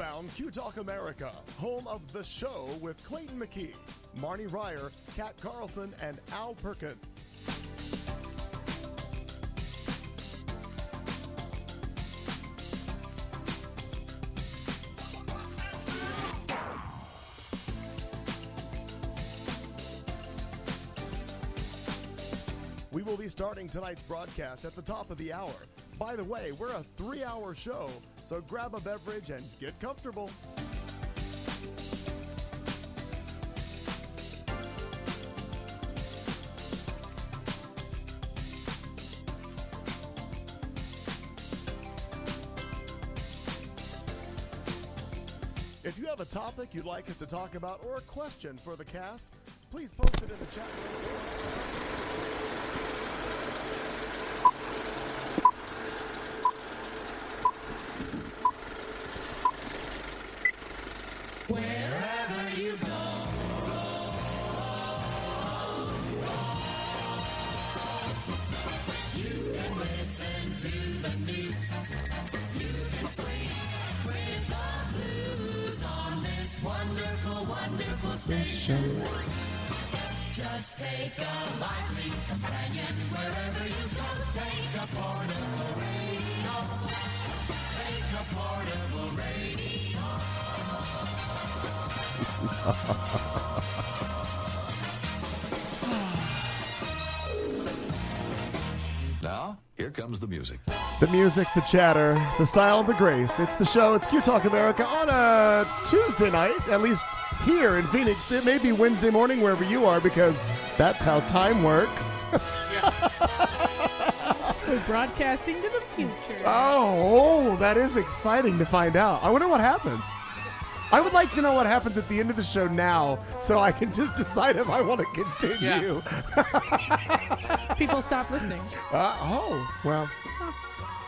found Q Talk America, home of The Show with Clayton McKee, Marnie Ryer, Kat Carlson, and Al Perkins. We will be starting tonight's broadcast at the top of the hour. By the way, we're a 3-hour show, so grab a beverage and get comfortable. If you have a topic you'd like us to talk about or a question for the cast, please post it in the chat room. Wherever you go, you can listen to the news. You can swing with the blues on this wonderful, wonderful station. Just take a lively companion wherever you go. Take a portable radio. Take a portable radio. Now, here comes the music. The music, the chatter, the style, the grace. It's the show. It's Q Talk America on a Tuesday night, at least here in Phoenix. It may be Wednesday morning wherever you are because that's how time works. We're broadcasting to the future. Oh, that is exciting to find out. I wonder what happens. I would like to know what happens at the end of the show now so I can just decide if I want to continue. Yeah. People stop listening. Well,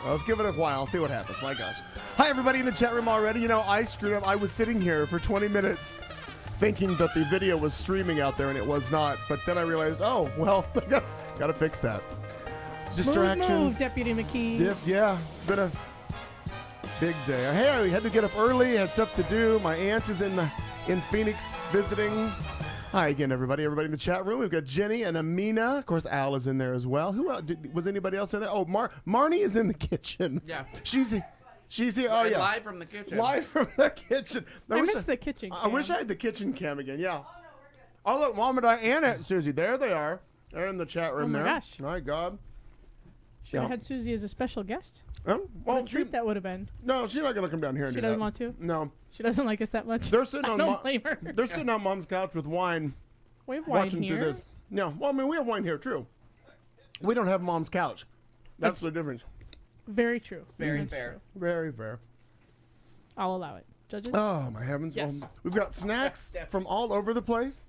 let's give it a while. See what happens. My gosh. Hi, everybody in the chat room already. You know, I screwed up. I was sitting here for 20 minutes thinking that the video was streaming out there, and it was not. But then I realized, oh, well, got to fix that. Distractions. Smooth move, Deputy McKee. Yeah, it's been a big day. Hey, we had to get up early, had stuff to do. My aunt is in Phoenix visiting. Hi again, everybody. Everybody in the chat room. We've got Jenny and Amina. Of course, Al is in there as well. Who else? Was anybody else in there? Oh, Marnie is in the kitchen. Yeah. She's here. Oh, yeah. Live from the kitchen. Live from the kitchen. I miss the kitchen I cam. wish I had the kitchen cam again. Yeah. Oh, look, Mom and Diana and Susie. There they are. They're in the chat room there. Oh, my gosh. My God. Should have had Susie as a special guest. Well, What a treat that would have been. No, she's not going to come down here and She do that. doesn't want to? No. She doesn't like us that much. They're sitting I on don't blame her. They're sitting on Mom's couch with wine. We have wine watching here. through this. No, well, I mean, we have wine here, true. We don't have Mom's couch. That's the difference. Very true. Very That's fair. true. Very fair. I'll allow it. Judges? Oh, my heavens. Yes. Well, we've got snacks from all over the place.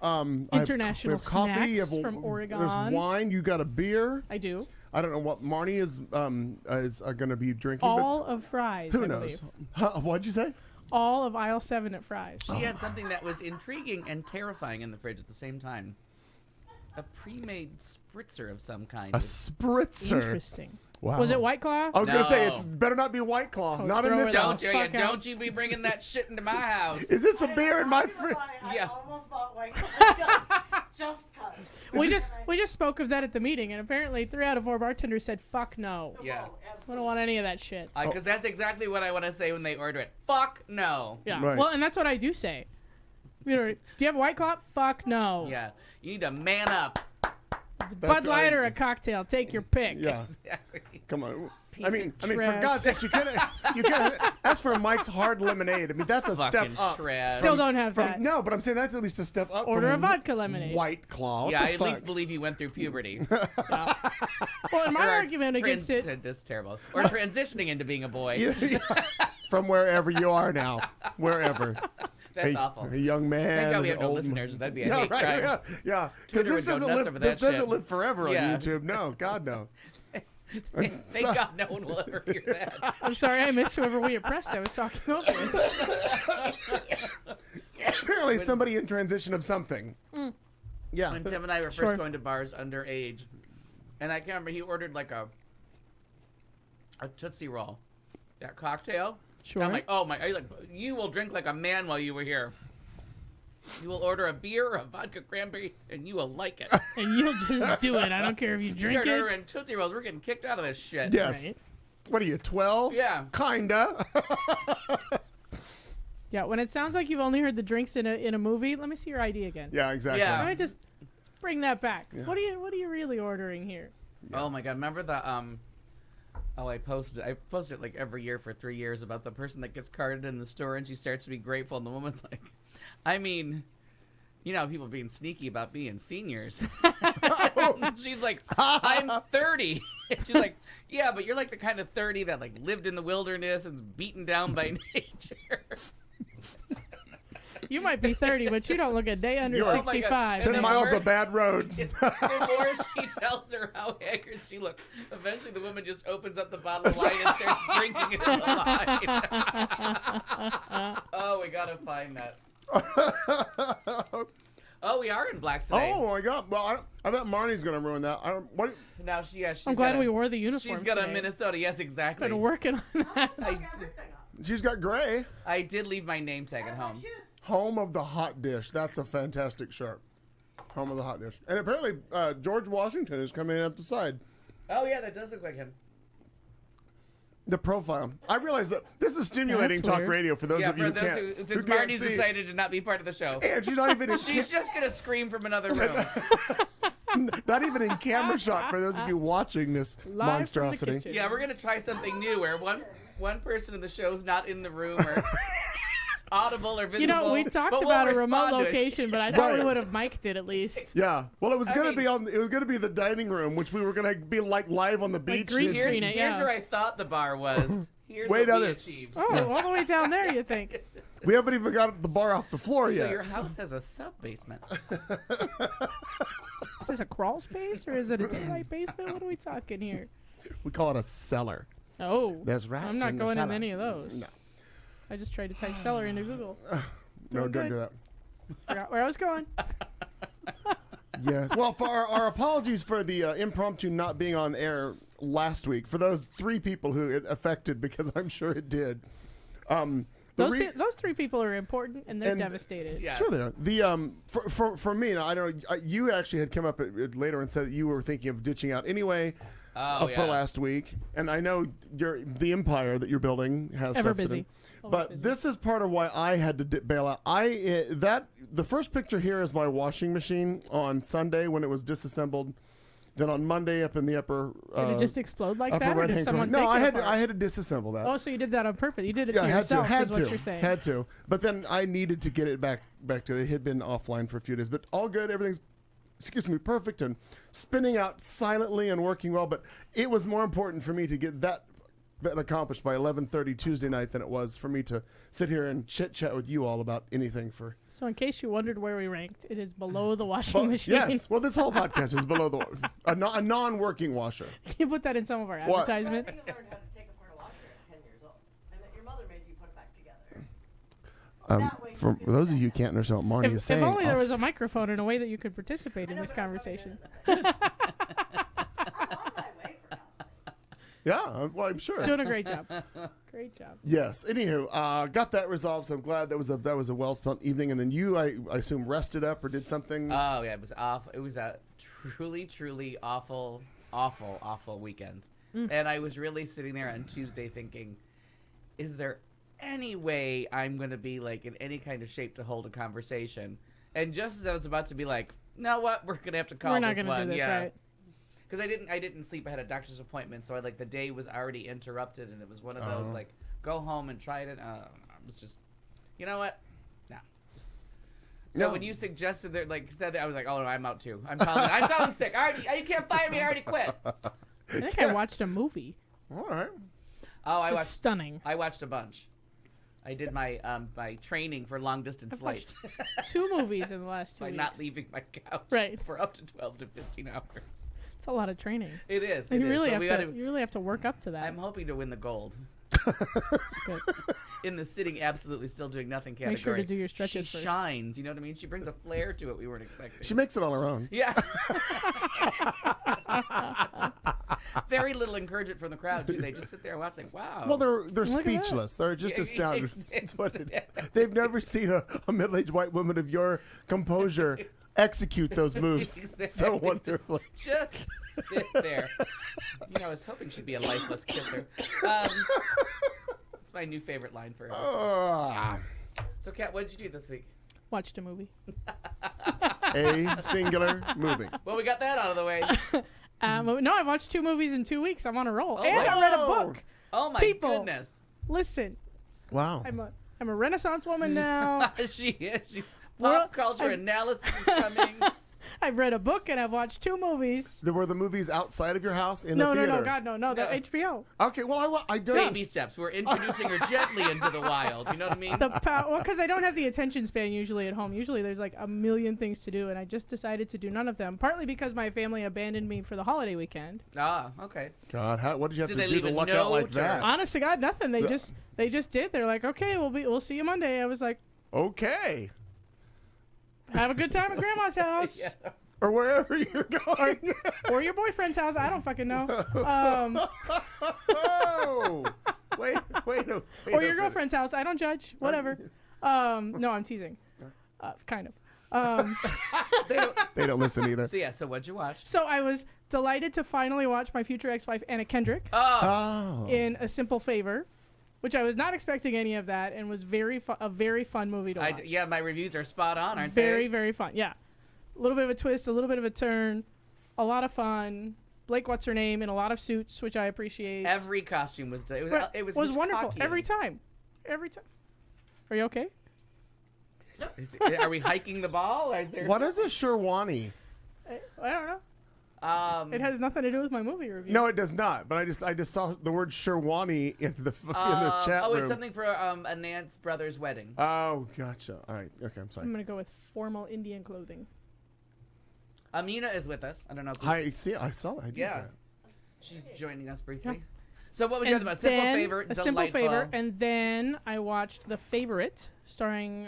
International we have coffee. snacks from Oregon. There's wine. You got a beer. I do. I don't know what Marnie is going to be drinking. All of Fry's, Who I knows? believe. What'd you say? All of aisle 7 at Fry's. She had something that was intriguing and terrifying in the fridge at the same time. A pre-made spritzer of some kind. A spritzer. Interesting. Wow. Was it White Claw? I was going to say, No. it's better not be White Claw. Oh, not in throw this it out. house. Fuck out. Don't you be bringing that shit into my house. Is this a beer in my fridge? Yeah. I almost bought White Claw just cause. We just spoke of that at the meeting, and apparently 3 out of 4 bartenders said, "Fuck no." Yeah. I don't want any of that shit. Because that's exactly what I want to say when they order it. Fuck no. Yeah. Right. Well, and that's what I do say. You know, do you have a White Claw? Fuck no. Yeah. You need to man up. Bud Light or a cocktail? Take your pick. Yeah. Exactly. Come on. Piece I mean, of for trash. God's sake, you can't ask for Mike's Hard Lemonade. I mean, that's a step Fucking up. trash. Still don't have that. No, but I'm saying that's at least a step up. Order from a vodka lemonade. White Claw. What Yeah, the I at fuck? least believe you went through puberty. Yeah. Well, and my argument against it. That's terrible. Or transitioning into being a boy. Yeah. From wherever you are now, wherever. That's a, awful. A young man. Thank God we an have no old listeners. That'd be a Yeah, hate right. crime. Yeah. Because Twitter this would go doesn't nuts live. over This that doesn't shit. live forever on Yeah. YouTube. No, God no. Thank God no one will ever hear that. I'm sorry, I missed whoever we oppressed. I was talking over it. Apparently, somebody in transition of something. Yeah. When Tim and I were first Sure. going to bars underage, and I can't remember, he ordered like a Tootsie Roll. That cocktail, Sure. I'm like, oh my, you will drink like a man while you were here. You will order a beer or a vodka cranberry, and you will like it. And you'll just do it. I don't care if you drink Start it. ordering Tootsie Rolls. We're getting kicked out of this shit. Yes. Right. What are you, 12? Yeah. Kinda. Yeah, when it sounds like you've only heard the drinks in a movie, let me see your ID again. Yeah, exactly. Yeah. Let me just bring that back. What are you really ordering here? Oh my god, remember the I posted it like every year for 3 years about the person that gets carded in the store and she starts to be grateful and the woman's like, I mean, you know, people being sneaky about being seniors. She's like, I'm 30. And she's like, yeah, but you're like the kind of 30 that like lived in the wilderness and is beaten down by nature. You might be 30, but you don't look a day under You are- 65. 10 then miles we're- of bad road. The more she tells her how haggard she looks, eventually the woman just opens up the bottle of wine and starts drinking it in the line. Oh, we gotta find that. Oh, we are in black today. Oh, my God. Well, I bet Marnie's going to ruin that. What? Now she's I'm glad got we wore the uniform. She's got a today. Minnesota. Yes, exactly. Been working on that. I, Everything up. She's got gray. I did leave my name tag at And my home. shoes. Home of the Hot Dish. That's a fantastic shirt. Home of the Hot Dish. And apparently, George Washington is coming in at the side. Oh yeah, that does look like him. The profile. I realize that this is stimulating That's talk weird. radio for those Yeah, of you for who those can't. who, who since can't Marnie's see. decided to not be part of the show. And she's not even in She's just gonna scream from another room. not even in camera shot for those of you watching this Live from the monstrosity. kitchen. Yeah, we're gonna try something new where one person in the show's not in the room or audible or visible. You know, we talked but we'll about a remote respond to it. location, but I thought we Right. would have mic'd it at least. Yeah. Well, it was I gonna mean- be on. It was gonna be the dining room, which we were gonna be like live on the beach. green Just- screen it, Here's yeah. where I thought the bar was. Here's Way what down we there. achieved. Oh, all the way down there, you think? We haven't even got the bar off the floor So yet. your house has a sub basement. Is this a crawl space or is it a daylight basement? What are we talking here? We call it a cellar. Oh, There's rats I'm not in the going in cellar. any of those. No. I just tried to type cellar into Google. No, Okay. don't do that. Forgot where I was going. Yes. Well, for our apologies for the impromptu not being on air last week. For those 3 people who it affected, because I'm sure it did. The Those 3 people are important and they're And- devastated. Yeah. Sure they are. The for me, now, I don't know. You actually had come up later and said that you were thinking of ditching out anyway Oh, for yeah. last week, and I know the empire that you're building has Ever stuff to busy. do. Always But busy. this is part of why I had to bail out. The first picture here is my washing machine on Sunday when it was disassembled. Then on Monday, up in the upper Did it just explode like upper that, or right did hand someone corner. No, take it I apart? had to disassemble that. Oh, so you did that on purpose. You did it Yeah, to I had yourself, to, is what you're saying. had to. But then I needed to get it back to it. had been offline for a few days, but all good. Everything's, perfect and spinning out silently and working well. But it was more important for me to get that accomplished by 11:30 Tuesday night than it was for me to sit here and chit chat with you all about anything for. So in case you wondered where we ranked, it is below the washing machine. Yes. Well, this whole podcast is below a non-working washer. Can you put that in some of our What? advertisement? I think you learned how to take apart a washer at 10 years old, and that your mother made you put it back together. That way For you can those of do you who that. can't understand what Marnie is If saying, only there I'll- was a microphone and a way that you could participate in I know, this but I'm conversation. probably gonna do it in a second. I'm on my way, for God's sake. yeah, well, I'm sure. Doing a great job. Great job. Yes. Anywho, got that resolved. So I'm glad that was a well spent evening. And then you, I assume, rested up or did something. Oh yeah, it was awful. It was a truly awful weekend. And I was really sitting there on Tuesday thinking, is there any way I'm going to be like in any kind of shape to hold a conversation? And just as I was about to be like, you know what, we're going to have to call We're not this going to one. do this, yeah. right? Because I didn't sleep. I had a doctor's appointment, so the day was already interrupted, and it was one of those like, go home and try it. I was just, you know what? No. Just, so No. when you suggested that, said that, I was like, oh no, I'm out too. I'm calling sick. You can't fire me. I already quit. I think I watched a movie. All right. Oh, Just stunning. I watched a bunch. I did my my training for long distance flights watched 2 movies in the last 2 by weeks. not leaving my couch Right. for up to 12 to 15 hours. It's a lot of training. It is. You really but have we to. gotta- You really have to work up to that. I'm hoping to win the gold. Good. In the sitting, absolutely still doing nothing category. Make sure to do your stretches she first. shines. You know what I mean? She brings a flair to it we weren't expecting. She makes it on her own. Yeah. very little encouragement from the crowd too. They just sit there and watch, like, wow. Well, they're Look at that. speechless. They're just Yeah, astounded. it's- That's what it is. They've never seen a middle-aged white woman of your composure execute those moves so Exactly. wonderfully. Just sit there. You know, I was hoping she'd be a lifeless kisser. It's my new favorite line for her. Ah, So, Kat, what did you do this week? Watched a movie. a singular movie. Well, we got that out of the way. No, I watched 2 movies in 2 weeks. I'm on a roll. Oh, and wow. I read a book. Oh my People. goodness. Listen, Wow. I'm a Renaissance woman now. She is. She's Well, pop culture I've- analysis is coming. I've read a book and I've watched 2 movies. There were the movies outside of your house in No, the no, theater. no, God, no, they're No. HBO. Okay, well, I don't. Baby steps. We're introducing her gently into the wild. You know what I mean? Well, because I don't have the attention span usually at home. Usually there's like a million things to do, and I just decided to do none of them. Partly because my family abandoned me for the holiday weekend. Ah, okay. God, what did you have Did to they do leave to a luck out like note or- that? Honest to God, nothing. They Yeah. just did. They're like, okay, we'll see you Monday. I was like, Okay. have a good time at Grandma's house. Yeah. Or wherever you're going. Or your boyfriend's house. I don't fucking know. Oh! Wait Or a your minute. girlfriend's house. I don't judge. Whatever. No, I'm teasing. Kind of. They don't listen either. So yeah. So what'd you watch? So I was delighted to finally watch my future ex-wife Anna Kendrick Oh. in A Simple Favor, which I was not expecting any of that, and was a very fun movie to watch. Yeah, my reviews are spot on, aren't Very, they? very fun. Yeah. A little bit of a twist, a little bit of a turn, a lot of fun. Blake, what's her name, in a lot of suits, which I appreciate. Every costume was. It was wonderful Hitchcockian. every time. Every time. Are you okay? Are we hiking the ball? Or is there? What is a Sherwani? I don't know. Um, It has nothing to do with my movie review. No, it does not. But I just saw the word Sherwani in the chat oh, room. it's something for a Nance brother's wedding. Oh, gotcha. All right. Okay, I'm sorry. I'm gonna go with formal Indian clothing. Amina is with us. I don't know. If I saw that. I did see Yeah. that. She's joining us briefly. Yeah. So what was your other one? Simple then- Favor, A delightful. Simple Favor, and then I watched The Favorite, starring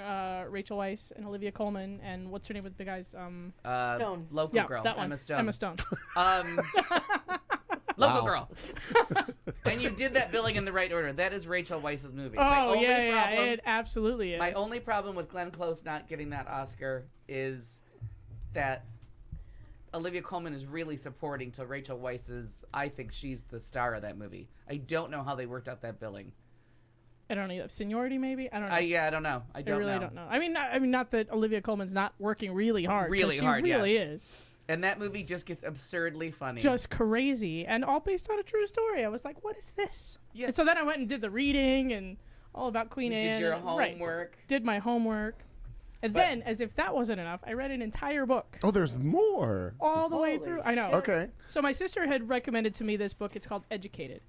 Rachel Weisz and Olivia Colman, and what's her name with the big eyes? Stone. Local Yeah, girl, that one. Emma Stone. Emma Stone. Local Wow. girl. And you did that billing in the right order. That is Rachel Weisz's movie. My Oh only yeah, problem, it absolutely is. My only problem with Glenn Close not getting that Oscar is that Olivia Colman is really supporting to Rachel Weisz's. I think she's the star of that movie. I don't know how they worked out that billing. I don't know. Seniority, maybe. I don't know. I don't know. I I don't really know. don't know. I mean, not that Olivia Colman's not working really hard. 'cause Really she hard, yeah. really is. And that movie just gets absurdly funny. Just crazy, and all based on a true story. I was like, what is this? Yeah. And so then I went and did the reading and all about Queen You Anne. did your Right. homework. Did my homework. And But- then, as if that wasn't enough, I read an entire book Oh, there's more. all the way Holy through. I know. shit. Okay. So my sister had recommended to me this book. It's called Educated,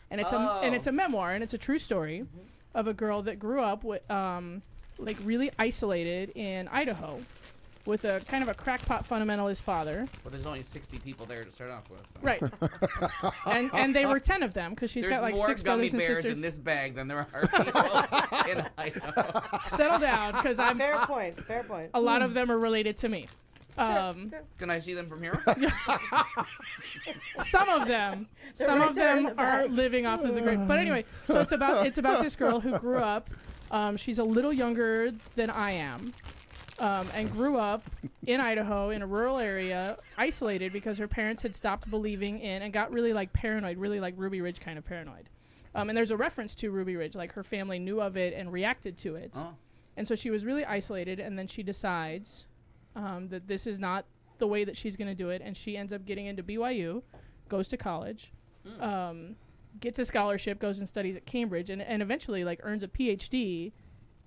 and it's Oh. a memoir, and it's a true story of a girl that grew up with like really isolated in Idaho, with a kind of a crackpot fundamentalist father. Well, there's only 60 people there to start off with. So. Right. and they were 10 of them because she's There's got like more 6 gummy brothers and bears sisters. in this bag than there are people in Idaho. Settle down, because I'm Fair point. Fair point. a lot of them are related to me. Can I see them from here? Some of them, right there in the are bag. living off as a great. But anyway, so it's about this girl who grew up. She's a little younger than I am, and grew up in Idaho in a rural area, isolated because her parents had stopped believing in and got really like paranoid, really like Ruby Ridge kind of paranoid. And there's a reference to Ruby Ridge, like her family knew of it and reacted to it. Oh. And so she was really isolated, and then she decides that this is not the way that she's going to do it, and she ends up getting into BYU, goes to college, gets a scholarship, goes and studies at Cambridge, and eventually like earns a PhD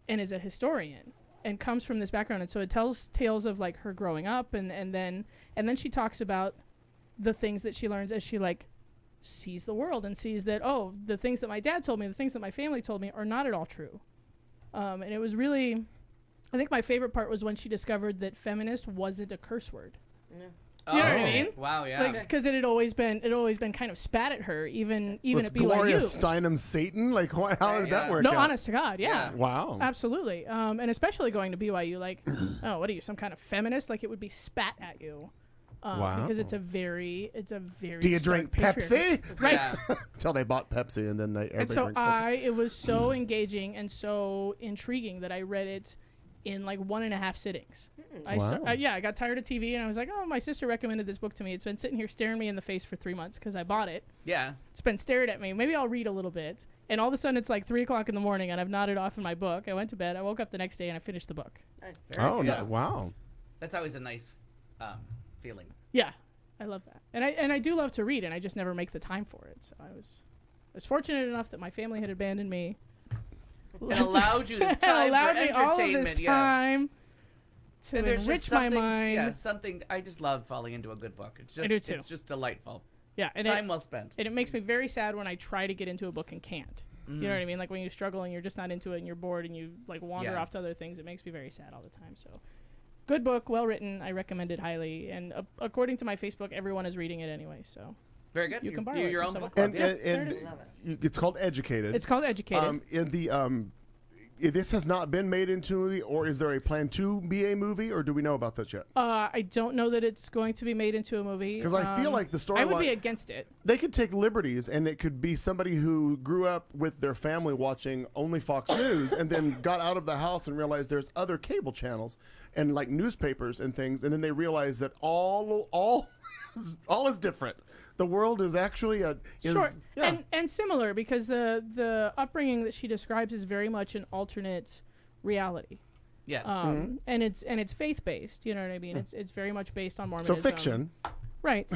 and is a historian and comes from this background. And so it tells tales of like her growing up, and then she talks about the things that she learns as she like sees the world and sees that, oh, the things that my dad told me, the things that my family told me are not at all true. And it was really, I think my favorite part was when she discovered that feminist wasn't a curse word. Oh, You know what I mean? Wow, yeah. Like, because it had always been kind of spat at her, even Was at Gloria BYU. Steinem Satan? Like, how did that Yeah. work No, out? honest to God, yeah. Yeah. Wow. Absolutely. And especially going to BYU, like, oh, what are you, some kind of feminist? Like, it would be spat at you. because it's Wow. a very Do you drink stark patriarchy. Pepsi? Right. Yeah. Until they bought Pepsi, and then everybody And so drinks Pepsi. it was so engaging and so intriguing that I read it in like 1.5 sittings. Wow. I got tired of TV and I was like, oh, my sister recommended this book to me. It's been sitting here staring me in the face for 3 months because I bought it. Yeah. It's been stared at me. Maybe I'll read a little bit. And all of a sudden it's like 3 o'clock in the morning and I've nodded off in my book. I went to bed. I woke up the next day and I finished the book. Nice. Oh, good. wow. That's always a nice feeling. Yeah, I love that. And I do love to read, and I just never make the time for it. So I was fortunate enough that my family had abandoned me. And allowed you this time allowed for me all of entertainment. this Yeah. time to And there's enrich just my something, mind. yeah, something. I just love falling into a good book. It's just, I do too. It's just delightful. Yeah, and Time well spent. it makes me very sad when I try to get into a book and can't. You know what I mean? Like when you struggle and you're just not into it and you're bored and you like wander Yeah. off to other things. It makes me very sad all the time. So, good book, well written. I recommend it highly. And according to my Facebook, everyone is reading it anyway. So Very good. You can borrow do it your from own someone. book club. And, yeah. and, there and it is. Love it's called Educated. it's called Educated. In the this has not been made into a movie, or is there a plan to be a movie, or do we know about that yet? I don't know that it's going to be made into a movie. Because I feel like the I would be storyline, against it. they could take liberties, and it could be somebody who grew up with their family watching only Fox News, and then got out of the house and realized there's other cable channels and like newspapers and things, and then they realize that all is different. The world is actually Sure, yeah. and similar because the upbringing that she describes is very much an alternate reality. Yeah. And it's faith based. You know what I mean? It's very much based on so Mormonism. fiction. Right.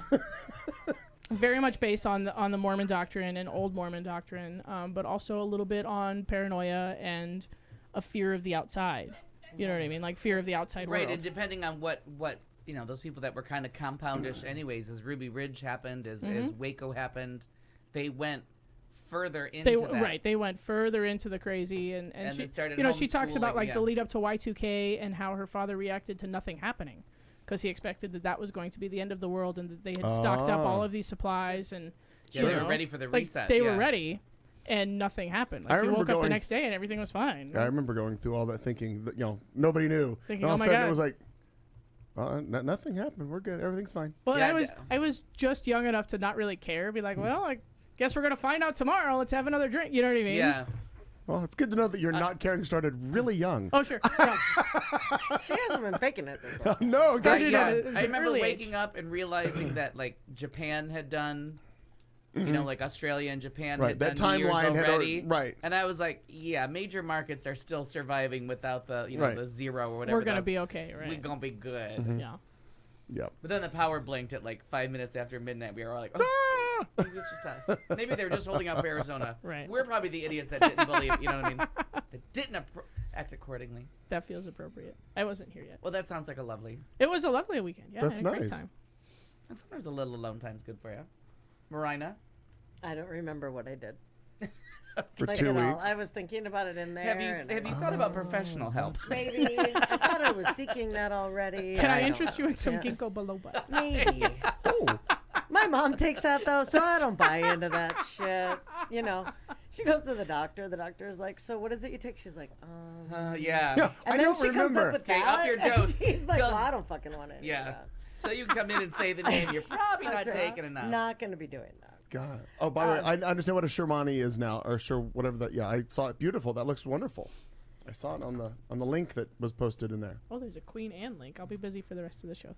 Very much based on the Mormon doctrine and old Mormon doctrine, but also a little bit on paranoia and a fear of the outside. You know what I mean? Like fear of the outside Right, world. and depending on what those people that were kind of compoundish anyways, as Ruby Ridge happened, as Waco happened, they went further into that. They went further into the crazy, and And she, it started she talks about homeschooling, like the yeah. lead up to Y2K and how her father reacted to nothing happening because he expected that was going to be the end of the world and that they had stocked up all of these supplies and Yeah, you they were know, ready for the like, reset, They yeah. were ready, and nothing happened. I Like you remember woke up the going next day and everything was fine. I remember going through all that thinking that, nobody knew. Thinking, and all oh of a my sudden God. it was like, nothing happened. We're good. Everything's fine. Well, Yeah, I was just young enough to not really care. Be like, well, I guess we're gonna find out tomorrow. Let's have another drink. You know what I mean? Yeah. Well, it's good to know that your not caring started really young. Oh sure. Yeah. She hasn't been faking it this whole time. No, guys, Started Yeah, at an I remember early waking age. up and realizing that like Japan had done, like Australia and Japan Right, had that done New Year's timeline had already. right. And I was like, yeah, major markets are still surviving without the Right. the zero or whatever. We're gonna be okay, right? We're gonna be good. Mm-hmm. Yeah. Yep. But then the power blinked at like 5 minutes after midnight. We were all like, oh, maybe it's just us. Maybe they were just holding out for Arizona. Right. We're probably the idiots that didn't believe. You know what I mean? That didn't act accordingly. That feels appropriate. I wasn't here yet. Well, that sounds like a lovely. It was a lovely weekend. Yeah, That's I had a great nice. time. And sometimes a little alone time's good for you. Marina, I don't remember what I did. For Like 2 at all. weeks. I was thinking about it in there. and have you thought about professional help? Maybe. I thought I was seeking that already. Can I don't interest know. you in some Yeah. ginkgo biloba? Maybe. Oh, My mom takes that though, so I don't buy into that shit. You know, she goes to the doctor. The doctor's like, "So what is it you take?" She's like, Yeah. yeah. And I then don't she comes remember. up with Okay, that. up your and dose. She's like, Go- "Well, I don't fucking want it." Yeah. So you can come in and say the name. You're probably not That's right. taking enough. Not going to be doing that. God. Oh, by the way, I understand what a Shermani is now, or whatever that. Yeah, I saw it. Beautiful. That looks wonderful. I saw it on the link that was posted in there. Oh, there's a Queen Anne link. I'll be busy for the rest of the show.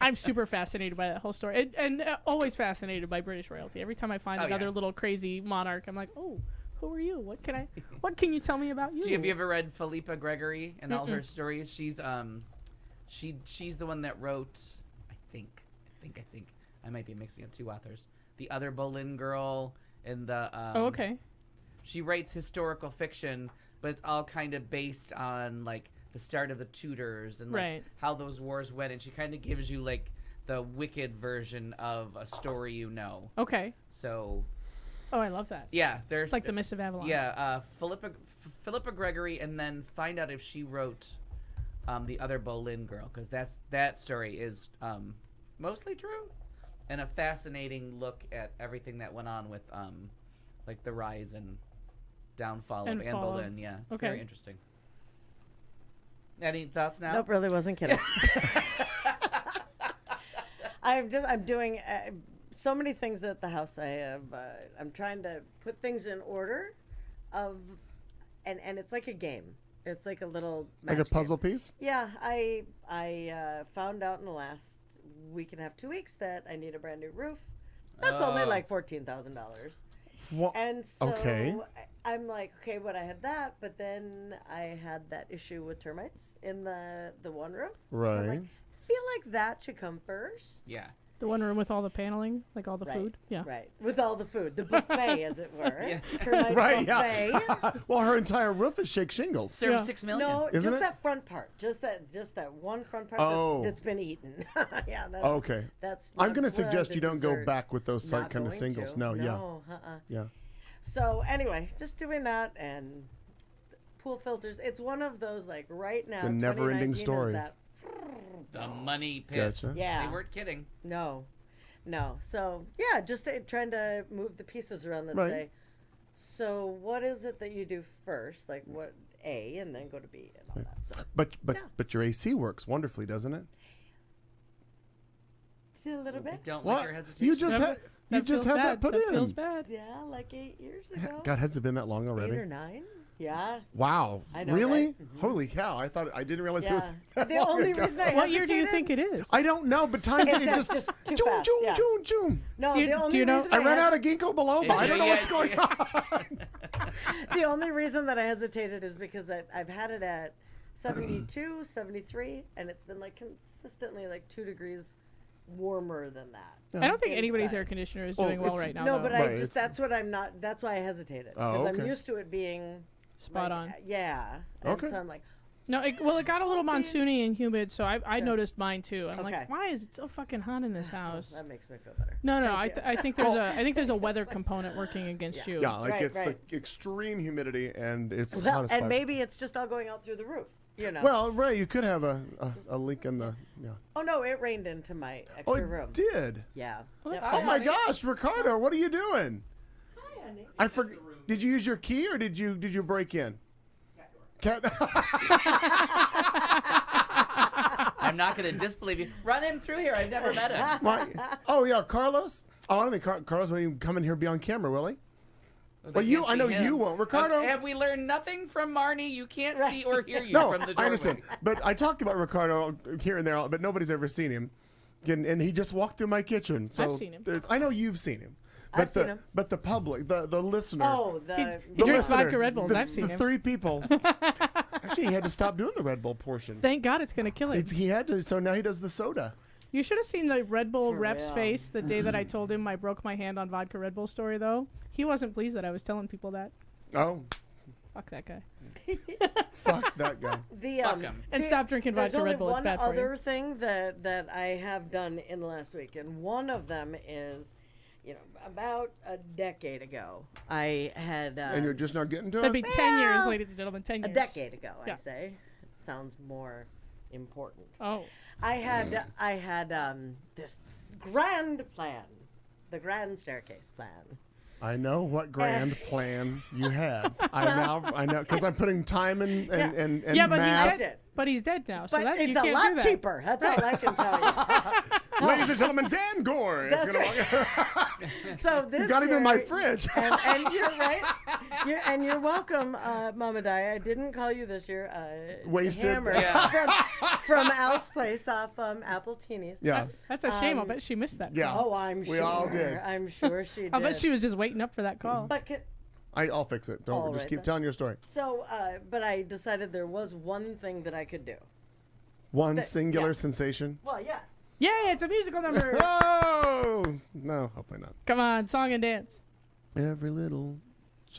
I'm super fascinated by that whole story, and always fascinated by British royalty. Every time I find Oh, another yeah. lit's crazy monarch, I'm like, oh, who are you? What can you tell me about you? Have you ever read Philippa Gregory and all her stories? She's she's the one that wrote. I think. I might be mixing up two authors. The other Boleyn girl and the. Oh, okay. She writes historical fiction, but it's all kind of based on like the start of the Tudors and like Right. how those wars went, and she kind of gives you like the wicked version of a story you know. Okay. So Oh, I love that. yeah, there's It's like the Mists of Avalon. yeah, Philippa Gregory, and then find out if she wrote the other Boleyn girl, because that story is mostly true, and a fascinating look at everything that went on with like the rise and downfall And of Anne fall of- Boleyn. Yeah, okay. very interesting. Any thoughts now? Nope, really wasn't kidding. I'm doing so many things at the house. I'm trying to put things in order, and it's like a game. It's like a little Like a match game. puzzle piece? Yeah, I found out in the last week and a half, 2 weeks that I need a brand new roof. That's only like $14,000. What? And so Okay. I'm like, okay, but I had that, but then I had that issue with termites in the one room. So I'm Right. like, I feel like that should come first. Yeah. The one room with all the paneling, like all the Right, food. Yeah. Right. With all the food, the buffet, as it were. Yeah. Termite Right, buffet. yeah. Well, her entire roof is shake shingles. Serve Yeah. 6 million. No, Isn't just it? that front part. Just that one front part Oh. that's been eaten. Yeah, that's Okay. That's I'm not going to what suggest the you don't go dessert. back with those Not kind of going singles. to. No, yeah. No, Yeah. So anyway, just doing that and pool filters. It's one of those like right now. It's a never-ending 2019 is story. that- The money pit. Gotcha. Yeah. They weren't kidding. No. So yeah, just trying to move the pieces around that Right. say. So what is it that you do first? Like what A, and then go to B and all that. So Yeah. But your AC works wonderfully, doesn't it? a little I bit. don't like What? your hesitation. You just That- had you just feels had bad. that put in. Feels bad. Yeah, like 8 years ago. God, has it been that long 8 already? or 9. Yeah. Wow. I know, really? right? Mhm. Holy cow! I didn't realize it was. Yeah. that The long only ago. reason I What year do you hesitated- think it is? I don't know, but time It's it just just too choom, fast, choom, yeah. choom, choom. No, Do you- the do only you know- reason I ran out of ginkgo biloba. I don't know Yeah, what's going yeah. on. The only reason that I hesitated is because I've had it at 72, 73, and it's been like consistently like 2 degrees warmer than that. I don't think anybody's inside. air conditioner is Well, doing well it's- right now. No, though. but Right, I just it's- that's what I'm not. That's why I hesitated Oh, because okay. I'm used to it being spot like, on. Yeah. And Okay. So I'm like, No, it got a little monsoony and humid, so I Sure. noticed mine too. I'm Okay. like, why is it so fucking hot in this house? that makes me feel better. No, Thank you. I think there's a weather component working against you. Yeah, like Right, it's right. the extreme humidity and it's hot Well, as and fuck. maybe it's just all going out through the roof. You know. Well, right, you could have a leak in the yeah. Oh no, it rained into my Oh, extra it room. did. Yeah. Well, Yep. that's Oh my gosh, Ricardo, what are you doing? Hi, honey. I forgot. Did you use your key or did you break in? Cat. I'm not going to disbelieve you. Run him through here. I've never met him. Oh yeah, Carlos. Oh, I don't think Carlos won't even come in here and be on camera, will he? They Well, you. can't I know see him. you won't, Ricardo. Have we learned nothing from Marnie? You can't see or hear you No, from the doorway. I understand. But I talked about Ricardo here and there, but nobody's ever seen him. And he just walked through my kitchen. So I've seen him. I know you've seen him. But I've seen him. But the public, the listener. Oh, He the drinks listener, vodka Red Bulls. The, I've seen the him. 3 people. Actually, he had to stop doing the Red Bull portion. Thank God it's gonna kill him. He had to, so now he does the soda. You should have seen the Red Bull For rep's real. face the day that I told him I broke my hand on vodka Red Bull story. Though he wasn't pleased that I was telling people that. Oh, Fuck that guy. fuck that guy. the Fuck 'em. And stop drinking there's vodka only Red Bull. It's one bad for other you. thing that I have done in the last week, and one of them is, about a decade ago, I had And you're just not getting to That'd it? be 10 years, Well, ladies and gentlemen. 10 a years. decade ago. Yeah. I say it sounds more important. Oh, I had this grand plan, the grand staircase plan. I know what grand plan you had. I know because I'm putting time and yeah, but math. he's dead. But he's dead now, so But that, you it's a can't do lot that. cheaper. That's all I can tell you. Ladies and gentlemen, Dan Gore is That's gonna right. So this You got him in my year- fridge. and you're right. You're welcome, Mama Di. I didn't call you this year. Wasted. Hammer Yeah. from Al's place off Apple Teenies. Yeah. That's a shame. I'll bet she missed that. Yeah. call. Oh, I'm We sure. all did. I'm sure she did. I'll bet she was just waiting up for that call. But I'll fix it. Don't All just right keep then. telling your story. so, but I decided there was one thing that I could do. One singular yeah. sensation. Well, yes. Yay, it's a musical number. Oh no, hopefully not. Come on, song and dance. Every little.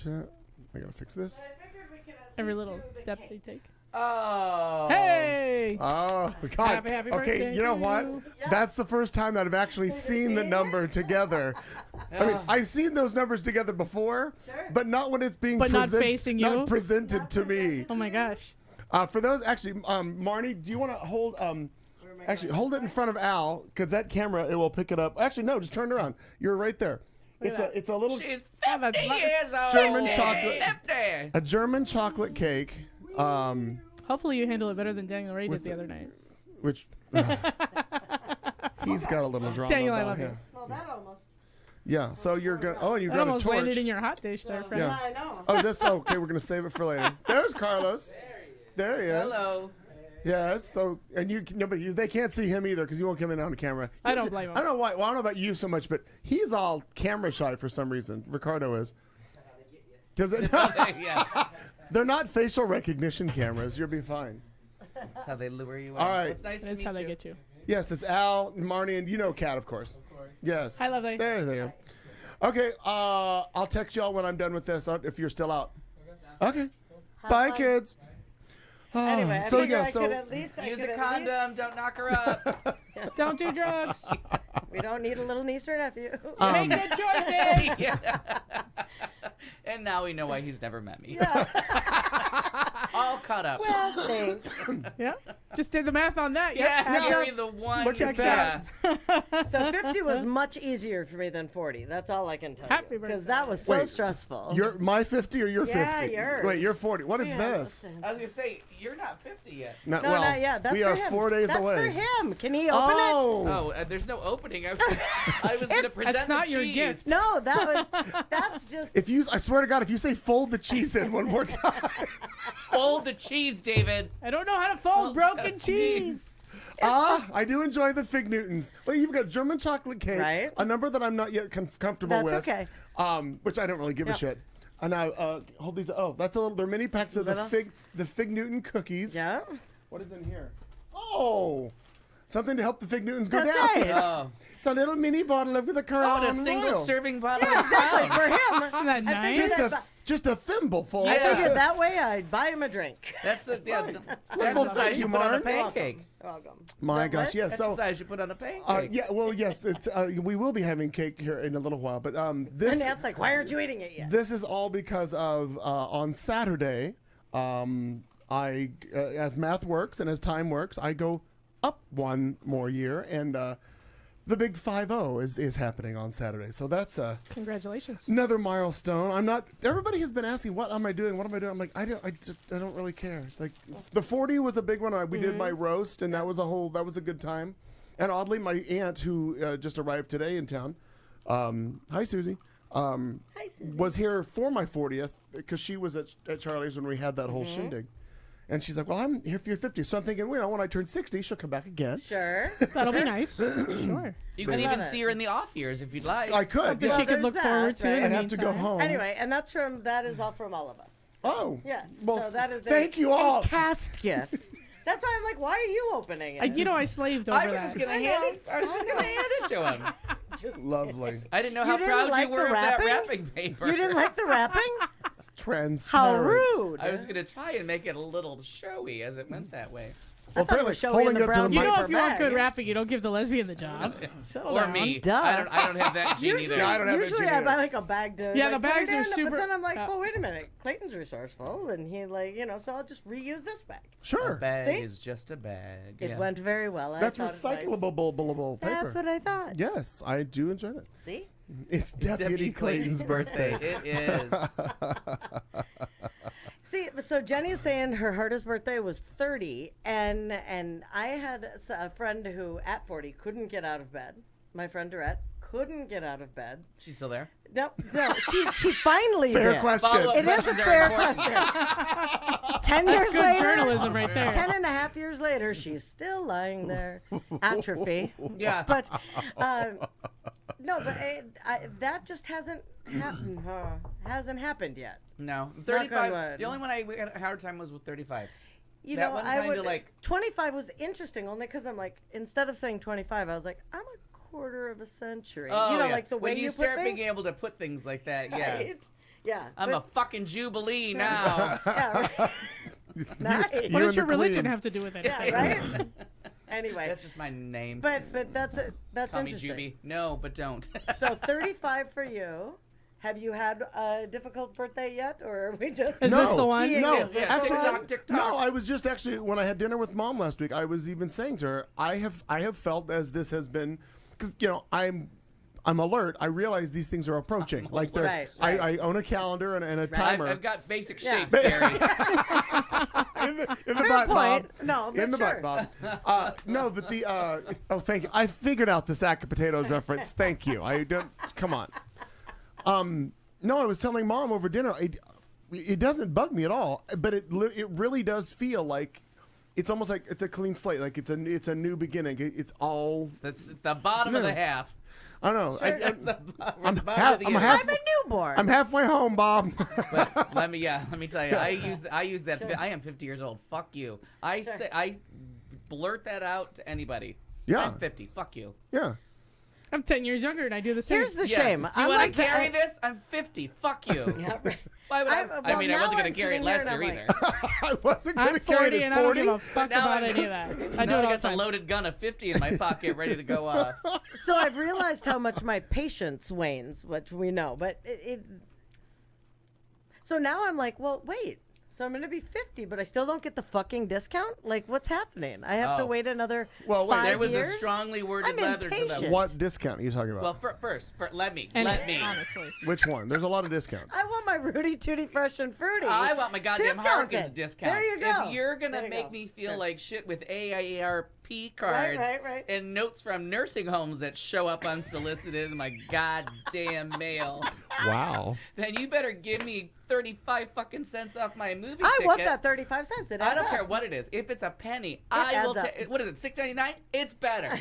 I gotta fix this. Every little step they take. Oh. Hey! Oh God. Happy Okay, birthday you know to what? you. That's the first time that I've actually seen the number together. I mean, I've seen those numbers together before, but not when it's being But not facing you? not presented to me. Oh my gosh. For those, actually, Marnie, do you want to hold? Actually, hold it in front of Al, because that camera it will pick it up. Actually, no, just turn it around. You're right there. It's a little She's Oh, that's 50 not- years old. German chocolate. 50. a German chocolate cake, Hopefully you handle it better than Daniel Ray did With the other night. which He's got a little drama Daniel, I about love you. him. Well, that almost. Yeah. So you're gonna. Oh, you That got a almost torch. landed in your hot dish there, friend. Yeah. I know. Oh, this okay. We're gonna save it for later. There's Carlos. There he is. Hello. Yes. So, and they can't see him either because he won't come in on the camera. I don't blame him. I don't know why. Well, I don't know about you so much, but he's all camera shy for some reason. Ricardo is. Because Yeah. they're not facial recognition cameras. You'll be fine. That's how they lure you in. All right. It's nice to That's meet how they you. get you. Yes, it's Al, Marnie, and you know Kat, of course. Yes. Hi, lovely. There they are. Okay, I'll text y'all when I'm done with this if you're still out. Okay. Bye, fun. kids. Anyway, I so figure yeah, I so could at least. I Use could a at condom. least- Don't knock her up. Don't do drugs. We don't need a little niece or nephew. Make good choices. Yeah. And now we know why he's never met me. Yeah. All caught up. Well, thanks. Yeah. Just did the math on that. yeah, Adds carry up. the one. Look at yeah. that. So 50 was much easier for me than 40. That's all I can tell Happy you. Because birthday. that was so Wait, stressful. You're my 50 or you're Yeah, 50? yours. Wait, you're 40. What is Yeah, this? listen. I was gonna say you're not 50 yet. No, No, well, not yet. That's we for are him. 4 days That's away. for him. Can he open it? Oh. Oh, there's no opening. I was gonna present That's not the your cheese. gift. No, that's just. I swear to God, if you say fold the cheese in one more time. Fold the cheese, David. I don't know how to fold broken cheese. I do enjoy the Fig Newtons. Well, you've got German chocolate cake, Right. a number that I'm not yet comfortable That's with. okay. Which I don't really give a Yep. shit. And now hold these. Oh, that's a little. They're mini packs of Little. the Fig Newton cookies. Yeah. What is in here? Oh, something to help the Fig Newtons go That's down. right. Oh, It's a little mini bottle of the oh, Crown and a single Royal. serving bottle of Exactly. Crown. For him. Isn't that I nice? figured Just a thimbleful. I Yeah. figured that way I'd buy him a drink. That's the yeah. Right. That's Well, the thank size you, you put on a Mark. pancake. Welcome. My Is that gosh, what? yes. That's So. the size you put on a pancake. Yeah, well, yes, it's we will be having cake here in a little while, but this And Nat's like, why aren't you eating it yet? this is all because of on Saturday, I as math works and as time works, I go up one more year, and the big 5-0 is happening on Saturday. So that's Congratulations. another milestone. I'm not. Everybody has been asking, "What am I doing? What am I doing?" I'm like, I don't really care. Like the 40 was a big one. We did my roast, and that was a good time. And oddly, my aunt who just arrived today in town, hi Susie, Hi, Susie. was here for my 40th because she was at Charlie's when we had that whole shindig. And she's like, well, I'm here for your 50th. So I'm thinking, when I turn 60, she'll come back again. Sure. That'll be nice. Sure. You can Love even it. see her in the off years if you'd like. I could. Something Yeah. she could there's look that, forward to. right? in I'd the have to go meantime. home. Anyway, and that is all from all of us. Oh. Yes. Well, so that is thank you all. a cast gift. That's why I'm like, why are you opening it? I slaved over I was that. just gonna I hand know. it. I was just gonna hand it to him. Just Lovely. I didn't know You how didn't proud like you were the of that wrapping? wrapping paper. You didn't like the wrapping? Transparent. How rude. I was gonna try and make it a little showy as it went that way. Well, thought it apparently, was showy in holding the it to brown the You mic. know, paper if you want bag. good rapping, you don't give the lesbian the job. Settle Or down. me. Duh. I don't have that gene Usually, either. I don't have that usually gene I either. buy like a bag to Yeah, like, the put bags it are in, super- But then I'm like, well, wait a minute. Clayton's resourceful, and he so I'll just reuse this bag. A Sure. bag See? is just a bag. It yeah. went very well. That's I thought it might. recyclable paper. That's what I thought. Yes, I do enjoy that. See? It's Deputy Deputy Clayton's birthday. It is. See, so Jenny's saying her hardest birthday was 30, and I had a friend who at 40 couldn't get out of bed. My friend Dorette couldn't get out of bed. She's still there. No, she finally Fair did. question. Follow-up It is a questions are fair important. question. 10 That's years good later, journalism right there. 10 and a half years later, she's still lying there, atrophy. Yeah. But no, but that just hasn't happened. Hasn't happened yet. No. on 35. wood. The only one I had a hard time was with 35. You That know, one I kinda would like- 25 was interesting only because I'm like, instead of saying 25, I was like, I'm a quarter of a century. Oh, you know, yeah. like the way when you put start things. being able to put things like that, yeah. Right? Yeah. I'm but- a fucking jubilee now. yeah, right. Nice. What You does and your the religion queen. have to do with it? Yeah, right? Anyway, That's just my name. but that's Call me interesting. Juby. No, but don't. So 35 for you. Have you had a difficult birthday yet, or are we just? Is No, this the one? seeing no, it? Yeah, actually, TikTok, TikTok. no. I was just actually when I had dinner with Mom last week. I was even saying to her, I have felt as this has been, because I'm alert. I realize these things are approaching. Like they're, Right, I own a calendar and a timer. I've got basic Yeah. shape, Gary. And in the butt, Bob. point. No, but in the sure. butt, Bob. No, but the oh, thank you. I figured out the sack of potatoes reference. Thank you. I don't. Come on. No, I was telling Mom over dinner. It doesn't bug me at all, but it really does feel like it's almost like it's a clean slate. Like it's a new beginning. It's all. That's the bottom of No. the half. I don't know. That's the I'm bottom half- of the I'm earth. half- I'm a newborn. I'm halfway home, Bob. But let me tell you, I use that. I am 50 years old. Fuck you. I blurt that out to anybody. Yeah. I'm 50. Fuck you. Yeah. I'm 10 years younger and I do the same. Here's the Yeah. shame. Do you I'm want like to the- carry this? I'm 50. Fuck you. Yeah, right. Why would I? well, I mean, I now wasn't I'm going to carry it sitting last here year and either. I'm I wasn't going I'm to carry 40 it and at I don't 40. give a fuck Now about I'm- any of that. I do Now it I all got the the time. loaded gun of 50 in my pocket, ready to go off. So I've realized how much my patience wanes, which we know. But so now I'm like, well, wait. So I'm going to be 50, but I still don't get the fucking discount? Like, what's happening? I have to Oh. wait another Well, wait, 5 There was years? a strongly worded I'm letter to them. impatient. What discount are you talking about? Well, first, let me. Honestly. Which one? There's a lot of discounts. I want my Rudy Tooty Fresh and Fruity. I want my goddamn Discounted. Harkins discount. There you go. If you're gonna There you make go. me feel Sure. like shit with AARP cards right. and notes from nursing homes that show up unsolicited in my goddamn mail, Wow. then you better give me 35 fucking cents off my movie I ticket. want that 35 cents. It I adds don't up. care what it is. If it's a penny, I will adds up. take. What is it? $6.99? It's better.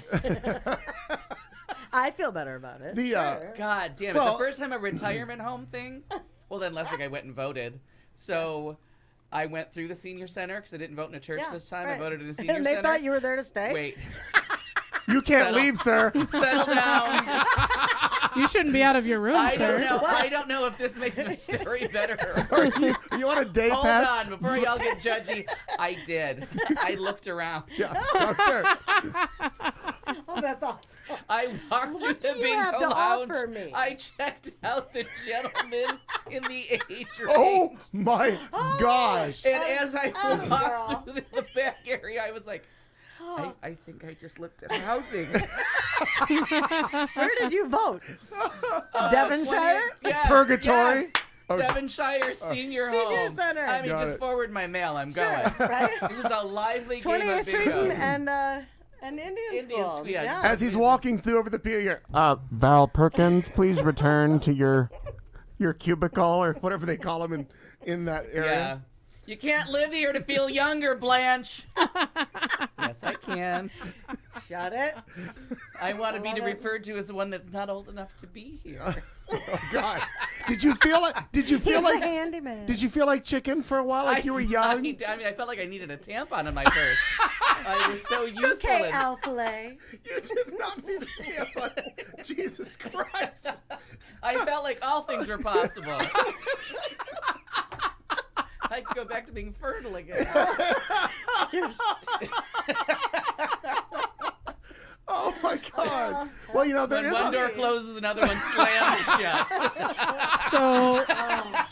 I feel better about it. The Sure. God damn it! Well- The first time a retirement home thing. Well, then last week I went and voted. So I went through the senior center because I didn't vote in a church Yeah, this time. right. I voted in a senior And they center. thought you were there to stay? Wait, you can't Settle. leave, sir. settle down. You shouldn't be out of your room, I sir. don't know. I don't know if this makes my story better. You want a day Hold pass? on, before y'all get judgy. I did. I looked around. Yeah, I'm sure. Oh, that's awesome. I walked through What the do you have bingo to lounge. offer me? I checked out the gentleman in the age range. Oh my gosh. And as I Oh, girl. walked through the back area, I was like, I think I just looked at housing. Where did you vote? Devonshire? Yes, Purgatory? yes. Oh, Devonshire Senior Home. Senior Center. I mean, Got just it. forward my mail. I'm going. Right? It was a lively game 28th of Street bingo. and Indian Indian School. School, yeah, Yeah. As he's walking through over the pier here, Val Perkins, please return to your cubicle or whatever they call them in that Yeah. area. You can't live here to feel younger, Blanche. Yes, I can. Shut it. I want to be love it. referred to as the one that's not old enough to be here. Oh God. Did you feel like He's the handyman. Did you feel like chicken for a while, like you were young? I mean, I felt like I needed a tampon in my purse. I was so youthful. Okay, and- Alphalay. You did not need a tampon. Jesus Christ. I felt like all things were possible. I could go back to being fertile again. Oh my God. Well, you know there When is one a, door closes, another one slams shut. So,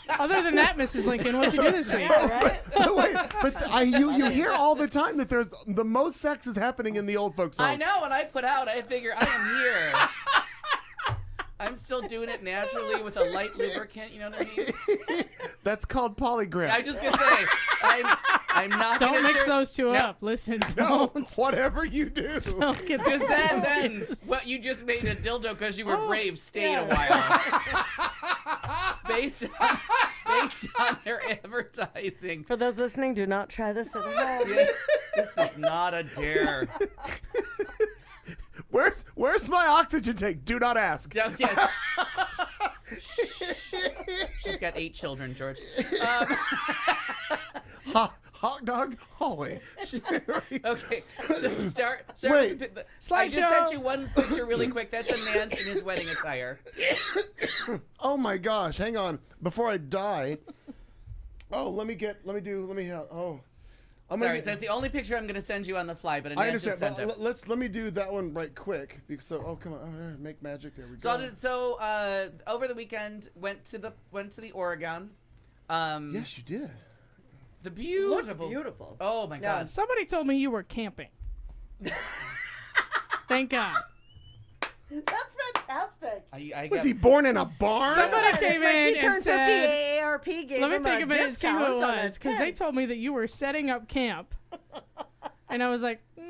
other than that, Mrs. Lincoln, what'd you do this week? Wait, but you hear all the time that there's the most sex is happening in the old folks' I homes. know, when I put out, I figure I am here. I'm still doing it naturally with a light lubricant, you know what I mean? That's called polygraph. I just gonna say, I'm not Don't gonna mix turn- those two No. up. Listen, no, don't. whatever you do. Don't get Because this then, what you just made a dildo because you were brave stayed a while. based on their advertising. For those listening, do not try this at home. This is not a dare. Where's my oxygen tank? Do not ask. Don't get. She's got 8 children, George. Hot dog hallway. Okay, so start Wait. with I just Slideshow. sent you one picture really quick. That's a man in his wedding attire. Oh my gosh, hang on. Before I die. Oh, let me oh. I'm Sorry, gonna so that's the only picture I'm going to send you on the fly, but I Anand just understand. sent But it. let me do that one right quick. Because, oh come on, make magic. There we go. So over the weekend went to the Oregon. Yes, you did. The Looked beautiful. Oh my Yeah. God. Somebody told me you were camping. Thank God. That's fantastic. I Was got, he born in a barn? Somebody came Like in he and turned 50, said, AARP gave "Let me him think a a minute and see who discount it on was," his because they tent. told me that you were setting up camp, and I was like, you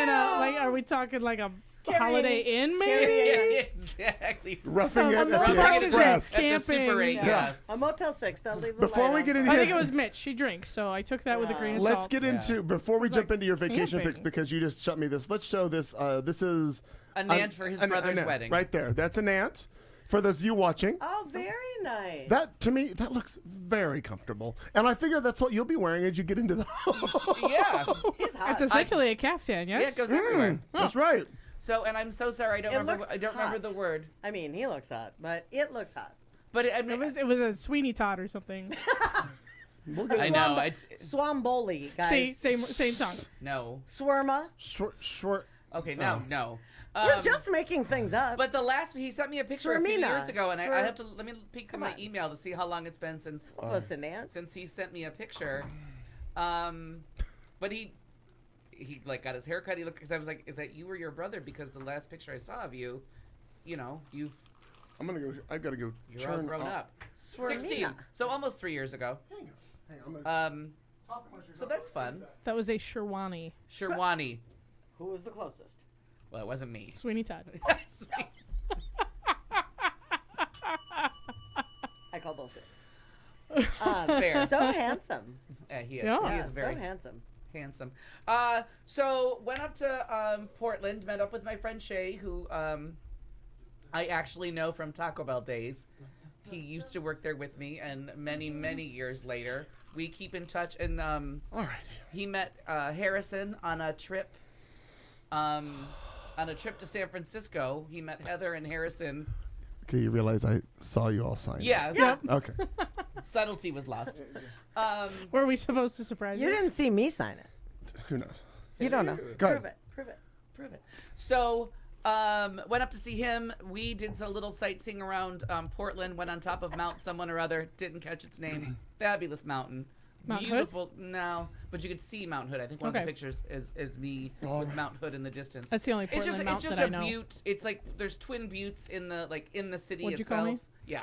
know, like, are we talking like a Holiday Inn, maybe? yeah, exactly. Roughing it at Motel the Six. Express. At the Camping, Super 8, yeah. yeah. A Motel 6. They'll leave the Before light we on get for into I you. think his- it was Mitch. She drinks, so I took that with a grain of Let's salt. get into, before we jump like into your vacation camping. pics, because you just showed me this, let's show this. This is A Nant for his brother's Nant, wedding. Right there. That's a Nant. For those of you watching, Oh, very nice. that to me, that looks very comfortable. And I figure that's what you'll be wearing as you get into the Yeah. He's hot. It's essentially a caftan, Yeah, yes? it goes everywhere. That's right. So, and I'm so sorry, I don't It remember. looks I don't remember hot. the word. I mean, he looks hot, but it looks hot. But I mean, It was a Sweeney Todd or something. I know. Swamboli, guys. See, same song. No. Swarma. Short. Okay, no. You're just making things up. But the last, he sent me a picture a few Swarmina. years ago, and I have to let me peek through my on. email to see how long it's been since Listen, Nance. he sent me a picture. But he like got his hair cut. He looked, because I was like, "Is that you or your brother?" Because the last picture I saw of you, you know, I'm gonna go. I gotta go. you're all grown up. 16, Swarmina. so almost 3 years ago. Hang on. I'm gonna So that's fun. That was a Sherwani. Sherwani. Who was the closest? Well, it wasn't me. Sweeney Todd. I call bullshit. Fair. So handsome. He is. Yeah. He Yeah, is so very handsome. handsome. So went up to Portland, met up with my friend Shay, who I actually know from Taco Bell days. He used to work there with me, and many years later, we keep in touch. And All right. he met Harrison on a trip. On a trip to San Francisco, he met Heather and Harrison. Okay, you realize I saw you all sign. Yeah, Yep. Okay. subtlety was lost. Were we supposed to surprise You you? didn't see me sign it. Who knows? You don't know. Go ahead. Prove it. Prove it. Prove it. So, went up to see him. We did a little sightseeing around Portland. Went on top of Mount someone or other. Didn't catch its name. Fabulous mountain. Mount Hood? Beautiful. No, but you could see Mount Hood. I think one of Okay. the pictures is me with Mount Hood in the distance. That's the only it's Portland just mount it's just that I a know. butte. It's like there's twin buttes in the city What'd you itself. call me? Yeah.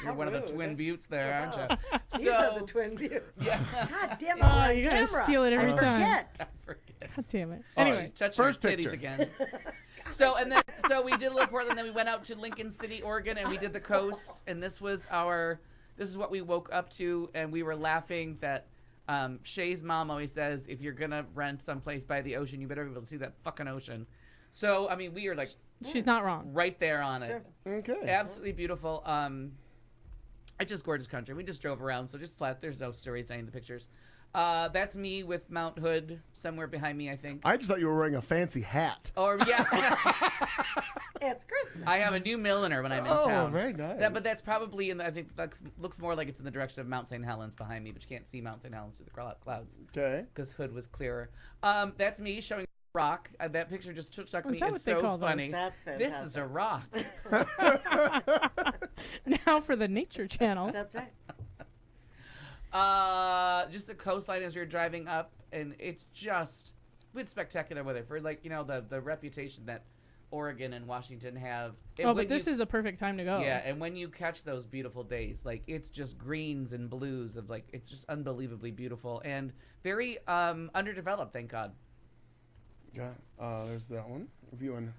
You're one of the rude. twin buttes there, aren't you? These are the twin views. yeah. God damn it. Oh, we're on you guys camera. steal it every I time. forget. I forget. God damn it. Oh, Anyway, she's touching first her titties picture. again. So we did a little Portland, then we went out to Lincoln City, Oregon, and we did the coast. And this is what we woke up to, and we were laughing that Shay's mom always says, if you're gonna rent someplace by the ocean, you better be able to see that fucking ocean. So I mean, we are like she's not wrong. right there on it. Okay. Absolutely beautiful. It's just gorgeous country. We just drove around, so just flat. There's no stories in the pictures. That's me with Mount Hood somewhere behind me, I think. I just thought you were wearing a fancy hat. Or yeah, It's Christmas. I have a new milliner when I'm in Oh, town. very nice. But that's probably I think that looks more like it's in the direction of Mount St. Helens behind me, but you can't see Mount St. Helens through the clouds Okay. because Hood was clearer. That's me showing a rock. That picture just struck Was me that as what they so call those? funny. That's This fantastic. is a rock. Now for the Nature Channel. That's right. Just the coastline as you're driving up, and it's just with spectacular weather for the reputation that Oregon and Washington have. And Oh, when but this you- is the perfect time to go. Yeah, and when you catch those beautiful days, like it's just greens and blues of it's just unbelievably beautiful and very underdeveloped, thank God. Yeah. There's that one. Viewing.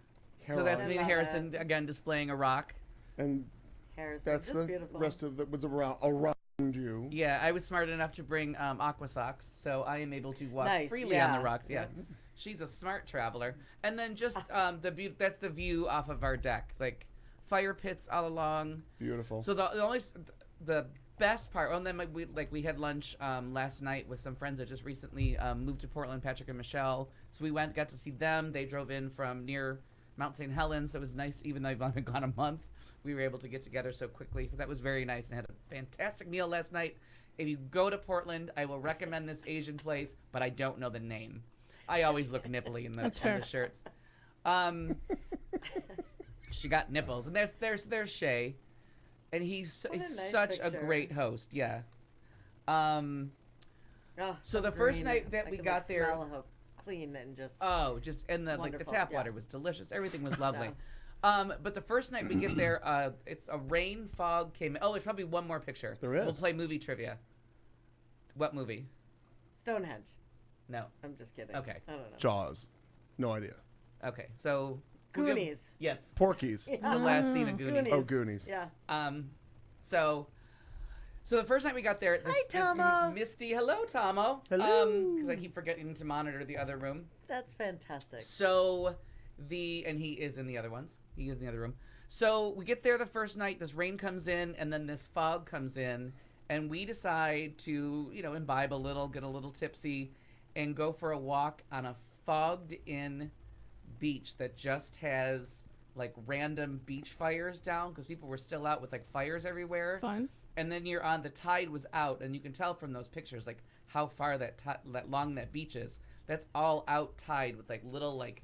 So that's I me and love Harrison again displaying a rock. And Harrison, that's just the beautiful. rest of that was around you. Yeah, I was smart enough to bring aqua socks, so I am able to walk Nice, freely on yeah. the rocks. Yeah. She's a smart traveler. And then just that's the view off of our deck. Like fire pits all along. Beautiful. So the best part, and then we had lunch last night with some friends that just recently moved to Portland, Patrick and Michelle. So we got to see them. They drove in from near Mount St. Helens. So it was nice, even though I've only been gone a month. We were able to get together so quickly. So that was very nice and had a fantastic meal last night. If you go to Portland, I will recommend this Asian place, but I don't know the name. I always look nipply in That's on fair. the shirts. She got nipples. And there's Shay. And he's What a nice such a picture. great host. Yeah. Oh, So the first green. night that I we can, got there- smell how clean and just. And the Wonderful, tap yeah. water was delicious. Everything was lovely. But the first night we get there, it's a rain fog came in. Oh, there's probably one more picture. There is. We'll play movie trivia. What movie? Stonehenge. No. I'm just kidding. Okay. I don't know. Jaws. No idea. Okay. So we'll give- Goonies. yes. Porkies. It's the last scene of Goonies. Oh, Goonies. Yeah. So the first night we got there, this Tomo. misty. Hello, Tomo. Hello. Because I keep forgetting to monitor the other room. That's fantastic. So and he is in the other ones. He is in the other room. So we get there the first night. This rain comes in, and then this fog comes in, and we decide to imbibe a little, get a little tipsy, and go for a walk on a fogged-in beach that just has like random beach fires down because people were still out with like fires everywhere. Fun. And then the tide was out, and you can tell from those pictures like how far that long that beach is. That's all out tide with like little like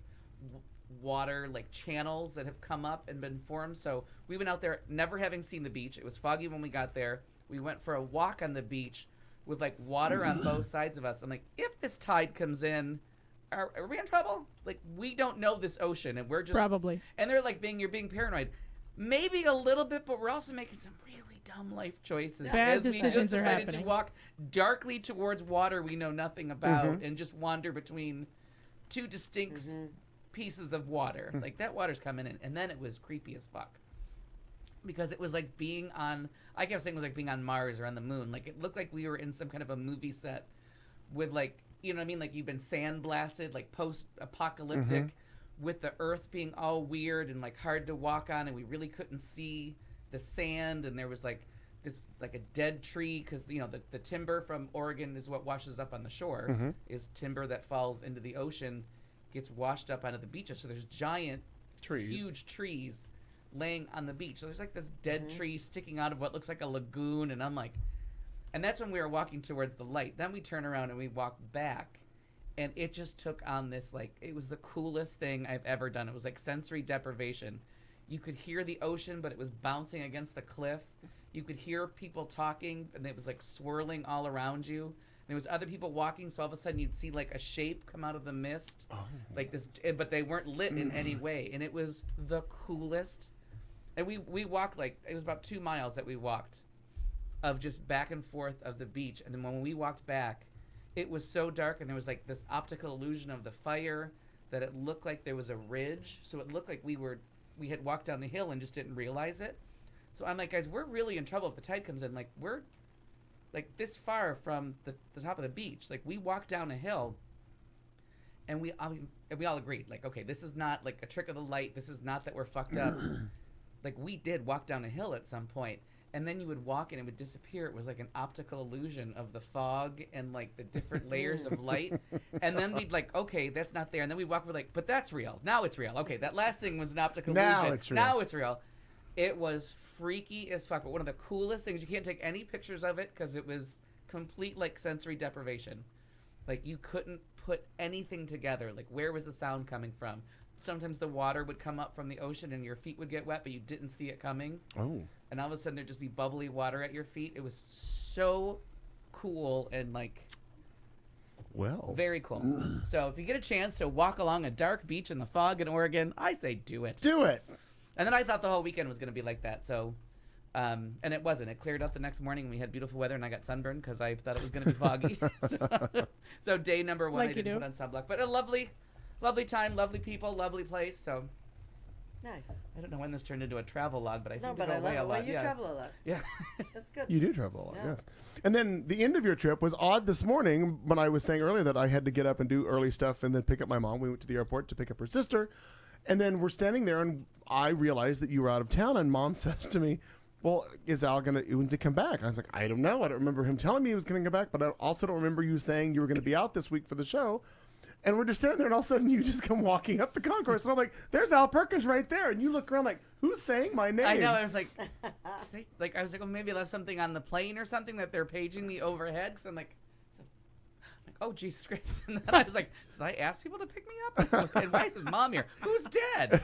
water like channels that have come up and been formed. So we went out there never having seen the beach. It was foggy when we got there. We went for a walk on the beach with like water on both sides of us. I'm like, if this tide comes in, are we in trouble? Like, we don't know this ocean, and we're just Probably. And they're like, you're being paranoid. Maybe a little bit, but we're also making some really dumb life choices. Bad as we decisions just are decided happening. to walk darkly towards water we know nothing about and just wander between two distinct pieces of water. Like, that water's coming in. And then it was creepy as fuck. Because it was like being on, I kept saying it was like being on Mars or on the moon. Like, it looked like we were in some kind of a movie set with like, you know what I mean? Like, you've been sandblasted, like post-apocalyptic, with the earth being all weird and like hard to walk on, and we really couldn't see the sand, and there was like this like a dead tree because the timber from Oregon is what washes up on the shore, is timber that falls into the ocean, gets washed up onto the beaches. So there's giant huge trees laying on the beach. So there's like this dead tree sticking out of what looks like a lagoon, and I'm like, and that's when we were walking towards the light. Then we turn around and we walk back, and it just took on this, like, it was the coolest thing I've ever done. It was like sensory deprivation. You could hear the ocean, but it was bouncing against the cliff. You could hear people talking, and it was like swirling all around you. And there was other people walking, so all of a sudden you'd see like a shape come out of the mist, like this, but they weren't lit in any way. And it was the coolest. And we walked like, it was about 2 miles that we walked of just back and forth of the beach. And then when we walked back, it was so dark, and there was like this optical illusion of the fire that it looked like there was a ridge. So it looked like we had walked down the hill and just didn't realize it. So I'm like, guys, we're really in trouble if the tide comes in. Like, we're like this far from the top of the beach. Like, we walked down a hill, and we all agreed, like, okay, this is not like a trick of the light. This is not that we're fucked up. Like, we did walk down a hill at some point. And then you would walk and it would disappear. It was like an optical illusion of the fog and like the different layers of light. And then we'd like, okay, that's not there. And then we'd walk, we're like, but that's real. Now it's real. Okay, that last thing was an optical illusion. Now it's real. It was freaky as fuck. But one of the coolest things, you can't take any pictures of it because it was complete like sensory deprivation. Like, you couldn't put anything together. Like, where was the sound coming from? Sometimes the water would come up from the ocean and your feet would get wet, but you didn't see it coming. Oh. And all of a sudden there'd just be bubbly water at your feet. It was so cool and like very cool. So if you get a chance to walk along a dark beach in the fog in Oregon, I say do it. Do it. And then I thought the whole weekend was going to be like that. So, and it wasn't. It cleared up the next morning and we had beautiful weather, and I got sunburned because I thought it was going to be foggy. So day number 1, Like I didn't put on sunblock. But a lovely time, lovely people, lovely place. So Nice. I don't know when this turned into a travel log, but I seem No, to but go I away a love it. lot. Well, you travel a lot. Yeah. That's good. You do travel a lot, Yeah. yes. And then the end of your trip was odd this morning when I was saying earlier that I had to get up and do early stuff and then pick up my mom. We went to the airport to pick up her sister. And then we're standing there, and I realized that you were out of town, and Mom says to me, well, is Al when's he come back? I'm like, I don't know. I don't remember him telling me he was going to come back, but I also don't remember you saying you were going to be out this week for the show. And we're just standing there, and all of a sudden you just come walking up the concourse, and I'm like, there's Al Perkins right there. And you look around like, who's saying my name? I know. I was like, I was like, well, maybe I left something on the plane or something that they're paging me overhead. Because I'm like, oh, Jesus Christ. And then I was like, did I ask people to pick me up? And why is his mom here? Who's dead?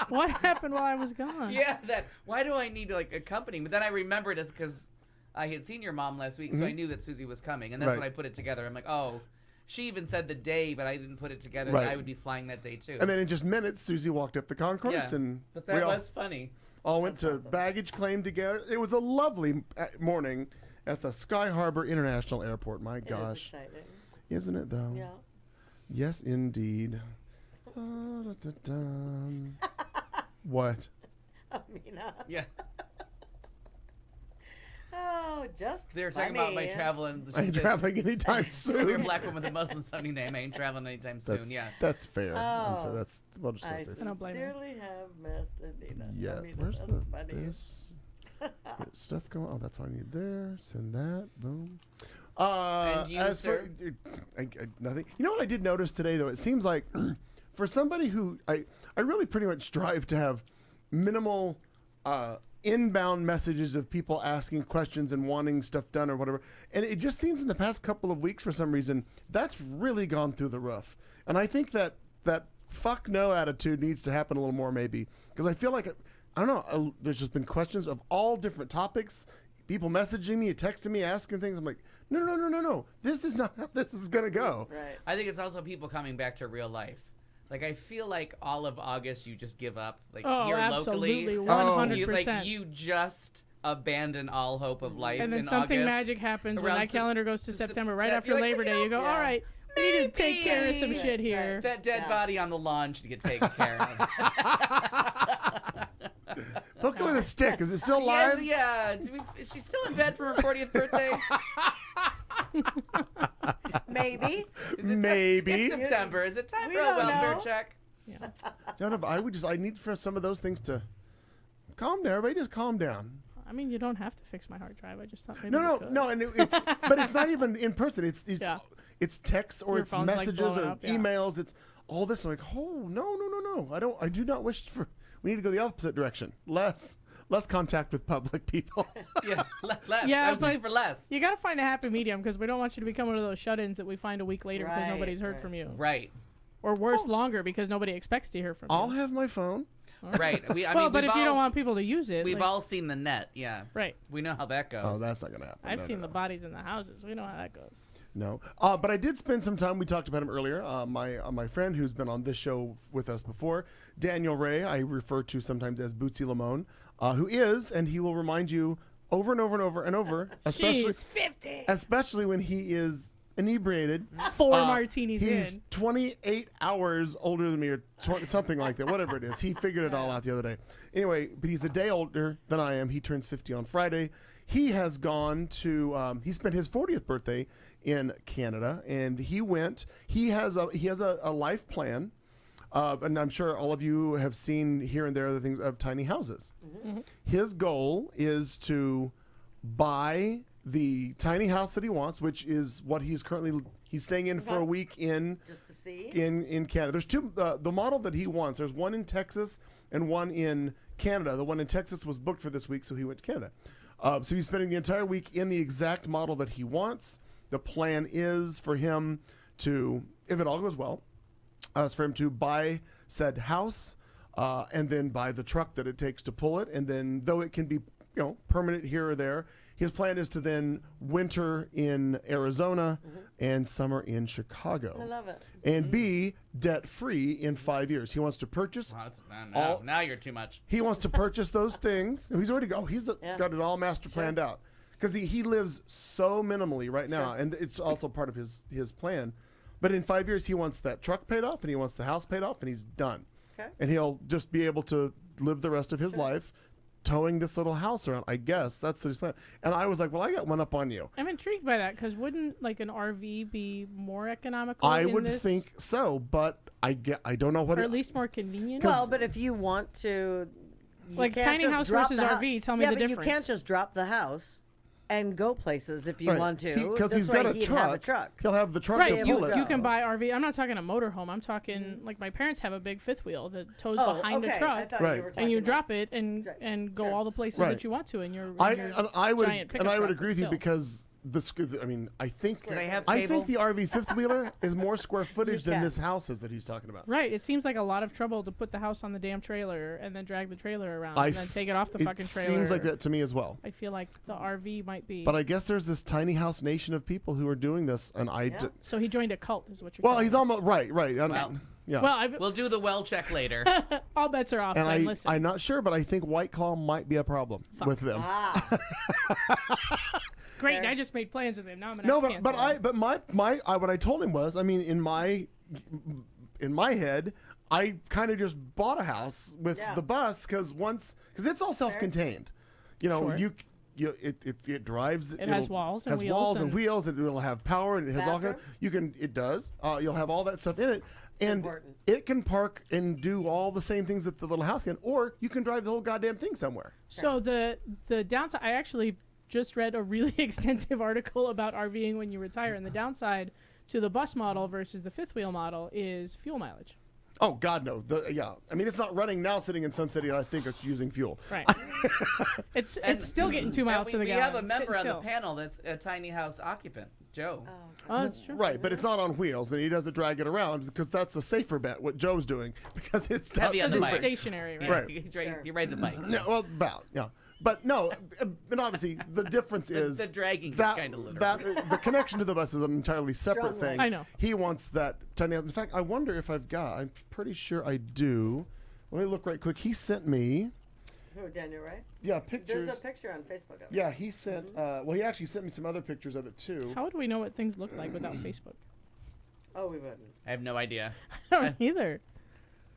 What happened while I was gone? Yeah, why do I need to like accompany? But then I remembered it's because I had seen your mom last week, so I knew that Susie was coming, and that's Right. when I put it together. I'm like, oh, she even said the day, but I didn't put it together Right. that I would be flying that day too. And then in just minutes, Susie walked up the concourse, yeah, and but we that all, was funny. all went to baggage claim together. It was a lovely morning at the Sky Harbor International Airport. My It is gosh, exciting. isn't it though? Yeah. Yes, indeed. Da-da-dum. What? Amina. Yeah, Oh, just they were talking about my funny. travel, and I ain't she said, traveling anytime "You're a soon. black woman with a Muslim sounding name. I ain't traveling anytime soon." Yeah. That's fair. Oh. So that's we'll just I gonna say. don't blame her. sincerely have missed Anita. Yeah, Amina, where's that's the funny. this get stuff going? Oh, that's what I need there. Send that. Boom. And you, As for sir? nothing. You know what I did notice today though? It seems like for somebody who I really pretty much strive to have minimal inbound messages of people asking questions and wanting stuff done or whatever. And it just seems in the past couple of weeks for some reason that's really gone through the roof. And I think that fuck no attitude needs to happen a little more maybe because I feel like I don't know. There's just been questions of all different topics. People messaging me, texting me, asking things. I'm like, no. This is not how this is gonna go. Right. I think it's also people coming back to real life. Like I feel like all of August you just give up. Like Oh, here absolutely, locally, 100%. you just abandon all hope of life. And then in something August. magic happens when Around that calendar goes to September, right that- after you're like, Labor well, you Day. You go, know, all right, we need to take care of some maybe. shit here. That dead Yeah. body on the lawn should get taken care of. Poke it with a stick. Is it still Yes, alive? yeah. Is she still in bed for her 40th birthday? Maybe. Is it Maybe. It's September. Is it time We for a don't welfare know. check? No, but I need for some of those things to calm down. Everybody just calm down. I mean, you don't have to fix my hard drive. I just thought maybe No, you could. and it's but it's not even in person. It's Yeah. it's texts or Your it's phone's, like, messages blowing or up, yeah. emails. It's all this. I'm like, oh no. I do not wish for. We need to go the opposite direction. Less contact with public people. Yeah, less. Yeah, I was but- looking for less. You got to find a happy medium because we don't want you to become one of those shut-ins that we find a week later because Right, nobody's heard right. from you. Right. Or worse, longer because nobody expects to hear from I'll you. have my phone. Right. I Well, mean, but we've if you all, don't want people to use it, we've like- all seen the net. Yeah. right. We know how that goes. Oh, that's not gonna happen. I've No, seen no. the bodies in the houses. We know how that goes. No, but I did spend some time. We talked about him earlier. My friend who's been on this show with us before, Daniel Ray, I refer to sometimes as Bootsy Lamone, who is, and he will remind you over and over and over and over, She's 50. especially when he is inebriated. 4 martinis He's in. 28 hours older than me, or something like that. Whatever it is, he figured it all out the other day. Anyway, but he's a day older than I am. He turns 50 on Friday. He has gone to. He spent his 40th birthday in Canada, and he went. He has a life plan. And I'm sure all of you have seen here and there other things of tiny houses. His goal is to buy the tiny house that he wants, which is what he's staying in for a week in Just to see. in Canada. There's two the model that he wants. There's one in Texas and one in Canada. The one in Texas was booked for this week, so he went to Canada. So he's spending the entire week in the exact model that he wants. The plan is for him to, if it all goes well, is for him to buy said house and then buy the truck that it takes to pull it. And then, though it can be permanent here or there, his plan is to then winter in Arizona and summer in Chicago. I love it. And be debt free in 5 years. He wants to purchase. Wow, All- now you're too much. He wants to purchase those things. He's already got Yeah. it all master planned out because he lives so minimally right now, and it's also part of his plan. But in 5 years, he wants that truck paid off, and he wants the house paid off, and he's done. Okay. And he'll just be able to live the rest of his life towing this little house around. I guess that's what he's planning. And I was like, well, I got one up on you. I'm intrigued by that because wouldn't like an RV be more economical? I in would this, think so, but I don't know what or it, at least more convenient. Well, but if you want to, you Like can't tiny just house drop versus the RV, tell me yeah, the but you difference. can't just drop the house and go places if you Right. want to. Because This he's way got a he'd truck. have a truck. He'll have the truck right, to able pull to it. go. you can buy RV. I'm not talking a motorhome. I'm talking like my parents have a big fifth wheel that tows Oh, behind okay. a I truck, thought Right. you were and talking you about- drop it and Right. and go Sure. all the places Right. that you want to in your. I in your would giant pickup and I would truck, agree but with you still. because I mean, I think Do they have I think the cable? RV fifth wheeler is more square footage than can. this house is that he's talking about. Right. It seems like a lot of trouble to put the house on the damn trailer and then drag the trailer around and then take it off the fucking trailer. It seems like that to me as well. I feel like the RV might be. But I guess there's this tiny house nation of people who are doing this, and So he joined a cult, is what you're well, telling he's us. almost right. Well, Yeah. Well, We'll do the well check later. all bets are off. and then. Listen. I'm not sure, but I think White Claw might be a problem with them. Ah, Great. Fair. I just made plans with him. Now I'm gonna No, have to but cancel him. what I told him was, I mean, in my head, I kind of just bought a house with Yeah. the bus because it's all self-contained. You know, Sure. it drives. It has it'll- walls and has wheels walls and and- wheels, and it'll have power, and it has all Bathroom? kind. It does. You'll have all that stuff in it, and important. it can park and do all the same things that the little house can, or you can drive the whole goddamn thing somewhere. So the downside, I actually just read a really extensive article about RVing when you retire, and the downside to the bus model versus the fifth wheel model is fuel mileage. Oh God, no! I mean, it's not running now, sitting in Sun City, and I think it's using fuel. Right. it's still getting 2 miles And to the we gallon. have a member on Sit the still. panel that's a tiny house occupant, Joe. Oh, that's true. Right, but it's not on wheels, and he doesn't drag it around because that's a safer bet. What Joe's doing because it's not Heavy on Because the it's bike. stationary, right? Right. He rides a bike. Yeah, well, about yeah, but no, and obviously the difference is the dragging is that kinda literal. that the connection to the bus is an entirely separate Strong thing. legs. I know. He wants that tiny house. In fact, I wonder if I've got. I'm pretty sure I do. Let me look right quick. He sent me, who, Daniel, right? yeah, pictures. There's a picture on Facebook of it. Yeah, he sent. Well, he actually sent me some other pictures of it too. How would we know what things look like without Facebook? Oh, we wouldn't. I have no idea. I don't either.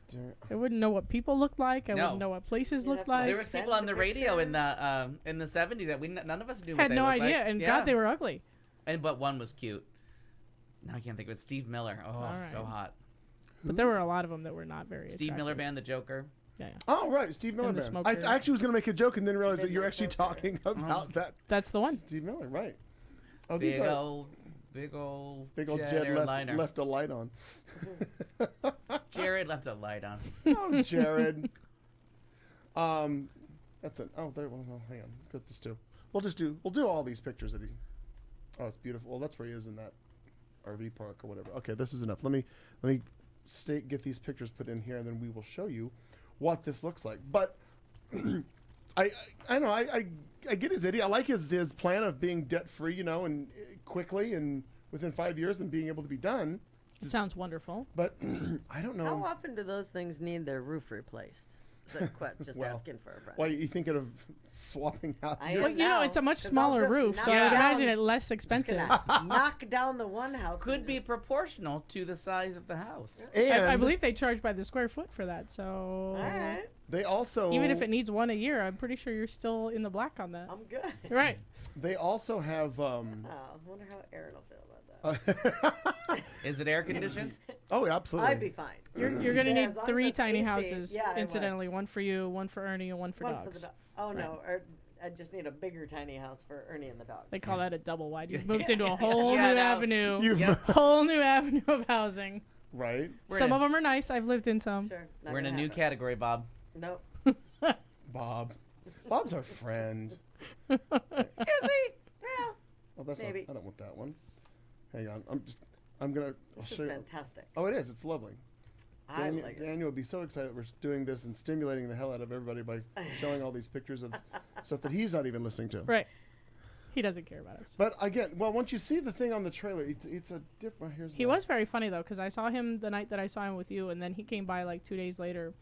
Dar- I wouldn't know what people look like. I No. wouldn't know what places You'd look have to, like. There was Send people on the the radio in pictures. the 70s that none of us knew. Had what they no looked idea, like. and Yeah. God, they were ugly. But one was cute. Now I can't think of it. Steve Miller. Oh, All so right. hot. But there were a lot of them that were not very Steve Miller attractive. Band, the Joker. Yeah, yeah. Oh right, Steve Miller And the Band. I smoker. actually was going to make a joke and then realized that you're Video actually smoker. talking about that That's the one. Steve Miller, right? Oh, these Big are old Jed airliner. left a light on. Jared left a light on. Oh, Jared. That's it. Oh, there. Well, hang on. Got this too. We'll do all these pictures that he. Oh, it's beautiful. Well, that's where he is in that RV park or whatever. Okay, this is enough. Let me get these pictures put in here, and then we will show you what this looks like. But I know I get his idea. I like his plan of being debt free, and quickly and within 5 years and being able to be done. Sounds wonderful. But I don't know. How often do those things need their roof replaced? Said Quet, just Well, asking for a friend. Why you thinking of swapping out? I your- Well, am you know, now, it's a much 'cause I'll smaller just roof, knock so I would down- imagine it less just expensive. gonna knock down the one house. Could and be just- proportional to the size of the house. And I believe they charge by the square foot for that. So All right, they also even if it needs one a year, I'm pretty sure you're still in the black on that. I'm good. Right. they also have Oh, I wonder how Aaron will feel about that. Is it air conditioned? oh absolutely. I'd be fine. You're gonna Yeah, need as long as 3 it's tiny AC, houses, yeah, I would. incidentally. One for you, one for Ernie, and one for One dogs. for the dog. Oh no, I just need a bigger tiny house for Ernie and the dogs. They call that a double wide. You've moved into a whole Yeah, new no. avenue. You've Whole new avenue of housing. right, Some of them are nice. I've lived in some. Sure, not We're in a gonna new happen. category, Bob. Nope. Bob. Bob's our friend. Is he? Well, Oh, that's not, Maybe. I don't want that one. Hang on. I'm gonna. I'll this show is you. fantastic. Oh, it is. It's lovely. I Daniel, like it. Daniel would be so excited that we're doing this and stimulating the hell out of everybody by showing all these pictures of stuff that he's not even listening to. Right. He doesn't care about us. But again, well, once you see the thing on the trailer, it's a different. Here's He was very funny though, because I saw him the night that I saw him with you, and then he came by like 2 days later,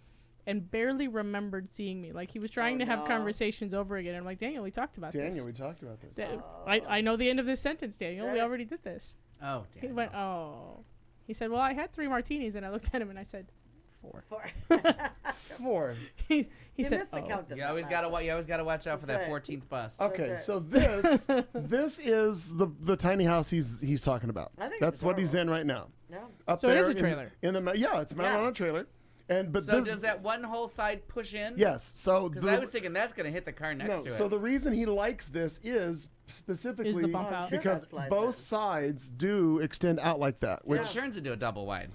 and barely remembered seeing me. Like he was trying Oh, to have no. conversations over again. I'm like, Daniel, we talked about Daniel. this. We talked about this. I know the end of this sentence, Daniel. We Sure. already did this. Oh, He damn. went, oh. He said, well, I had 3 martinis, and I looked at him and I said, 4. Four. he You said, missed the oh. count of You that always last gotta one. you always gotta watch out for that That's right. 14th bus. Okay, right. so this is the tiny house he's talking about. I think That's it's what he's in adorable. right now. No. Up So it is there a trailer. yeah, it's mounted Yeah. on a trailer. But So this, does that one whole side push in? yes. So Because I was thinking that's gonna hit the car next to it. so the reason he likes this is specifically bump out. Sure because that slides both in. sides do extend out like that, which Which turns into a double wide.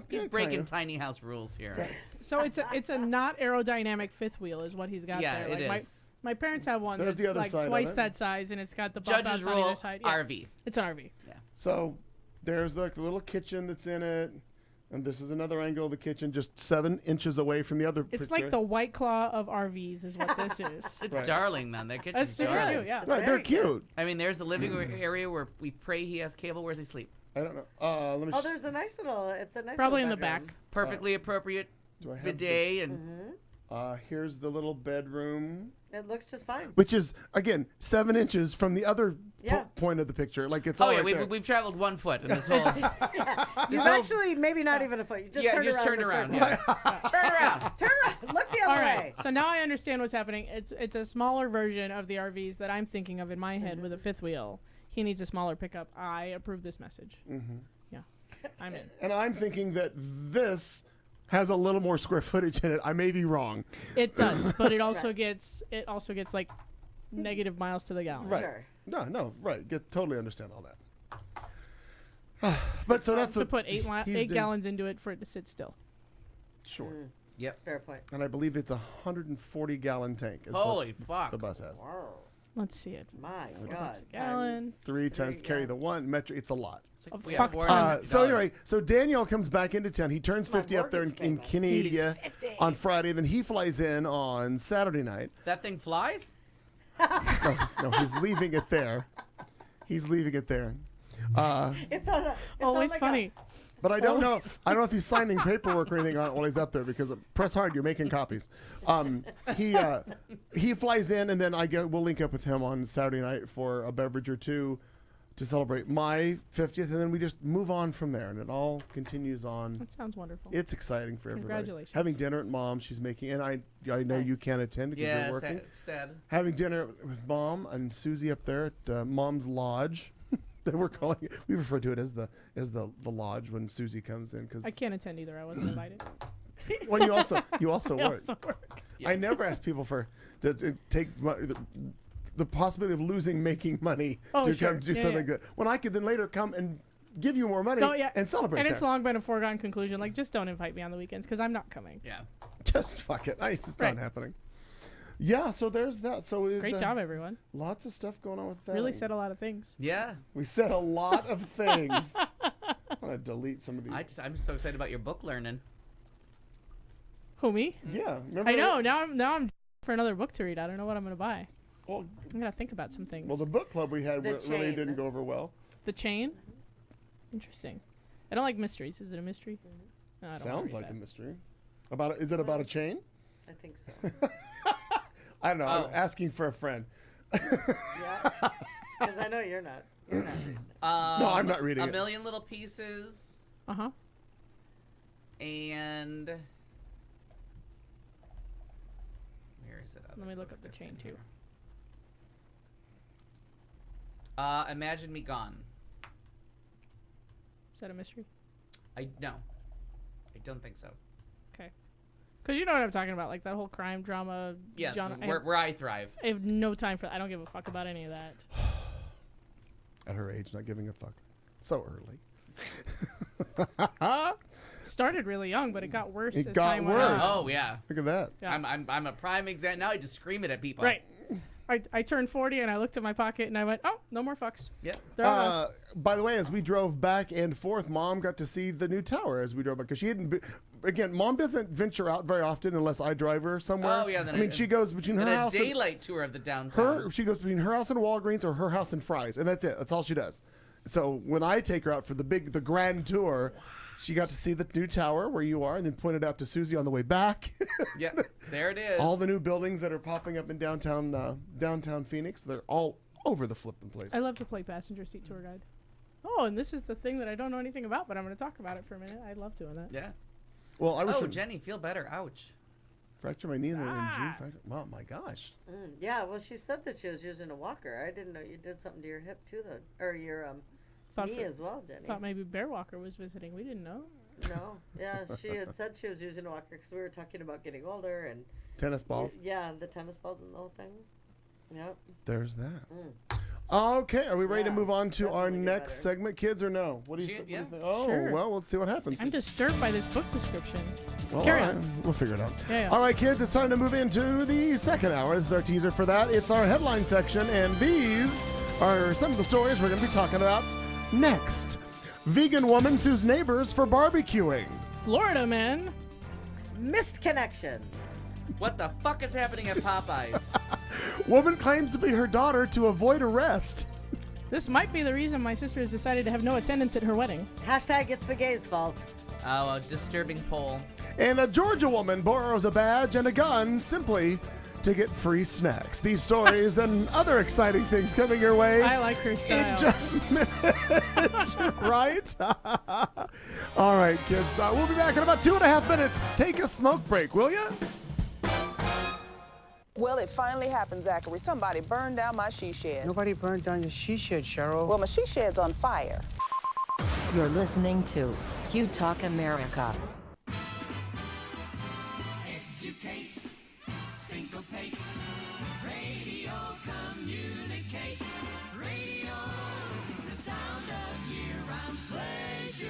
He's yeah, breaking kinda. tiny house rules here. So it's a not aerodynamic fifth wheel is what he's got Yeah, there. it Like is. My parents have one There's that's the other like side of twice it. that size, and it's got the bump Judge's outs on rule, either side. Yeah. RV. It's an RV. So there's like the little kitchen that's in it, and this is another angle of the kitchen, just 7 inches away from the other It's picture. like the White Claw of RVs, is what this is. It's Right. darling, man. That kitchen's That's super darling. cute. Yeah. Right, they're Very cute. cute. I mean, there's the living area where we pray he has cable. Where's he sleep? I don't know. Let me. Oh, there's a nice little. It's a nice. Probably in little the bedroom. back. Perfectly appropriate do I have bidet and here's the little bedroom, It looks just fine. which is again 7 inches from the other Yeah. point of the picture. Like it's oh all yeah, right we've, there. we've traveled 1 foot in this whole. You've whole- actually maybe not even a foot. You just yeah, turned just around. turned in a around. circle. Yeah. Turn around. Turn around. Look the other All way. right. So now I understand what's happening. It's a smaller version of the RVs that I'm thinking of in my head with a fifth wheel. He needs a smaller pickup. I approve this message. Mm-hmm. Yeah, I'm in. And I'm thinking that this has a little more square footage in it. I may be wrong. It does, but it also gets like negative miles to the gallon. Right. Sure. No, right. Totally understand all that. But so that's To what put 8 he's doing. gallons into it for it to sit still. Sure. Yep. Fair point. And I believe it's a 140-gallon tank. Is Holy what fuck. the bus has. Wow. Let's see it. My God. gallon. Times 3 times carry yeah. the 1 metric. It's a lot. It's like A we fuck have ton. $450. So anyway, so Daniel comes back into town. He turns 50 up there in mortgage payment. Canada on Friday. Then he flies in on Saturday night. That thing flies? No, he's leaving it there. He's leaving it there. It's on a. It's Always on like funny. But I don't know. I don't know if he's signing paperwork or anything on it while he's up there because press hard. You're making copies. He flies in, and then we'll link up with him on Saturday night for a beverage or two to celebrate my 50th, and then we just move on from there, and it all continues on. That sounds wonderful. It's exciting for everybody. Congratulations. Having dinner at Mom, she's making, and I know you can't attend because Yeah, you're working. sad. Having dinner with Mom and Susie up there at Mom's Lodge. That we're calling it. We refer to it as the lodge when Susie comes in because I can't attend either. I wasn't invited. when you also I work. also work. I never ask people to take the possibility of losing making money Oh, to sure. come do Yeah, something yeah. good when I could then later come and give you more money No, yeah. and celebrate. And it's that. long been a foregone conclusion. Like, just don't invite me on the weekends because I'm not coming. Yeah. Just fuck it. It's just Right. not happening. Yeah, so there's that. So Great job, everyone. Lots of stuff going on with that. Really said a lot of things. Yeah. We said a lot of things. I'm gonna delete some of these. I'm so excited about your book learning. Who, me? Yeah, remember? I know. Now I'm for another book to read. I don't know what I'm gonna buy. Well, I'm gonna think about some things. the book club we had The really chain. didn't go over well. The Chain. Interesting. I don't like mysteries. Is it a mystery? No, I don't wanna Sounds read like a that. mystery. Is it about a chain? I think so. I don't know. Oh. I'm asking for a friend. Yeah. Because I know you're not. You're not reading it. No, I'm not reading A it. Million Little Pieces Uh-huh. and where is it? Let me look up The Chain, too. Imagine Me Gone. Is that a mystery? I don't think so. Okay. Because you know what I'm talking about, like that whole crime drama. Yeah, genre. where I thrive. I have no time for that. I don't give a fuck about any of that. At her age, not giving a fuck. So early. Started really young, but it got worse It as got time went on. worse. Oh yeah. Look at that. Yeah. I'm a prime example. Now I just scream it at people. Right. I turned 40 and I looked at my pocket and I went, oh, no more fucks. Yep. They're all gone. By the way, as we drove back and forth, Mom got to see the new tower as we drove back because she hadn't. Again, Mom doesn't venture out very often unless I drive her somewhere. Oh, yeah, I mean, she goes between her And a house and daylight tour of the downtown. she goes between her house and Walgreens or her house and Fry's, and that's it. That's all she does. So when I take her out for the grand tour, she got to see the new tower where you are, and then pointed out to Susie on the way back. Yep. There it is. All the new buildings that are popping up in downtown Phoenix. They're all over the flipping place. I love to play passenger seat tour guide. Oh, and this is the thing that I don't know anything about, but I'm going to talk about it for a minute. I love doing that. Yeah. Well, I wish Oh, I'd Jenny, feel better. Ouch. fracture my knee in June. Wow, my gosh. Yeah, well, she said that she was using a walker. I didn't know you did something to your hip too, though, or your Thought knee for- as well, Jenny. Thought maybe Bear Walker was visiting. We didn't know. No, yeah, she had said she was using a walker because we were talking about getting older and Tennis balls. yeah, the tennis balls and the whole thing. Yep. There's that. Okay, are we ready to Yeah, move on to our definitely get next better. segment, kids, or no? What do you, Yeah. what do you think? Oh, Sure. well, let's see what happens. I'm disturbed by this book description. Well, Carry all on. right, we'll figure it out. Yeah. All right, kids, it's time to move into the second hour. This is our teaser for that. It's our headline section, and these are some of the stories we're going to be talking about next. Vegan woman sues neighbors for barbecuing. Florida man. Missed connections. What the fuck is happening at Popeyes? Woman claims to be her daughter to avoid arrest. This might be the reason my sister has decided to have no attendance at her wedding. Hashtag it's the gays' fault. Oh, a disturbing poll. And a Georgia woman borrows a badge and a gun simply to get free snacks. These stories and other exciting things coming your way. I like her In style. just minutes, right? All right, kids. We'll be back in about 2.5 minutes. Take a smoke break, will you? Well, it finally happened, Zachary. Somebody burned down my she shed. Nobody burned down your she shed, Cheryl. Well, my she shed's on fire. You're listening to Q Talk America. Educates, syncopates, radio communicates, radio, the sound of year-round pleasure.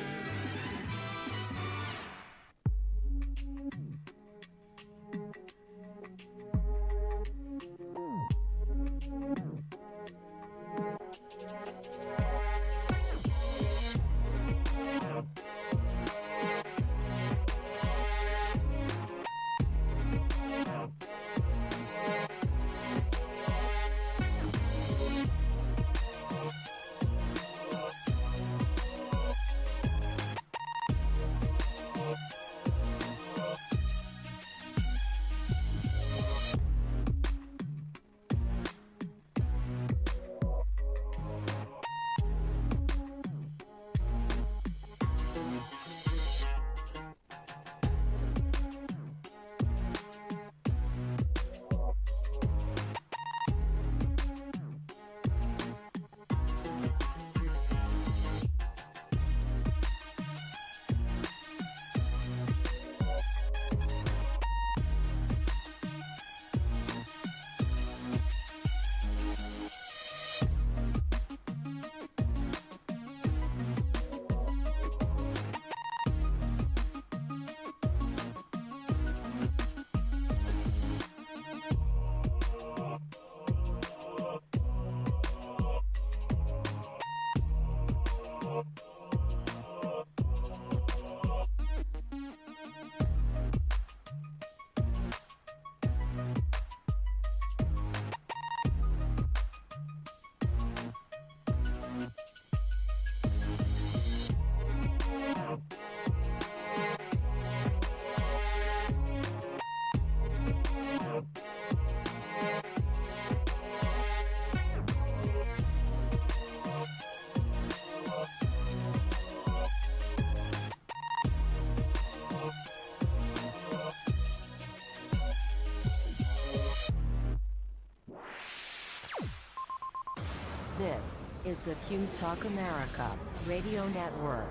This is the Q Talk America Radio Network.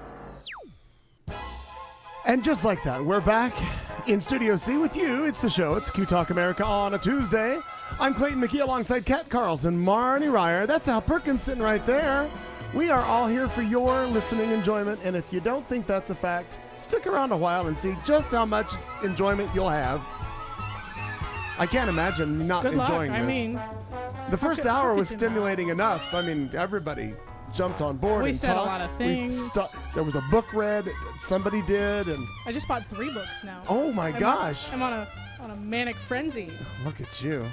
And just like that, we're back in Studio C with you. It's the show. It's Q Talk America on a Tuesday. I'm Clayton McKee alongside Kat Carlson, Marnie Ryer. That's Al Perkins sitting right there. We are all here for your listening enjoyment, and if you don't think that's a fact, stick around a while and see just how much enjoyment you'll have. I can't imagine not Good luck. enjoying I this. mean, The first could- how hour could was you not? stimulating enough. I mean, everybody jumped on board We and said a talked. lot of things. There was a book read. Somebody did, and I just bought 3 books now. oh my gosh, I'm on a manic frenzy. look at you,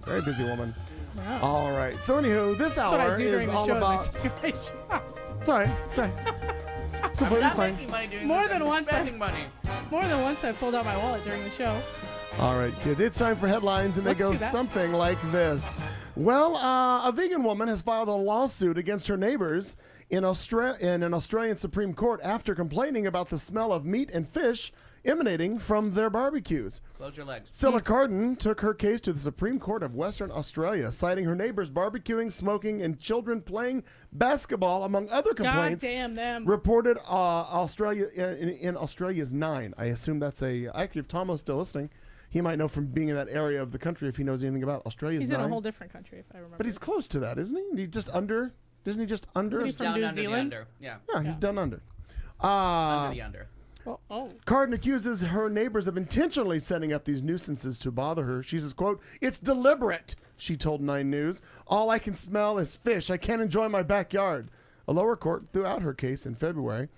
very busy woman. Wow. All right, so anywho, this That's what I hour do during is the all show. about. Is I sit and shop. It's all right. It's all right. It's completely Not fine. making money doing More this, than I'm once spending money. More than once I pulled out my wallet during the show. All right, kids, it's time for headlines, and Let's they go do that. something like this. Well, a vegan woman has filed a lawsuit against her neighbors in an Australian Supreme Court after complaining about the smell of meat and fish emanating from their barbecues. Close your legs. Scylla Cardin took her case to the Supreme Court of Western Australia, citing her neighbors barbecuing, smoking, and children playing basketball, among other God complaints. damn them. Reported Australia in Australia's 9. I assume that's actually, if Tom was still listening, he might know from being in that area of the country if he knows anything about Australia's He's 9. in a whole different country, if I remember. But he's close to that, isn't he? He just under. Isn't he just under? He's from Down New under the Zealand? under. Yeah. Yeah, he's done under. Under the under. Oh. Cardin accuses her neighbors of intentionally setting up these nuisances to bother her. She says, quote, "It's deliberate," she told 9 News. "All I can smell is fish. I can't enjoy my backyard." A lower court threw out her case in February.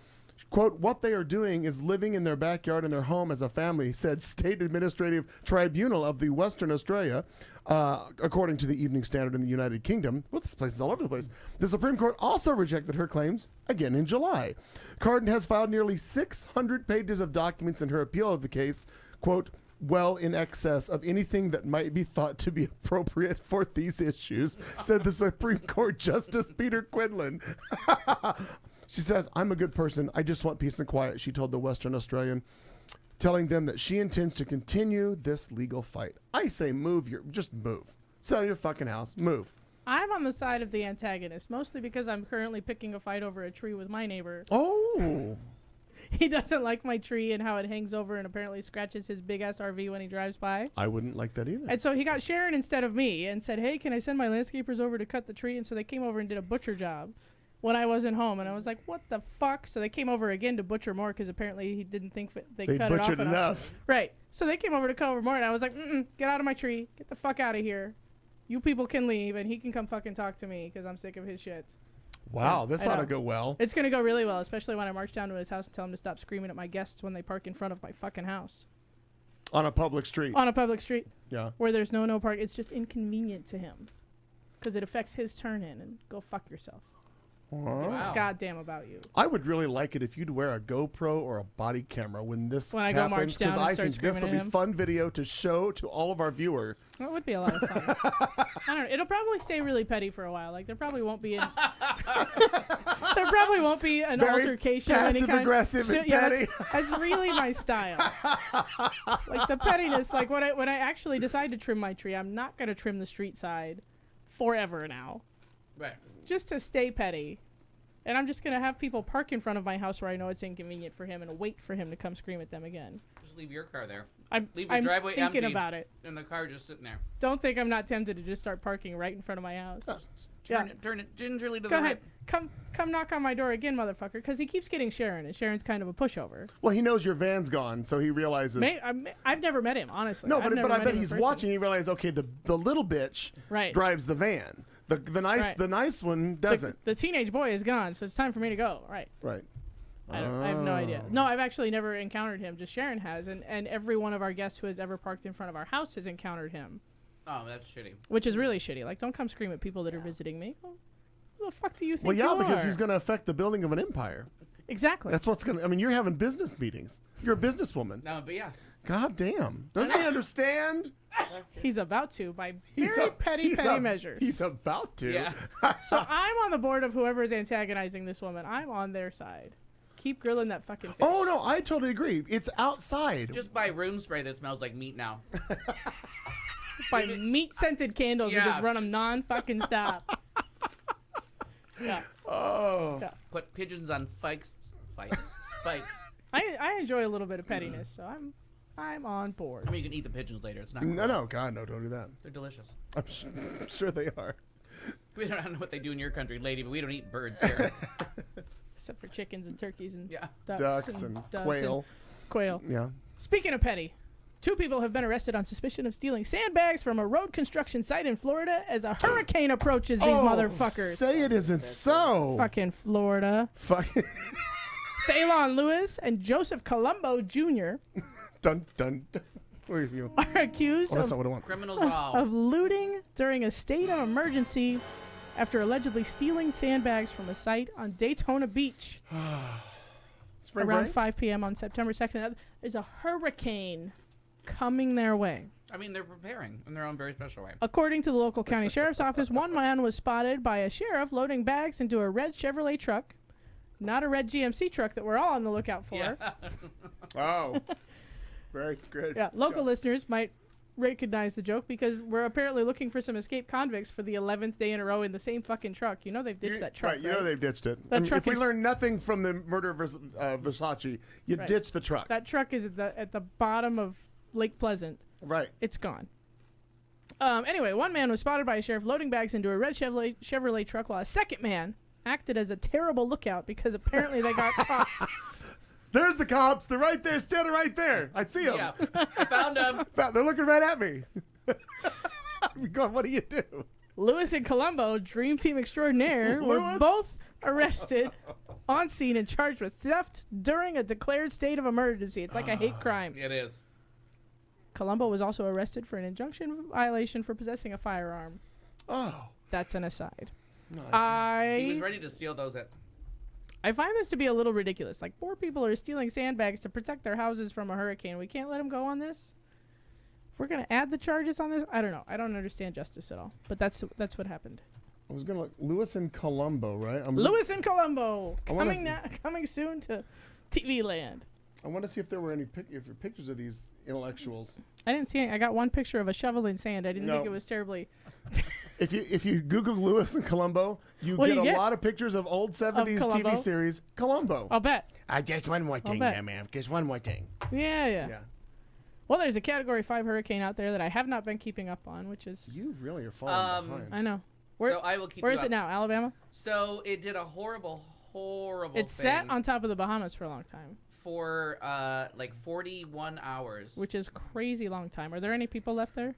Quote, "What they are doing is living in their backyard in their home as a family," said State Administrative Tribunal of the Western Australia, according to the Evening Standard in the United Kingdom. Well, this place is all over the place. The Supreme Court also rejected her claims again in July. Cardin has filed nearly 600 pages of documents in her appeal of the case, quote, "well in excess of anything that might be thought to be appropriate for these issues," said the Supreme Court Justice Peter Quinlan. She says, "I'm a good person. I just want peace and quiet," she told the Western Australian, telling them that she intends to continue this legal fight. I say just move. Sell your fucking house. Move. I'm on the side of the antagonist, mostly because I'm currently picking a fight over a tree with my neighbor. Oh. He doesn't like my tree and how it hangs over and apparently scratches his big-ass RV when he drives by. I wouldn't like that either. And so he got Sharon instead of me and said, "Hey, can I send my landscapers over to cut the tree?" And so they came over and did a butcher job when I wasn't home. And I was like, what the fuck? So they came over again to butcher more because apparently he didn't think they cut it off butchered enough. Right. So they came over to cut over more. And I was like, get out of my tree. Get the fuck out of here. You people can leave and he can come fucking talk to me because I'm sick of his shit. Wow, this I ought to know. go well. It's going to go really well, especially when I march down to his house and tell him to stop screaming at my guests when they park in front of my fucking house. On a public street. On a public street. Yeah. Where there's no park. It's just inconvenient to him because it affects his turn in, and go fuck yourself. Wow. Goddamn about you. I would really like it if you'd wear a GoPro or a body camera when this When I go march happens, down because and I start think this will screaming be at him. fun video to show to all of our viewers. That would be a lot of fun. I don't know. It'll probably stay really petty for a while. Like there probably won't be an Very altercation of any kind. passive-aggressive and Yeah, petty. that's really my style. Like the pettiness. Like when I actually decide to trim my tree, I'm not gonna trim the street side forever now, Right. just to stay petty. And I'm just gonna have people park in front of my house where I know it's inconvenient for him, and wait for him to come scream at them again. Just leave your car there. I'm Leave your driveway thinking empty. about it. And the car just sitting there. Don't think I'm not tempted to just start parking right in front of my house. Turn it gingerly to Go the ahead. right. Come knock on my door again, motherfucker, because he keeps getting Sharon, and Sharon's kind of a pushover. Well, he knows your van's gone, so he realizes. I've never met him, honestly. No, I've but never I met bet him in he's person. watching. He realizes, okay, the little bitch Right. drives the van. The nice one doesn't. The teenage boy is gone, so it's time for me to go. Right. Right. I have no idea. No, I've actually never encountered him. Just Sharon has, and every one of our guests who has ever parked in front of our house has encountered him, Oh, that's shitty. which is really shitty. Like, don't come scream at people that are visiting me. Well, who the fuck do you think Well, yeah, you because are? he's going to affect the building of an empire. Exactly. That's what's going to. I mean, you're having business meetings. You're a businesswoman. No, but yeah. God damn. Doesn't he understand? He's about to, by He's very a- petty measures. He's about to. Yeah. So I'm on the board of whoever is antagonizing this woman. I'm on their side. Keep grilling that fucking fish. Oh no, I totally agree. It's outside. Just buy room spray that smells like meat now. By meat-scented candles, you Yeah. just run them non-fucking stop. Yeah. Oh. Yeah. Put pigeons on spikes. Spike. I enjoy a little bit of pettiness, so I'm on board. I mean, you can eat the pigeons later. It's not. No, God, no, don't do that. They're delicious. I'm sure they are. We don't know what they do in your country, lady, but we don't eat birds here. Except for chickens and turkeys and Yeah. Ducks and doves quail. and quail. Yeah. Speaking of petty, 2 people have been arrested on suspicion of stealing sandbags from a road construction site in Florida as a hurricane approaches these motherfuckers. Say it isn't so. Fucking Florida. Fuck. Thalon Lewis and Joseph Colombo Jr. Dun dun dun. Where are you? are accused Oh, that's not what I want. Criminals all. of looting during a state of emergency after allegedly stealing sandbags from a site on Daytona Beach Spring around break? 5 p.m. on September 2nd. There's a hurricane coming their way. I mean, they're preparing in their own very special way. According to the local county sheriff's office, one man was spotted by a sheriff loading bags into a red Chevrolet truck, not a red GMC truck that we're all on the lookout for. Yeah. Oh. Very good. Yeah, local listeners might recognize the joke because we're apparently looking for some escaped convicts for the 11th day in a row in the same fucking truck. You know they've ditched that truck, Right, you know they've ditched it. That I mean, truck if we is- learn nothing from the murder of Versace, you Right. ditch the truck. That truck is at the bottom of Lake Pleasant. Right. It's gone. Anyway, one man was spotted by a sheriff loading bags into a red Chevrolet truck, while a second man acted as a terrible lookout because apparently they got caught. There's the cops. They're right there, standing right there. I see them. Yeah, I found him. They're looking right at me. I'm going, what do you do? Lewis and Colombo, Dream Team extraordinaire, were Lewis? both arrested on scene and charged with theft during a declared state of emergency. It's like a hate crime. It is. Colombo was also arrested for an injunction violation for possessing a firearm. Oh. That's an aside. He was I ready to steal those at. find this to be a little ridiculous. Like, poor people are stealing sandbags to protect their houses from a hurricane. We can't let them go on this? We're going to add the charges on this? I don't know. I don't understand justice at all. But that's what happened. I was going to look. Lewis and Colombo, right? Lewis and Colombo wanna coming soon to TV Land. I want to see if there were any pictures of these intellectuals. I didn't see any. I got one picture of a shovel in sand. I didn't think No. it was terribly. If you Google Lewis and Colombo, you What do get you a get? lot of pictures of old 70s Columbo? TV series. Colombo. I'll bet. Just one more thing, bet. ma'am. Just one more thing. Yeah. Yeah. Well, there's a Category 5 hurricane out there that I have not been keeping up on, which is. You really are falling I behind. know. So I will keep. Where you is up. it now? Alabama? So it did a horrible It thing sat on top of the Bahamas for a long time, for like 41 hours. which is crazy long time. Are there any people left there?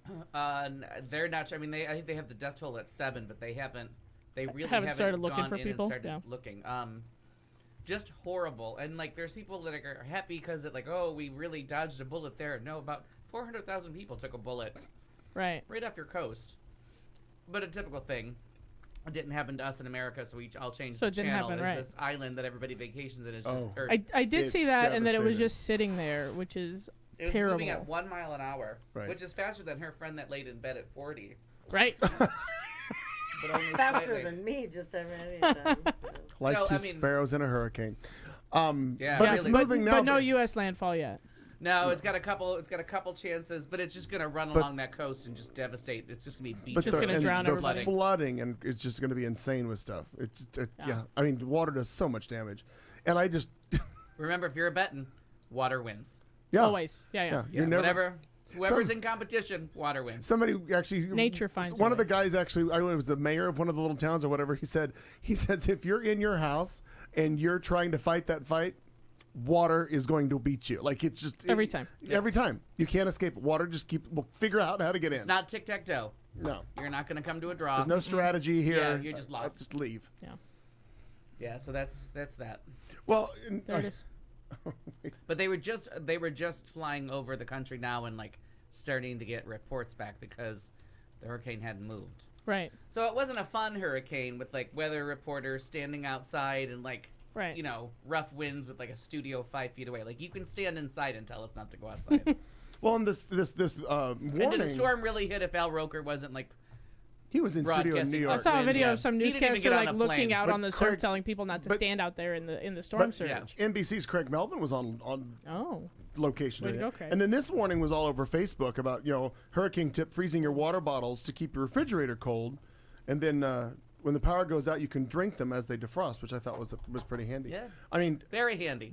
They're not. I mean, I think they have the death toll at 7, but they haven't. They really Haven't started looking gone for in people? And started Yeah. looking. Just horrible. And like, there's people that are happy because it like, oh, we really dodged a bullet there. No, about 400,000 people took a bullet Right. right off your coast. But a typical thing. It didn't happen to us in America, so we all changed So the it didn't channel. happen, It's right. this island that everybody vacations in. Is just Oh. or I did It's see that, and that it was devastating. just sitting there, which is it was terrible. moving at 1 mile an hour, Right. which is faster than her friend that laid in bed at 40. Right. But only Faster slightly. than me, just every anytime. Like So, two I mean- sparrows in a hurricane. Yeah, but really. it's moving now. But no U.S. landfall yet. No, it's got a couple chances, but it's just gonna run along that coast and just devastate. It's just gonna be beach. But Just the, gonna and drown the everybody. flooding, and it's just going to be insane with stuff. Yeah. Yeah. I mean, water does so much damage, and I just Remember, if you're a betting, water wins. yeah. Always. Yeah. Yeah, you're never. Whatever, whoever's Some- in competition, water wins. Somebody actually. Nature finds one a of the way. guys actually. I was the mayor of one of the little towns or whatever. He says if you're in your house and you're trying to fight that fight, water is going to beat you. Like it's just Every time. Every time you can't escape it. Water. Just we'll figure out how to get in. It's not tic-tac-toe. No. You're not gonna come to a draw. There's no strategy here. Yeah, you're just lost. Just leave. Yeah. Yeah, so that's that. Well, There it is. But they were just flying over the country now and like starting to get reports back because the hurricane hadn't moved. Right. So it wasn't a fun hurricane with like weather reporters standing outside and like Right. you know, rough winds with like a studio 5 feet away. Like you can stand inside and tell us not to go outside. Well, and this warning. And did the storm really hit if Al Roker wasn't like He was in studio in broadcasting New I York. saw a wind, video yeah. of some He didn't even newscaster get on like a looking plane. out But on the surge, Craig- telling people not to but- stand out there in the storm surge. yeah. NBC's Craig Melvin was on Oh. location. Way to today. go, Craig. And then this warning was all over Facebook about, hurricane tip, freezing your water bottles to keep your refrigerator cold. And then when the power goes out, you can drink them as they defrost, which I thought was pretty handy. Yeah. I mean, very handy.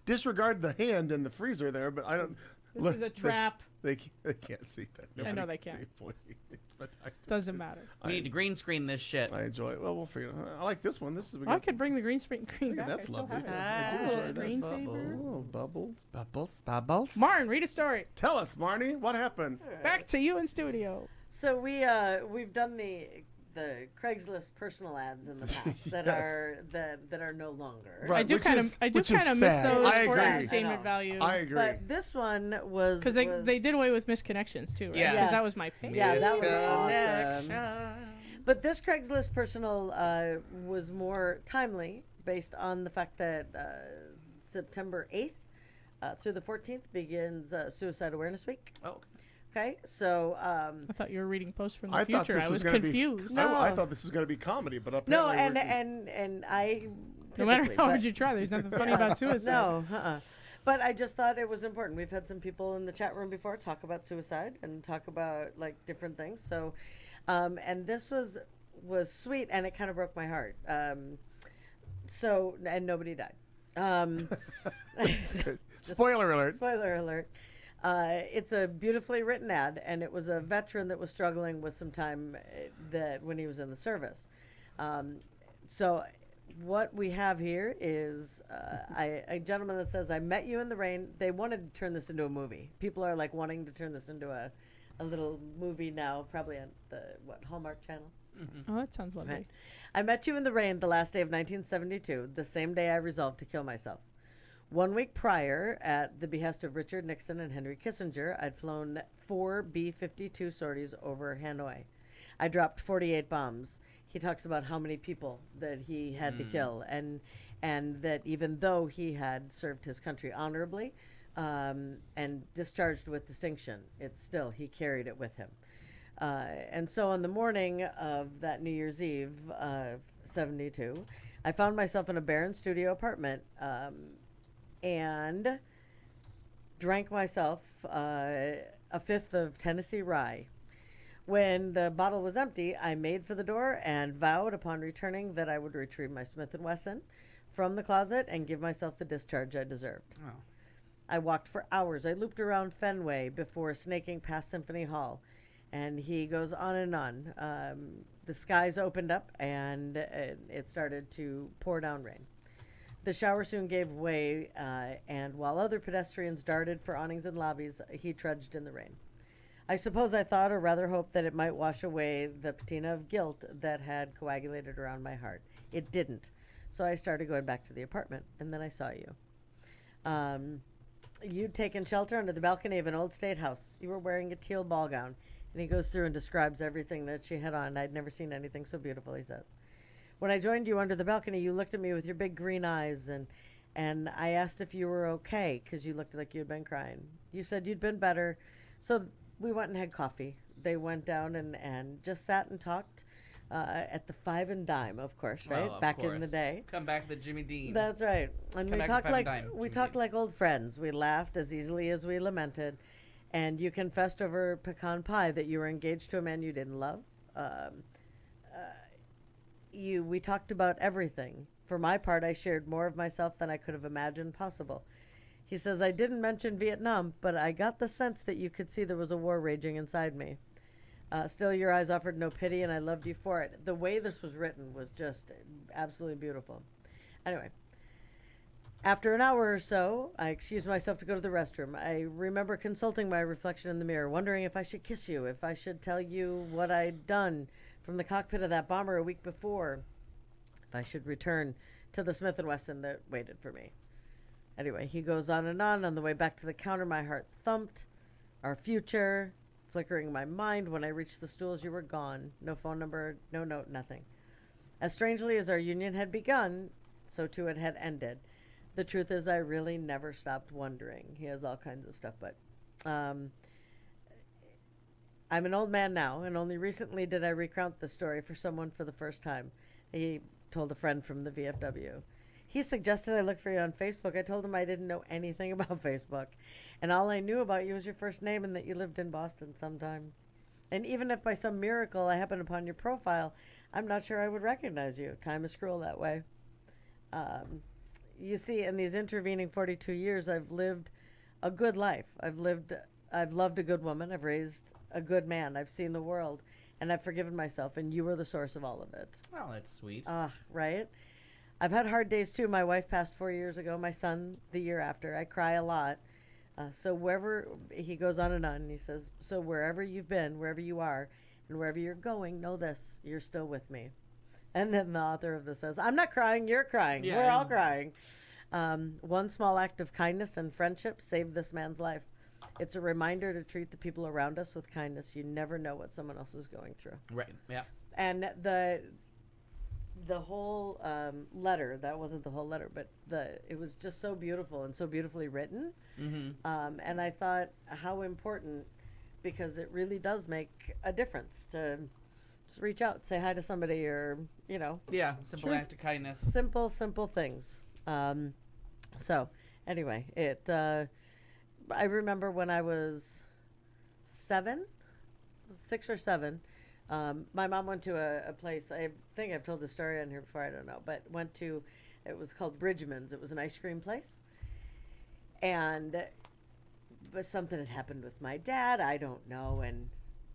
disregard the hand in the freezer there, but I don't. This is a trap. They can't see that. I know Nobody they can can't. see it, boy. But Doesn't matter. We need to green screen this shit. I enjoy it. Well, we'll figure it out. I like this one. This is. I could bring the green screen back. That's I still lovely. have it. I do Little enjoy that. screensaver. Oh, bubbles. Martin, read a story. Tell us, Marnie, what happened? Back to you in studio. So we've done the Craigslist personal ads in the past that Yes. are no longer. Right, I do which kind is- of which is miss sad. those I for agree. entertainment I know. value. I agree. But this one was Because they did away with misconnections too, right? Yeah. Because that Yes. was my favorite. Yeah, that was Misconnection. awesome. But this Craigslist personal was more timely based on the fact that September 8th through the 14th begins Suicide Awareness Week. Oh, Okay, so I thought you were reading posts from the I thought future. this I was was going to confused. be. No. I thought this was going to be comedy, but no, apparently and I No matter typically, how but- hard you try, there's nothing funny about suicide. No, but I just thought it was important. We've had some people in the chat room before talk about suicide and talk about like different things. So, and this was sweet, and it kind of broke my heart. So, and nobody died. Spoiler alert. Spoiler alert. It's a beautifully written ad, and it was a veteran that was struggling with some time that when he was in the service. So what we have here is a gentleman that says, "I met you in the rain." They wanted to turn this into a movie. People are like wanting to turn this into a little movie now, probably on the Hallmark Channel. Oh, that sounds lovely. Right. I met you in the rain the last day of 1972, the same day I resolved to kill myself. 1 week prior, at the behest of Richard Nixon and Henry Kissinger, I'd flown 4 B-52 sorties over Hanoi. I dropped 48 bombs. He talks about how many people that he had to kill, and that even though he had served his country honorably and discharged with distinction, he carried it with him. And so on the morning of that New Year's Eve, 72, I found myself in a barren studio apartment and drank myself a fifth of Tennessee rye. When the bottle was empty, I made for the door and vowed upon returning that I would retrieve my Smith & Wesson from the closet and give myself the discharge I deserved. Oh. I walked for hours. I looped around Fenway before snaking past Symphony Hall. And he goes on and on. The skies opened up and it started to pour down rain. The shower soon gave way, and while other pedestrians darted for awnings and lobbies, he trudged in the rain. I suppose I thought, or rather hoped, that it might wash away the patina of guilt that had coagulated around my heart. It didn't. So I started going back to the apartment, and then I saw you. You'd taken shelter under the balcony of an old state house. You were wearing a teal ball gown. And he goes through and describes everything that she had on. I'd never seen anything so beautiful, he says. When I joined you under the balcony, you looked at me with your big green eyes, and I asked if you were okay, because you looked like you'd been crying. You said you'd been better. So we went and had coffee. They went down and just sat and talked at the Five and Dime, of course, right? Well, of Back in course. the day. Come back to the Jimmy Dean. That's right. And Come we back to talked Five and like Dime, we Jimmy talked Dean. like old friends. We laughed as easily as we lamented. And you confessed over pecan pie that you were engaged to a man you didn't love. We talked about everything. For my part, I shared more of myself than I could have imagined possible. He says, I didn't mention Vietnam, but I got the sense that you could see there was a war raging inside me. Still, your eyes offered no pity, and I loved you for it. The way this was written was just absolutely beautiful. Anyway. After an hour or so, I excused myself to go to the restroom. I remember consulting my reflection in the mirror, wondering if I should kiss you, if I should tell you what I'd done from the cockpit of that bomber a week before, if I should return to the Smith & Wesson that waited for me. Anyway, he goes on and on. On the way back to the counter, my heart thumped. Our future, flickering my mind. When I reached the stools, you were gone. No phone number, no note, nothing. As strangely as our union had begun, so too it had ended. The truth is, I really never stopped wondering. He has all kinds of stuff, but I'm an old man now, and only recently did I recount the story for someone for the first time. He told a friend from the VFW. He suggested I look for you on Facebook. I told him I didn't know anything about Facebook, and all I knew about you was your first name and that you lived in Boston sometime. And even if by some miracle I happened upon your profile, I'm not sure I would recognize you. Time is cruel that way. You see, in these intervening 42 years, I've lived a good life. I've loved a good woman. I've raised a good man. I've seen the world, and I've forgiven myself, and you were the source of all of it. Well, that's sweet. Right? I've had hard days, too. My wife passed 4 years ago, my son the year after. I cry a lot. So wherever, he goes on, and he says, so wherever you've been, wherever you are, and wherever you're going, know this, you're still with me. And then the author of this says, I'm not crying, you're crying. Yeah, We're all crying. One small act of kindness and friendship saved this man's life. It's a reminder to treat the people around us with kindness. You never know what someone else is going through. Right, yeah. And the whole letter, that wasn't the whole letter, but it was just so beautiful and so beautifully written. Mm-hmm. And I thought how important, because it really does make a difference to just reach out, say hi to somebody, or, Yeah, simple act of kindness. simple things. So anyway, I remember when I was 6 or 7, my mom went to a place, I think I've told the story on here before, I don't know, but it was called Bridgman's. It was an ice cream place. And but something had happened with my dad. I don't know,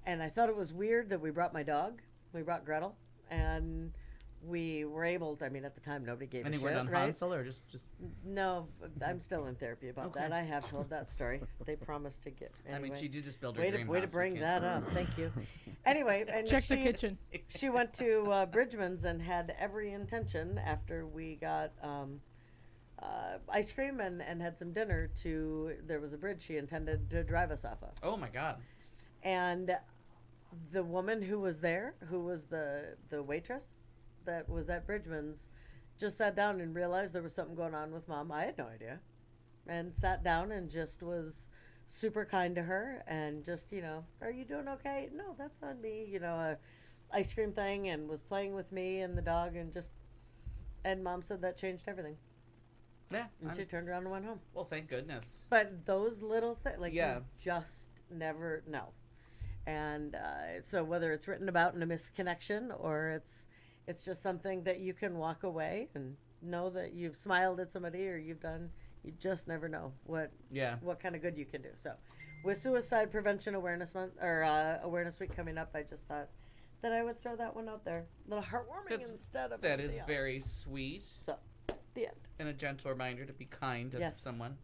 and I thought it was weird that we brought my dog. We brought Gretel, and we were able to, I mean, at the time, nobody gave a Any shit, word on right? Hansel or just No, I'm still in therapy about Okay. that. I have told that story. They promised to get. Anyway. I mean, she did just build her way dream to, way to house. We bring can't- that up. Thank you. Anyway, and Check the she- kitchen. She went to Bridgman's and had every intention after we got ice cream and had some dinner to. There was a bridge she intended to drive us off of, Oh my God. and the woman who was there, who was the waitress that was at Bridgman's, just sat down and realized there was something going on with Mom. I had no idea, and sat down and just was super kind to her and just, are you doing okay? No, that's on me. Ice cream thing, and was playing with me and the dog, and Mom said that changed everything. Yeah. And she turned around and went home. Well, thank goodness. But those little things, like, Yeah. you just never know. And so whether it's written about in a misconnection or it's just something that you can walk away and know that you've smiled at somebody or you just never know what kind of good you can do. So with Suicide Prevention Awareness Month or Awareness Week coming up, I just thought that I would throw that one out there. A little heartwarming instead of That anything is else. very sweet. So, the end. And a gentle reminder to be kind to Yes. someone.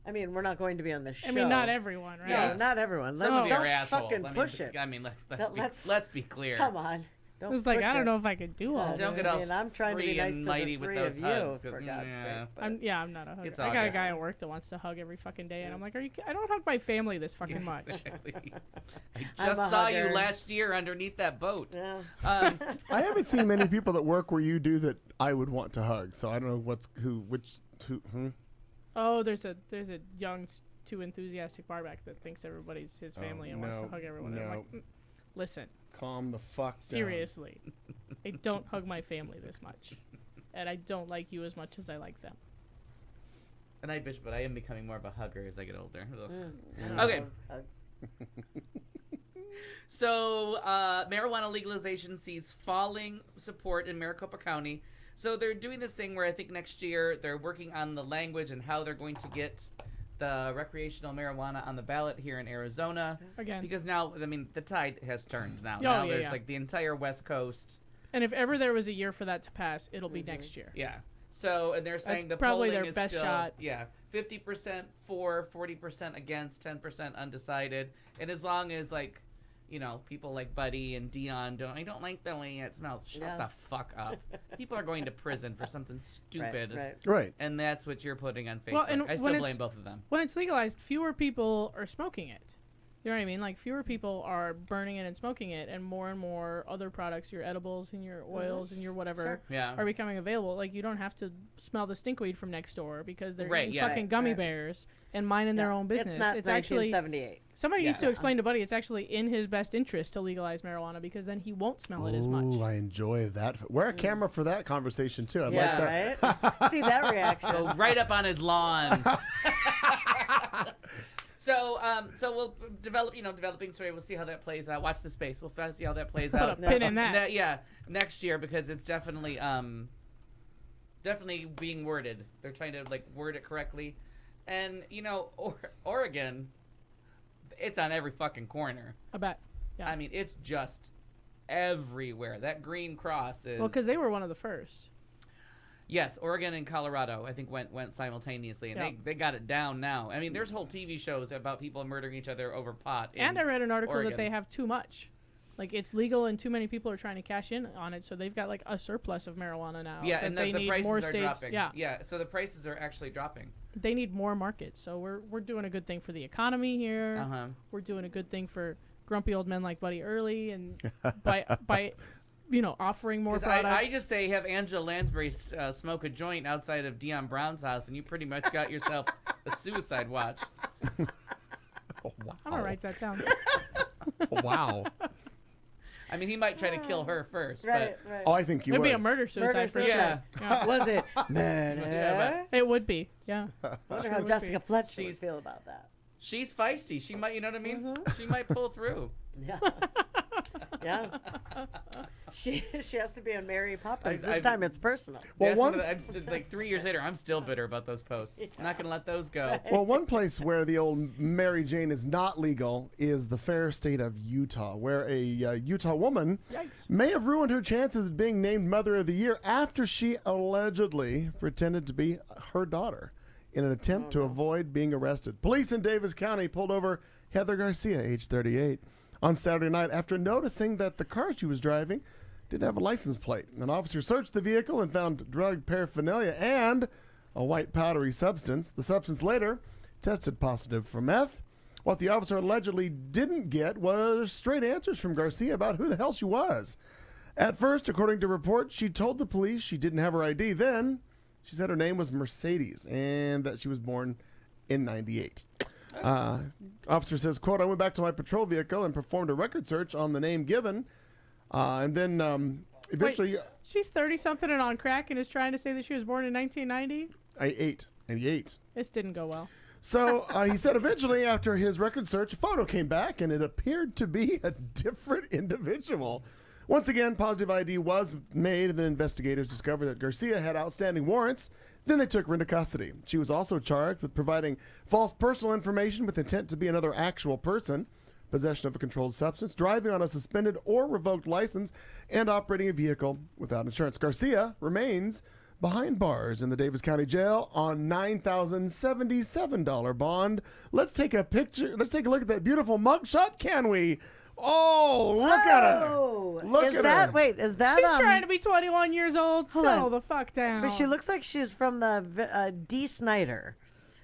I mean, we're not going to be on this show. I mean, not everyone, right? No, Yes. not everyone. Some of you Don't are assholes. fucking I mean, push it. I mean, let's be clear. Come on. Don't It was like, push I don't it. know if I could do all Don't this. get all I'm trying to be free nice and to mighty the with three those of hugs, you, 'cause, for God's yeah. sake. but- I'm not a hugger. It's I got a August. guy at work that wants to hug every fucking day, and I'm like, I don't hug my family this fucking much. Exactly. I I'm just a saw you hugger. last year underneath that boat. Yeah. I haven't seen many people that work where you do that I would want to hug. So I don't know who. Oh, there's a young, too enthusiastic barback that thinks everybody's his family and wants to no, hug everyone. And I'm like, listen, Calm the fuck down. seriously, I don't hug my family this much, and I don't like you as much as I like them. And I bitch, but I am becoming more of a hugger as I get older. Ugh. I Okay. love hugs. So, marijuana legalization sees falling support in Maricopa County. So they're doing this thing where I think next year they're working on the language and how they're going to get the recreational marijuana on the ballot here in Arizona. Again. Because now, I mean, the tide has turned now. Oh, now yeah, there's yeah. like the entire West Coast. And if ever there was a year for that to pass, it'll be next year. Yeah. So, and they're saying the probably polling their is best still, shot. Yeah, 50% for, 40% against, 10% undecided. And as long as people like Buddy and Dion I don't like the way it smells. Shut Yeah. the fuck up. People are going to prison for something stupid. Right. Right. And that's what you're putting on Facebook. Well, and I still when blame it's- both of them. When it's legalized, fewer people are smoking it. You know what I mean? Like, fewer people are burning it and smoking it, and more other products, your edibles and your oils and your whatever, Sure. Yeah. are becoming available. Like, you don't have to smell the stinkweed from next door because they're Right, eating yeah. fucking gummy Right. bears and minding their own business. It's not actually 1978. somebody needs Yeah. to explain to Buddy it's actually in his best interest to legalize marijuana because then he won't smell it as much. Ooh, I enjoy that. Wear a camera for that conversation too. I'd like Yeah, that. right? See that reaction. Go right up on his lawn. So we'll developing story. We'll see how that plays out. Watch the space. We'll see how that plays Put out. a pin in that. Yeah, next year because it's definitely being worded. They're trying to word it correctly, and Oregon, it's on every fucking corner. I bet. Yeah. I mean, it's just everywhere. That green cross is Well, because they were one of the first. Yes, Oregon and Colorado, I think, went simultaneously, and Yeah. they got it down now. I mean, there's whole TV shows about people murdering each other over pot. And I read an article Oregon. that they have too much. Like, it's legal and too many people are trying to cash in on it, so they've got like a surplus of marijuana now. Yeah, that and they the need prices more are states. dropping. Yeah, So the prices are actually dropping. they need more markets. So we're doing a good thing for the economy here. Uh-huh. We're doing a good thing for grumpy old men like Buddy Early, and by offering more 'Cause products. I just say have Angela Lansbury smoke a joint outside of Dion Brown's house, and you pretty much got yourself a suicide watch. Oh, wow. I'm gonna write that down. Wow. I mean, he might try to kill her first, Right, but right. Oh, I think you It'd would. be a murder suicide for yeah. sure. Was it murder? Yeah, It would be. Yeah. I wonder Sure how would Jessica be. Fletcher would She's- feel about that. She's feisty. She might, you know what I mean? She might pull through. Yeah. Yeah. She has to be on Mary Poppins. This I- time it's personal. Well, That's one- one of the- I'm like 3 years later, I'm still bitter about those posts. I'm not gonna let those go. Well, one place where the old Mary Jane is not legal is the fair state of Utah, where a Utah woman may have ruined her chances of being named Mother of the Year after she allegedly pretended to be her daughter in an attempt to avoid being arrested. Police in Davis County pulled over Heather Garcia, age 38, on Saturday night after noticing that the car she was driving didn't have a license plate. An officer searched the vehicle and found drug paraphernalia and a white powdery substance. The substance later tested positive for meth. What the officer allegedly didn't get was straight answers from Garcia about who the hell she was. At first, according to reports, she told the police she didn't have her ID. Then she said her name was Mercedes and that she was born in 98. Officer says, quote, I went back to my patrol vehicle and performed a record search on the name given. And then eventually... Wait, she's 30-something and on crack and is trying to say that she was born in 1990? 98. This didn't go well. So he said eventually after his record search, a photo came back and it appeared to be a different individual. Once again, positive ID was made and then investigators discovered that Garcia had outstanding warrants. Then they took her into custody. She was also charged with providing false personal information with intent to be another actual person, possession of a controlled substance, driving on a suspended or revoked license, and operating a vehicle without insurance. Garcia remains behind bars in the Davis County Jail on $9,077 bond. Let's take a picture. Let's take a look at that beautiful mugshot, can we? Oh, look at her. Look is at that, her. Wait, is that She's trying to be 21 years old. Hold Settle on. the fuck down. But she looks like she's from the D. Snyder,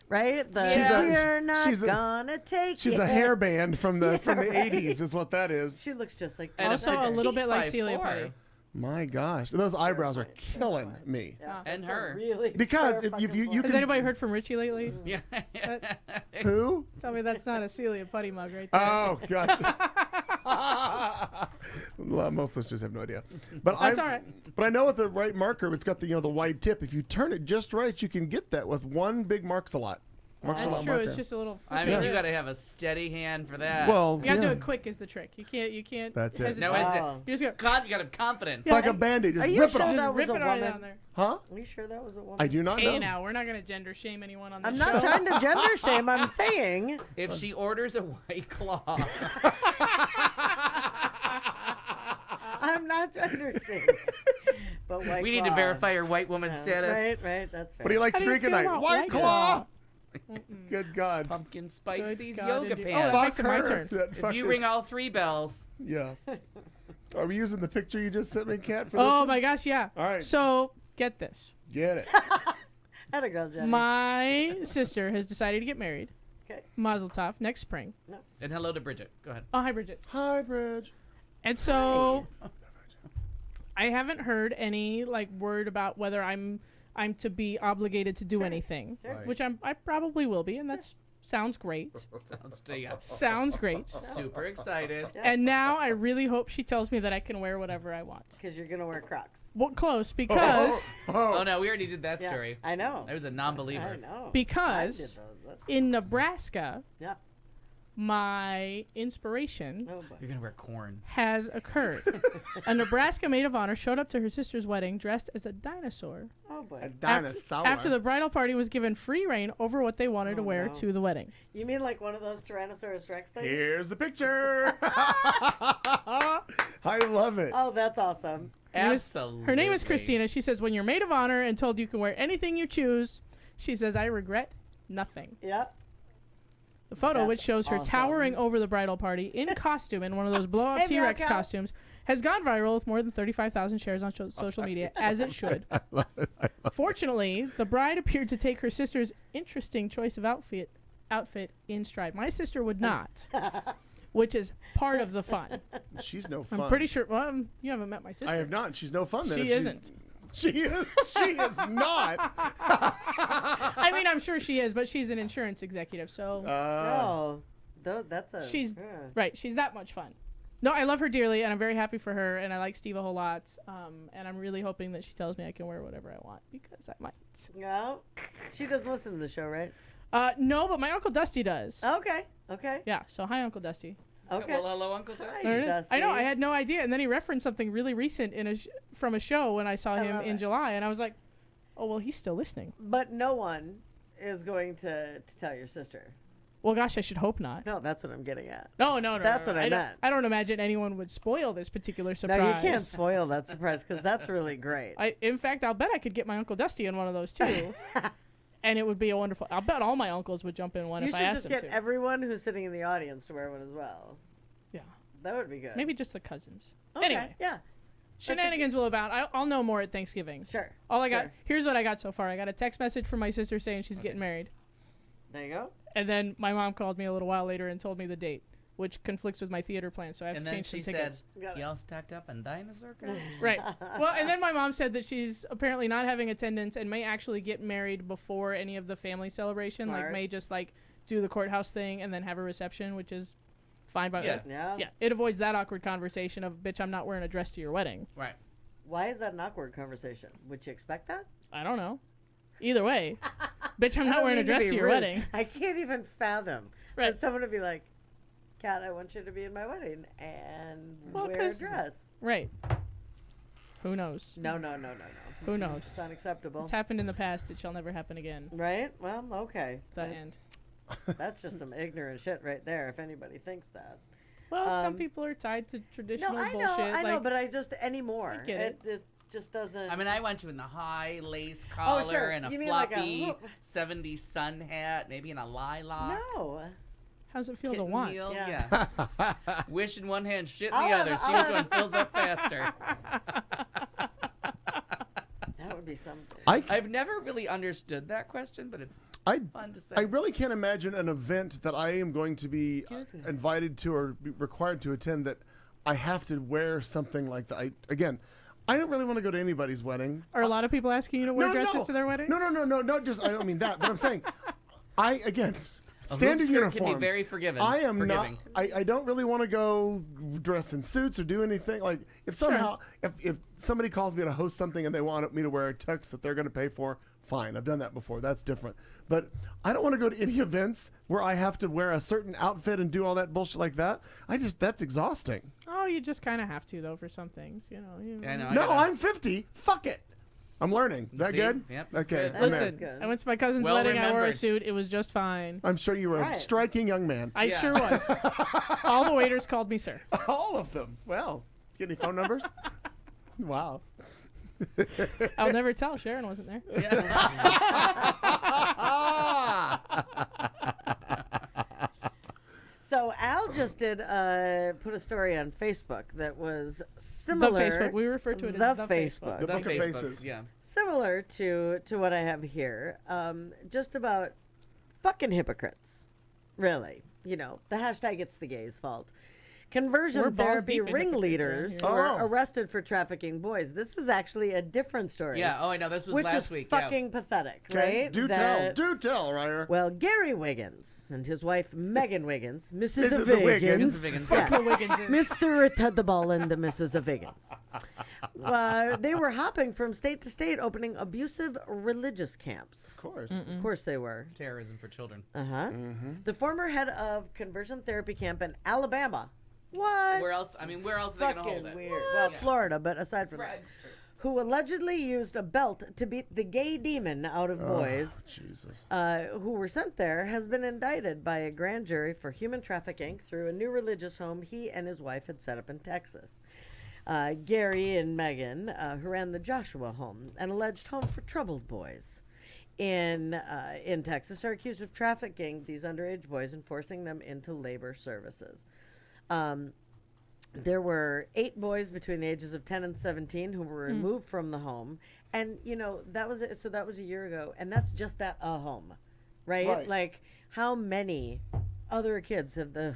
right? The She's a- We're not she's a- gonna take She's it. a hairband from the right. 80s is what that is. She looks just like And Also a little bit like Celia 5'4". Putty. My gosh, those eyebrows are killing me. And That's a her. Really Because fair if you fucking you Has can anybody heard from Richie lately? Yeah. who? Tell me that's not a Celia Putty mug right there. Oh, gotcha. Well, most listeners have no idea, but That's I. all right. But I know with the right marker, it's got the the wide tip. If you turn it just right, you can get that with one big Marks a Lot. Marks a That's Lot true. marker. It's just a little. I mean, flippy you got to wrist. have a steady hand for that. Well, You gotta do yeah. it quick is the trick. You can't. That's it. hesitate. No, is Oh. it? You just go. God, you got to have confidence. It's like a Band-Aid. Just Are you rip sure it off. that Just was rip a it all woman? down there. Huh? Are you sure that was a woman? I do not Hey, know. now we're not gonna gender shame anyone on this I'm show. not trying to gender shame. I'm saying. If she orders a White Claw, I'm not gender shaming. But White we need to Claw. verify her white woman Yeah, status. Right, that's fair. What do you like How to do you drink at feel night? about White White Claw. Good God. Pumpkin spice Good these God, yoga indeed. pants. Oh, that makes it my her. turn. That If fucking- you ring all three bells, Yeah. Are we using the picture you just sent me, Kat, for this Oh one? my gosh, yeah. All right. So get this. Get it. Had a girl, Jenny. My sister has decided to get married. Okay. Mazel tov next spring. and hello to Bridget. Go ahead. Oh, hi Bridget. Hi, Bridge. And so I haven't heard any word about whether I'm to be obligated to do anything, Right. which I probably will be, and that's sounds great. Sounds to you. Sounds great. Super excited. And now I really hope she tells me that I can wear whatever I want. Because you're gonna wear Crocs. Well, close because Oh no, we already did that Yeah, story. I know. I was a non-believer. I know. Because- I did those. That's- in Nebraska, yeah. my inspiration Oh boy. You're gonna wear corn. has occurred. A Nebraska maid of honor showed up to her sister's wedding dressed as a dinosaur. Oh boy. A dinosaur. After the bridal party was given free reign over what they wanted to wear no. to the wedding. You mean like one of those Tyrannosaurus Rex things? Here's the picture. I love it. Oh, that's awesome. Absolutely. Her name is Christina. She says, when you're maid of honor and told you can wear anything you choose, she says, I regret nothing. Yeah. The photo, That's which shows her awesome. towering over the bridal party in costume in one of those blow-up Hey, T-Rex Meow Cow. costumes, has gone viral with more than 35,000 shares on social media, as it should. Fortunately, the bride appeared to take her sister's interesting choice of outfit in stride. My sister would not, which is part of the fun. She's no fun. I'm pretty sure. Well, you haven't met my sister. I have not. She's no fun. Then She if she's- isn't. She is. She is not. I mean, I'm sure she is, but she's an insurance executive, so Oh, that's a. she's yeah. right. She's that much fun. No, I love her dearly, and I'm very happy for her, and I like Steve a whole lot. And I'm really hoping that she tells me I can wear whatever I want because I might. No, she doesn't listen to the show, right? No, but my Uncle Dusty does. Okay. Okay. Yeah. So hi, Uncle Dusty. Okay. Well, hello, Uncle Dusty. There it is. Dusty. I know. I had no idea. And then he referenced something really recent in from a show when I saw him love in it. July, and I was like, "Oh well, he's still listening." But no one is going to tell your sister. Well, gosh, I should hope not. No, that's what I'm getting at. No. That's what I don't, meant. I don't imagine anyone would spoil this particular surprise. No, you can't spoil that surprise because that's really great. In fact, I'll bet I could get my Uncle Dusty in one of those too. And it would be a wonderful. I'll bet all my uncles would jump in one You if I should asked just them get to. everyone who's sitting in the audience to wear one as well. Yeah. That would be good. Maybe just the cousins. Okay, Anyway, yeah. shenanigans will abound. I'll know more at Thanksgiving. Sure. All I got. sure. Here's what I got so far. I got a text message from my sister saying she's getting married. There you go. And then my mom called me a little while later and told me the date, which conflicts with my theater plan, so I have And to then change some she said, tickets. Got it. y'all stacked up on dinosaur costumes? Right. Well, and then my mom said that she's apparently not having attendance and may actually get married before any of the family celebration. Like, Smart. may just, like, do the courthouse thing and then have a reception, which is fine by Yeah. me. Yeah. Yeah, it avoids that awkward conversation of, bitch, I'm not wearing a dress to your wedding. Right. Why is that an awkward conversation? Would you expect that? I don't know. Either way, bitch, I'm I not don't wearing a mean dress be to your rude. wedding. I can't even fathom Right. that someone would be like, Kat, I want you to be in my wedding and Well, wear a 'cause- dress. Right. Who knows? No. Who knows? It's unacceptable. It's happened in the past. It shall never happen again. Right? Well, okay. The end. That's just some ignorant shit right there, if anybody thinks that. Well, some Um, people are tied to traditional No, I bullshit. know, I know, like, but I just anymore. I get it. It just doesn't. I mean, I went to in the high lace collar sure. and a You mean like a floppy hoop. 70s sun hat, maybe in a lilac. no. how's it feel to Kitten want? heel, Yeah. yeah. Wish in one hand, shit in I'll the have- other. See I'll which have- one fills up faster. That would be something. I've never really understood that question, but it's fun to say. I really can't imagine an event that I am going to be invited to or be required to attend that I have to wear something like that. I don't really want to go to anybody's wedding. Are a lot of people asking you to wear dresses to their wedding? No, not just. I don't mean that, but I'm saying, standard hoop skirt uniform. can be very forgiving. I am forgiving. not. I don't really want to go dress in suits or do anything. Like if somehow if somebody calls me to host something and they want me to wear a tux that they're going to pay for, fine. I've done that before. That's different. But I don't want to go to any events where I have to wear a certain outfit and do all that bullshit like that. That's exhausting. Oh, you just kind of have to though for some things, you know. I know. No, I'm 50. Fuck it. I'm learning. Is that See? good? Yep, that's Okay. good. I'm in. That's Listen, good. I went to my cousin's Well wedding. I wore a remembered. suit. It was just fine. I'm sure you were a Right. striking young man. I Yeah. sure was. All the waiters called me sir. All of them. Well, get any phone numbers? Wow. I'll never tell. Sharon wasn't there. So Al just did put a story on Facebook that was The similar. Facebook. We refer to it the as the Facebook. The The Book of Facebook, Faces. Yeah. Similar to what I have here. Just about fucking hypocrites. Really. You know, the hashtag it's the gays' fault. Conversion We're balls therapy deep in hypocrites ringleaders around were here. arrested for trafficking boys. This is actually a different story. Yeah. Oh, I know. This was Which last is week. fucking pathetic, Okay. right? Do That- tell, Ryer. Well, Gary Wiggins and his wife Megan Wiggins, Mrs. Mrs. Wiggins, Mrs. Wiggins. yeah. The Wigginses. Mr. Tuddaball and the Mrs. Wiggins. They were hopping from state to state, opening abusive religious camps. Of course. Of course they were. Terrorism for children. Uh-huh. The former head of conversion therapy camp in Alabama. What? Where else? I mean, where else are they gonna hold Fucking it? weird. Well, Yeah. Florida, but aside from Right. that. Who allegedly used a belt to beat the gay demon out of boys Jesus. who were sent there, has been indicted by a grand jury for human trafficking through a new religious home he and his wife had set up in Texas. Gary and Megan, who ran the Joshua home, an alleged home for troubled boys in Texas, are accused of trafficking these underage boys and forcing them into labor services. There were 8 boys between the ages of 10 and 17 who were removed from the home, and that was a year ago, and that's just that a home, right? Right. Like how many other kids have the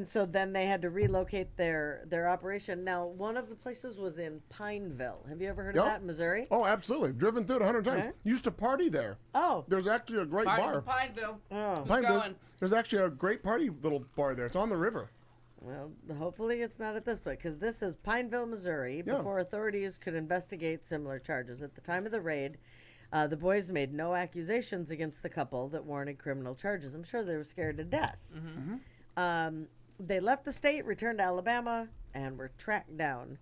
so then they had to relocate their operation. Now, one of the places was in Pineville. Have you ever heard of Yep. that in Missouri? Oh, absolutely. Driven through it 100 times. Okay. Used to party there. Oh, There's actually a great Parties bar. in Pineville. oh. Pineville. going? There's actually a great party little bar there. It's on the river. Well, hopefully it's not at this place, because this is Pineville, Missouri. Yeah. Before authorities could investigate similar charges. At the time of the raid, The boys made no accusations against the couple that warranted criminal charges. I'm sure they were scared to death. They left the state, returned to Alabama, and were tracked down.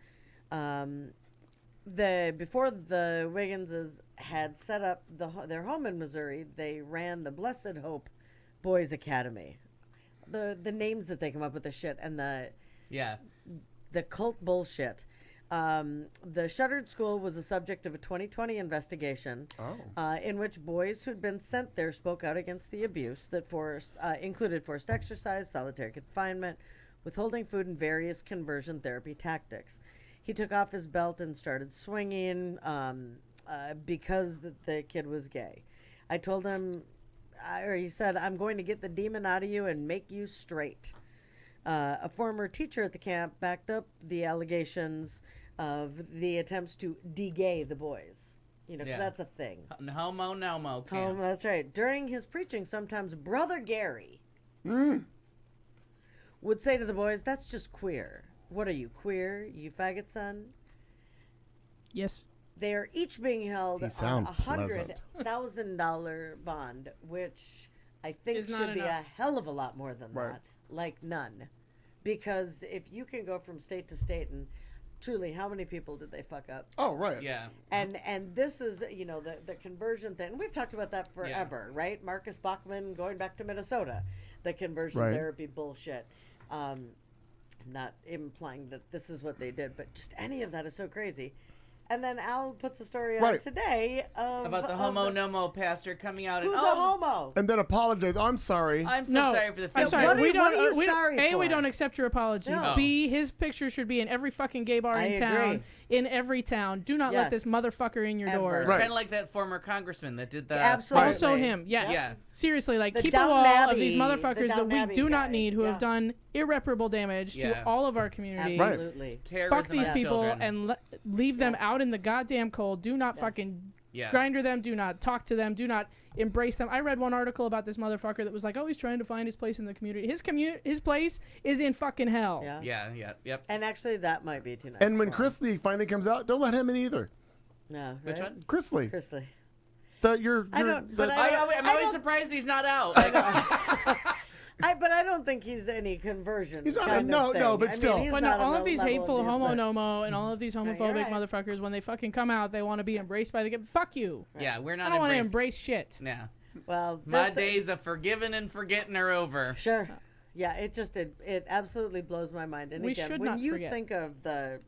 Before the Wigginses had set up their home in Missouri, they ran the Blessed Hope Boys Academy. The names that they come up with, the shit and the cult bullshit. The shuttered school was the subject of a 2020 investigation in which boys who'd been sent there spoke out against the abuse that included forced exercise, solitary confinement, withholding food, and various conversion therapy tactics. He took off his belt and started swinging because the kid was gay. I told him, or he said, "I'm going to get the demon out of you and make you straight." A former teacher at the camp backed up the allegations of the attempts to de-gay the boys. You know, because that's a thing. Homo, nomo. Camp. That's right. During his preaching, sometimes Brother Gary would say to the boys, "That's just queer. What are you, queer, you faggot son?" Yes. They are each being held He on sounds a pleasant. $100,000 bond, which I think Is not should be a enough. hell of a lot more than Right. that. Like none. Because if you can go from state to state, and truly, how many people did they fuck up? Oh, right. Yeah. And this is, you know, the conversion thing. We've talked about that forever, right? Marcus Bachman going back to Minnesota, the conversion Right. therapy bullshit. I'm not implying that this is what they did, but just any of that is so crazy. And then Al puts a story on Right. today About the homo nomo pastor coming out and who's a homo. And then apologize. I'm sorry. I'm so No, sorry for the I'm feelings. sorry. What are we you- don't. what are you we don't- sorry A, we for? don't accept your apology. No. B, his picture should be in every fucking gay bar I in town. agree. In every town. Do not let this Yes. motherfucker in your Ever. doors. Right. Kind of like that former congressman that did the Absolutely. Also him. Yes. Yeah. Seriously, like The keep a Downton wall of these Abbey- motherfuckers the that we Downton do Abbey not guy. need, who Yeah. have done irreparable damage Yeah. to all of our community. Right. Absolutely. terrorism Fuck these of people children. and leave them Yes. out in the goddamn cold. Do not Yes. fucking Yeah. grinder them. Do not talk to them. Do not embrace them. I read one article about this motherfucker that was like, oh, he's trying to find his place in the community. His place is in fucking hell. Yeah. Yeah. Yep. And actually, that might be too nice. And when for him. Chris Lee finally comes out, don't let him in either. No, Which right? one? Chris Lee. Chris Lee. I don't- but I- I'm always don't- surprised he's not out. Like, But I don't think he's any conversion. He's not a- kind of no, thing. no, but I mean, still. he's But no, not on all the of these level hateful his, homo but- nomo and all of these you're homophobic right. motherfuckers, when they fucking come out, they want to be embraced by the fuck you. yeah, we're I not don't want to embraced. embrace shit. Yeah. Well, My this- days of forgiving and forgetting are over. Sure. Yeah, it absolutely blows my mind. And We again, should when not you forget. think of the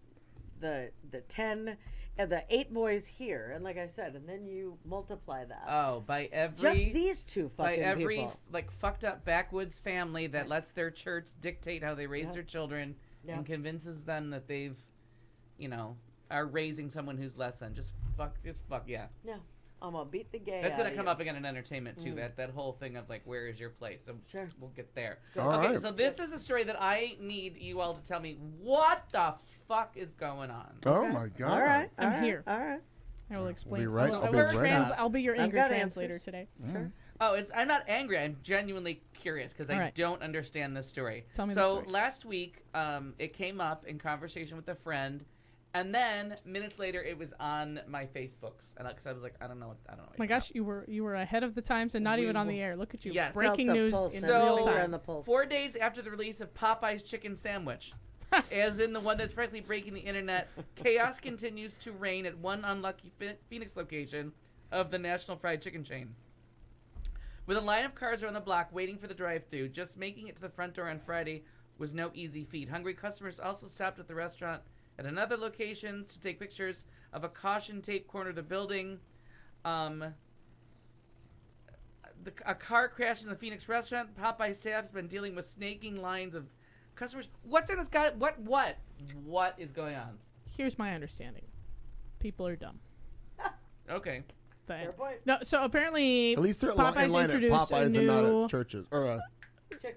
10 and the 8 boys here, and like I said, and then you multiply that. Oh, by just every these two by fucking every people. like fucked up backwoods family that lets their church dictate how they raise their children Yeah. and convinces them that they've, are raising someone who's less than. Just fuck. Yeah. Yeah, I'm gonna beat the gay. That's out gonna of come you. up again in entertainment too. That whole thing of like, where is your place? So Sure. we'll get there. All okay, right. so this is a story that I need you all to tell me what the fuck is going on. Oh, my God. All right, I'm all right, here. All right. I will explain. right- I'll be right I'll be your I've anger got translator answers. today. Sure. Oh, I'm not angry. I'm genuinely curious because I All right. don't understand this story. Tell me the so story. last week, it came up in conversation with a friend, and then minutes later, it was on my Facebooks, and because I was like, I don't know. Oh my gosh, you were ahead of the times and not We even on the will- air. Look at you. Yes. Breaking Felt the news pulse in and real So- on time. the pulse. 4 days after the release of Popeye's chicken sandwich, as in the one that's practically breaking the internet, chaos continues to reign at one unlucky Phoenix location of the National Fried Chicken chain. With a line of cars around the block waiting for the drive-thru, just making it to the front door on Friday was no easy feat. Hungry customers also stopped at the restaurant at another locations to take pictures of a caution tape corner of the building. A car crashed in the Phoenix restaurant. Popeye staff has been dealing with snaking lines of customers. What's in this guy? What is going on? Here's my understanding. People are dumb. Okay. Fair point. No, so apparently At least they're in Popeyes line at introduced Popeyes a and not new at churches. Or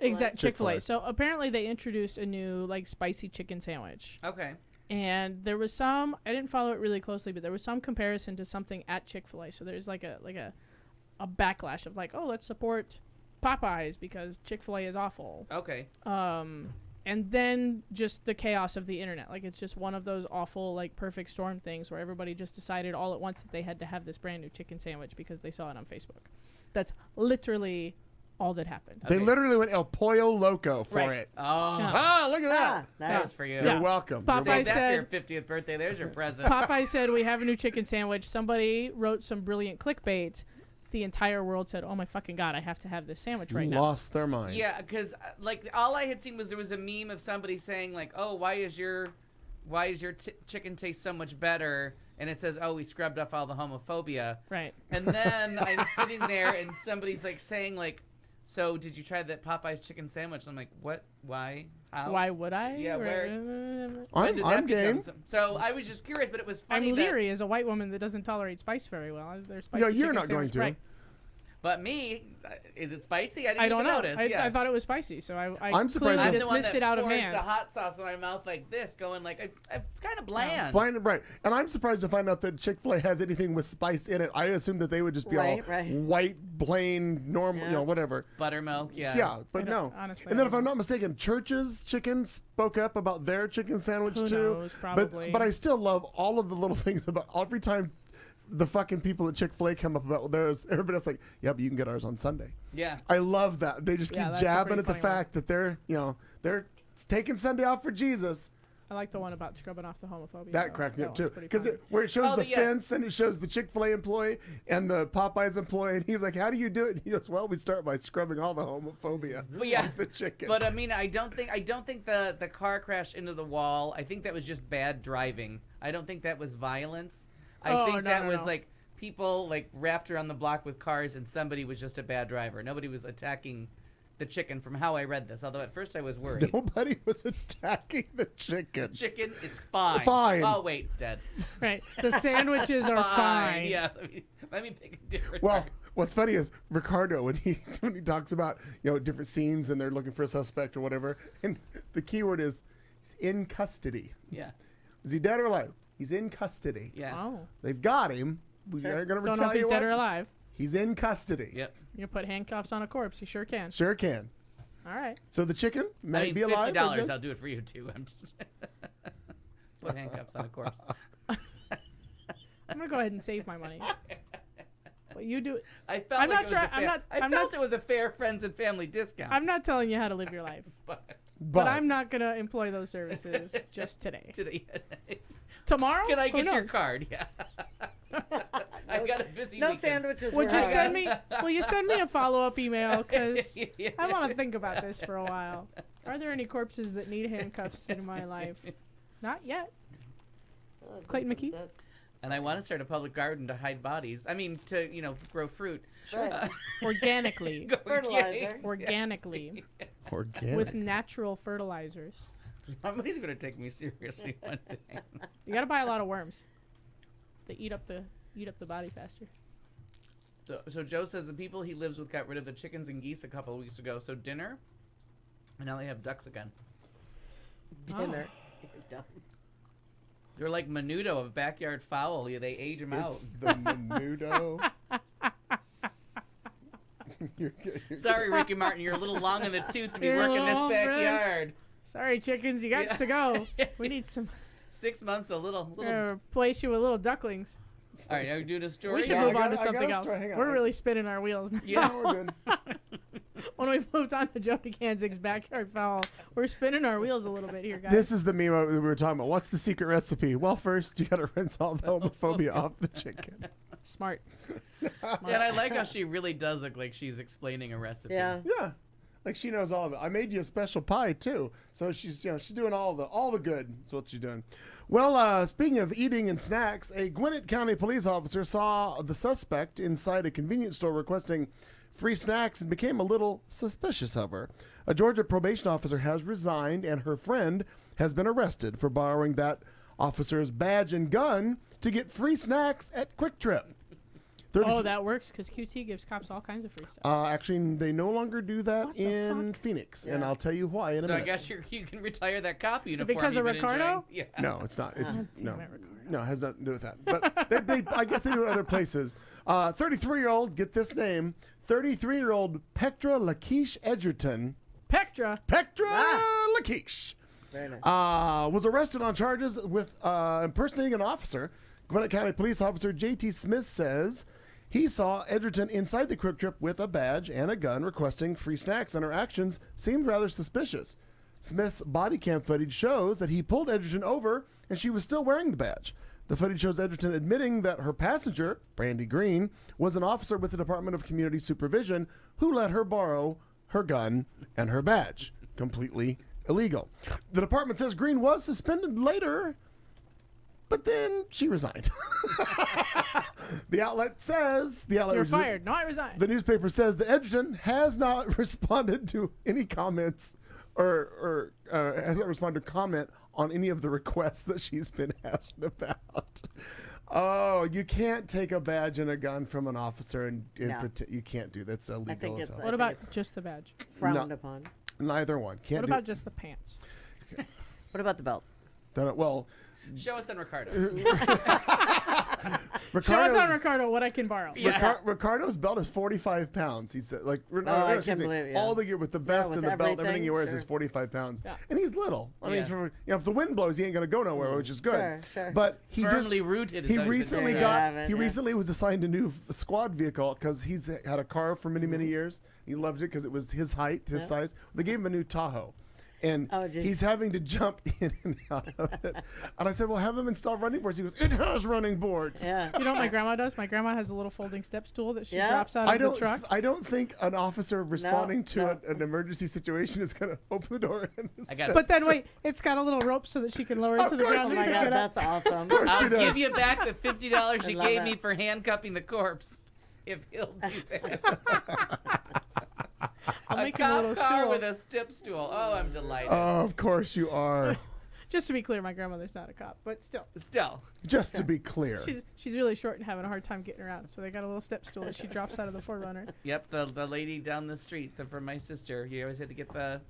exact Chick-fil-A. Chick-fil-A. So apparently they introduced a new like spicy chicken sandwich. Okay. And there was some, I didn't follow it really closely, but there was some comparison to something at Chick-fil-A. So there's like a backlash of like, oh, let's support Popeyes because Chick-fil-A is awful. Okay. and then just the chaos of the internet. Like, it's just one of those awful, like, perfect storm things where everybody just decided all at once that they had to have this brand new chicken sandwich because they saw it on Facebook. That's literally all that happened. They literally went El Pollo Loco for Right. it. Oh, Ah, look at that. Nice. that's for you. Yeah. You're welcome. Popeye Save that for said- your 50th birthday. There's your present. Popeye said, we have a new chicken sandwich. Somebody wrote some brilliant clickbait. The entire world said, oh my fucking God, I have to have this sandwich right now. Lost their mind. Yeah, because like all I had seen was there was a meme of somebody saying like, "Oh, why is your chicken taste so much better?" And it says, "Oh, we scrubbed off all the homophobia." Right. And then I'm sitting there and somebody's like saying like, "So did you try that Popeye's chicken sandwich?" And I'm like, "What? Why? How? Why would I? Yeah, where- When I'm did that become game. So I was just curious, but it was I'm funny that. leery as a white woman that doesn't tolerate spice very well. There's spicy Yeah, you're chicken not going sandwich, to. Right. But me, is it spicy? I didn't I don't even know. notice. I thought it was spicy, so I'm surprised clearly if- I'm the one dismissed that it out of pours hand. the hot sauce in my mouth like this, going like it's kind of bland. Blind, right. And I'm surprised to find out that Chick-fil-A has anything with spice in it. I assumed that they would just be all Right. white, plain, normal, Yeah. whatever. Buttermilk, yeah. Yeah, but I no. don't- honestly, And then I if I'm don't not mistaken, Church's Chicken spoke up about their chicken sandwich Who too. knows, probably. But I still love all of the little things about every time the fucking people at Chick-fil-A come up about theirs. Everybody else like, yeah, but you can get ours on Sunday. Yeah. I love that. They just Yeah, keep that's a jabbing pretty at the funny one. fact that they're taking Sunday off for Jesus. I like the one about scrubbing off the homophobia. That though. cracked me That up too, one's pretty because funny. where it shows Oh, the yeah. fence and it shows the Chick-fil-A employee and the Popeyes employee, and he's like, "How do you do it?" And he goes, "Well, we start by scrubbing all the homophobia But yeah, off the chicken." But I mean, I don't think the car crash into the wall. I think that was just bad driving. I don't think that was violence. I Oh, think no, that no, was no. like people like wrapped around the block with cars, and somebody was just a bad driver. Nobody was attacking the chicken, from how I read this. Although at first I was worried. Nobody was attacking the chicken. Chicken is fine. Fine. Oh wait, it's dead. Right. The sandwiches are fine. Yeah. Let me pick a different. Well, target. what's funny is Ricardo when he talks about different scenes and they're looking for a suspect or whatever, and the key word is he's in custody. Yeah. Is he dead or alive? He's in custody. Yeah. Oh. They've got him. We aren't going to Don't tell know if he's you dead what. or alive. He's in custody. Yep. You put handcuffs on a corpse. You sure can. Sure can. All right. So the chicken may I mean, be alive. but $50. then- I'll do it for you too. I'm just put handcuffs on a corpse. I'm gonna go ahead and save my money. But you do. I felt I'm like not it was try- a fair, I'm not- I I'm felt not- it was a fair friends and family discount. I'm not telling you how to live your life, but but I'm not gonna employ those services just today. today, Tomorrow? can I Who get your knows? card? Yeah. I've got a busy No weekend. sandwiches. Would were you out. send me? Will you send me a follow-up email? Because Yeah. I want to think about this for a while. Are there any corpses that need handcuffs in my life? Not yet. Oh, Clayton Vincent McKee? dead. And I want to start a public garden to hide bodies. I mean, to grow fruit. Right. Organically. Fertilizer. Organically. Organic. With natural fertilizers. Somebody's gonna take me seriously one day. You gotta buy a lot of worms. They eat up the body faster. So Joe says the people he lives with got rid of the chickens and geese a couple of weeks ago. So dinner, and now they have ducks again. Dinner. Oh. You're dumb. They're like menudo of backyard fowl. Yeah, they age them out. It's the menudo. You're Sorry, Ricky Martin, you're a little long in the tooth to be You're a working this little fresh. backyard. Sorry, chickens, you got Yeah. to go. We need some. 6 months, a little. Replace you with little ducklings. All right, are we doing a story? We should Yeah, move I on got- to I got something a else. story. Hang on. We're really spinning our wheels now. Yeah. we're good. When we've moved on to Jody Kanzig's backyard fowl, we're spinning our wheels a little bit here, guys. This is the meme we were talking about. What's the secret recipe? Well, first you got to rinse all the homophobia off the chicken. Smart. Yeah, and I like how she really does look like she's explaining a recipe. Yeah. Yeah, like she knows all of it. I made you a special pie too, so she's she's doing all the good. That's what she's doing. Well, speaking of eating and snacks, a Gwinnett County police officer saw the suspect inside a convenience store requesting free snacks and became a little suspicious of her. A Georgia probation officer has resigned, and her friend has been arrested for borrowing that officer's badge and gun to get free snacks at Quick Trip. Oh, that works because QT gives cops all kinds of free stuff. Actually, they no longer do that What the in fuck? Phoenix, and Yeah. I'll tell you why in a So I minute. guess you can retire that cop uniform. because of you've been Ricardo? enjoying. Yeah. No, it's not. It's Damn no, it, Ricardo. no, it has nothing to do with that. But they I guess they do it other places. 33-year-old, get this name, 33-year-old Petra Lakeisha Edgerton. Pectra. Petra Quiche. Very nice. Was arrested on charges with impersonating an officer. Gwinnett County Police Officer J.T. Smith says he saw Edgerton inside the Quick Trip with a badge and a gun requesting free snacks, and her actions seemed rather suspicious. Smith's body cam footage shows that he pulled Edgerton over and she was still wearing the badge. The footage shows Edgerton admitting that her passenger, Brandy Green, was an officer with the Department of Community Supervision who let her borrow her gun and her badge. Completely illegal. The department says Green was suspended later, but then she resigned. The outlet says You're fired. No, I resigned. the newspaper says that Edgerton has not responded to any comments or has not responded to comment on any of the requests that she's been asked about. Oh, you can't take a badge and a gun from an officer and No. you can't do that. That's illegal. think as it's hell. What about just the badge? Frowned No. upon. Neither one. Can't What do about just the pants? What about the belt? well, Show us on Ricardo. Show us on Ricardo what I can borrow. Yeah. Ricardo's belt is 45 pounds. He said, like, I excuse can't me, believe it, yeah. all the gear with the vest with and the belt, everything he everything, wears is sure. 45 pounds. Yeah. And he's little. I mean, Yeah. if the wind blows, he ain't gonna go nowhere, which is good. Sure, sure. But he Firmly just rooted. is he how he's been recently doing. got Yeah, but, he yeah. recently was assigned a new squad vehicle because he's had a car for many years. He loved it because it was his height, his size. They gave him a new Tahoe. And Oh, geez. he's having to jump in and out of it. And I said, well, have him install running boards. He goes, it has running boards. Yeah. You know what my grandma does? My grandma has a little folding step stool that she Yeah. drops out I of the don't. truck. I don't think an officer responding to no. an emergency situation is going to open the door. And I got it. But then wait, it's got a little rope so that she can lower it Of to the course ground. she Oh and my pick God, it up. that's awesome. she I'll does. give you back the $50 you love gave it. me for handcuffing the corpse. If he'll do that. I'll A make him a cop little car stool. with a step stool. Oh, I'm delighted. Of course you are. Just to be clear, my grandmother's not a cop, but still, Still. Just to be clear. she's really short and having a hard time getting around. So they got a little step stool that she drops out of the 4Runner. Yep, the lady down the street from my sister. You always had to get the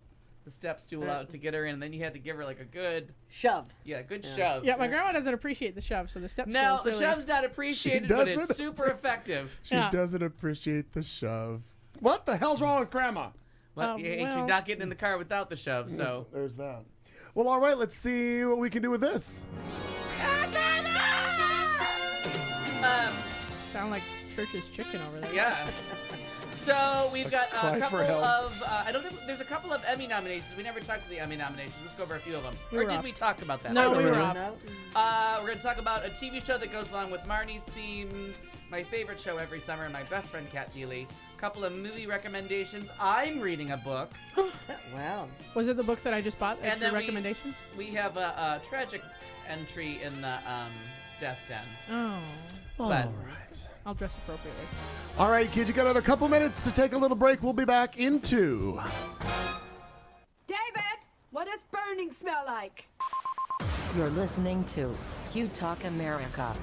step stool out to get her in, and then you had to give her like a good Shove. shove. Yeah, my grandma doesn't appreciate the shove, so the step stool No, is the really... shove's not appreciated, but it's doesn't. super effective. She Yeah. doesn't appreciate the shove. What the hell's wrong with Grandma? But she's well- not getting in the car without the shove, so. There's that. Well, all right, let's see what we can do with this. Sound like Church's chicken over there. Yeah. So we've got cry a for couple help. of. I don't think there's a couple of Emmy nominations. We never talked about the Emmy nominations. Let's go over a few of them. We Or were did off. we talk about that? No, we were remember. off. No? We're going to talk about a TV show that goes along with Marnie's theme, my favorite show every summer, and my best friend Kat Deely. A couple of movie recommendations. I'm reading a book. Wow. Was it the book that I just bought? And Extra then recommendations? we have a tragic entry in the Death Den. Oh, All But- right. I'll dress appropriately. All right, kids, you got another couple minutes to take a little break. We'll be back in 2. David, what does burning smell like? You're listening to Q Talk America.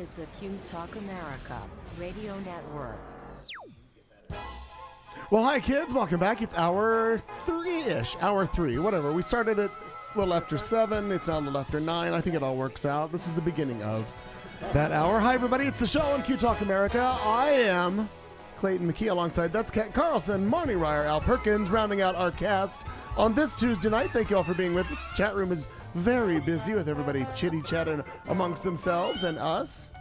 is the Q Talk America Radio Network. Well, hi, kids. Welcome back. It's hour 3-ish. Hour 3, whatever. We started at a little after 7. It's now a little after 9. I think it all works out. This is the beginning of that hour. Hi, everybody. It's the show on Q Talk America. I am Clayton McKee alongside that's Kat Carlson, Marnie Ryer, Al Perkins, rounding out our cast on this Tuesday night. Thank you all for being with us. The chat room is very busy with everybody chitty-chatting amongst themselves and us.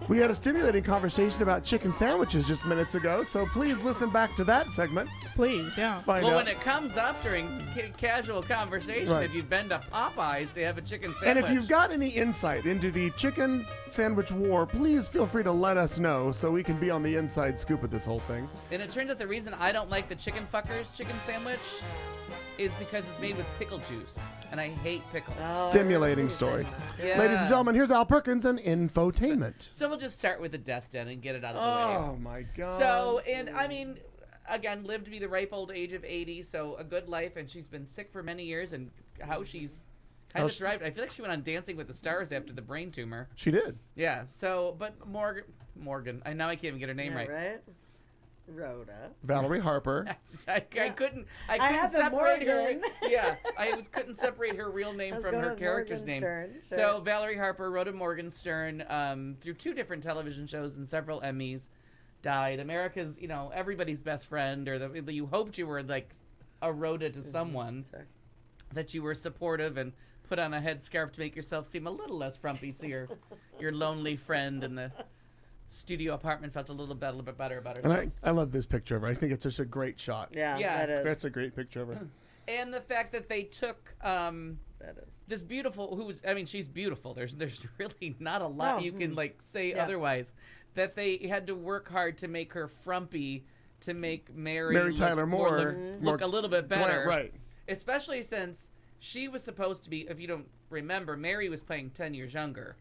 We had a stimulating conversation about chicken sandwiches just minutes ago, so please listen back to that segment. Please, yeah. Find Well, out. when it comes up during casual conversation, Right. if you've been to Popeyes to have a chicken sandwich. And if you've got any insight into the chicken sandwich war, please feel free to let us know so we can be on the inside scoop of this whole thing. And it turns out the reason I don't like the Chicken Fuckers chicken sandwich is because it's made with pickle juice. And I hate pickles. Stimulating story. Yeah. Ladies and gentlemen, here's Al Perkins and Infotainment. So we'll just start with the death den and get it out of the way. Oh, my God. So, and I mean, again, lived to be the ripe old age of 80, so a good life, and she's been sick for many years, and how she's kind of thrived. I feel like she went on Dancing with the Stars after the brain tumor. She did. Yeah, so, but Morgan, I can't even get her name right. Rhoda. Valerie Harper. I couldn't have the separate her. Morgan. Yeah, couldn't separate her real name I was from going her with character's name. Morgenstern, So sure. Valerie Harper, Rhoda Morgenstern, through 2 different television shows and several Emmys, died. America's, everybody's best friend, or you hoped you were like a Rhoda to someone, Sure. that you were supportive and put on a headscarf to make yourself seem a little less frumpy, so your lonely friend in the studio apartment felt a little bit better about And herself. I love this picture of her. I think it's just a great shot. Yeah, Yeah. that is. That's a great picture of her. And the fact that they took That is. this beautiful, she's beautiful. There's really not a lot No. you can say Yeah. otherwise. That they had to work hard to make her frumpy, to make Mary Tyler Moore look a little bit better. Right. Especially since she was supposed to be, if you don't remember, Mary was playing 10 years younger.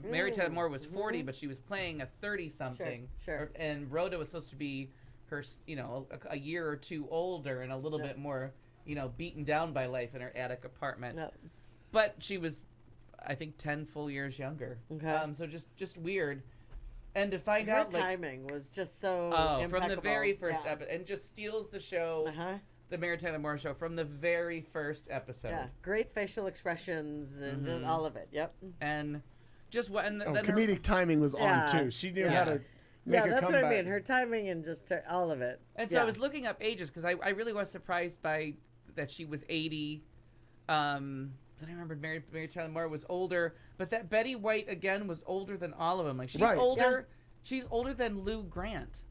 Mary Tyler Moore was 40, but she was playing a 30-something. Sure. And Rhoda was supposed to be her, a year or 2 older and a little bit more, beaten down by life in her attic apartment. No. But she was, I think, 10 full years younger. Okay. So just weird. And to find Her out, timing was just so from the impeccable. very first Yeah. episode, and just steals the show, Uh-huh. the Mary Tyler Moore show, from the very first episode. Yeah. Great facial expressions and just all of it. Yep. And just what, and Oh, then comedic timing was Yeah. on, too. She knew Yeah. how to make Yeah, a that's comeback. what I mean. Her timing and just all of it. And so I was looking up ages because I really was surprised by that she was 80. Then I remembered Mary Tyler Moore was older, but that Betty White again was older than all of them. Like she's Right. older. She's older than Lou Grant,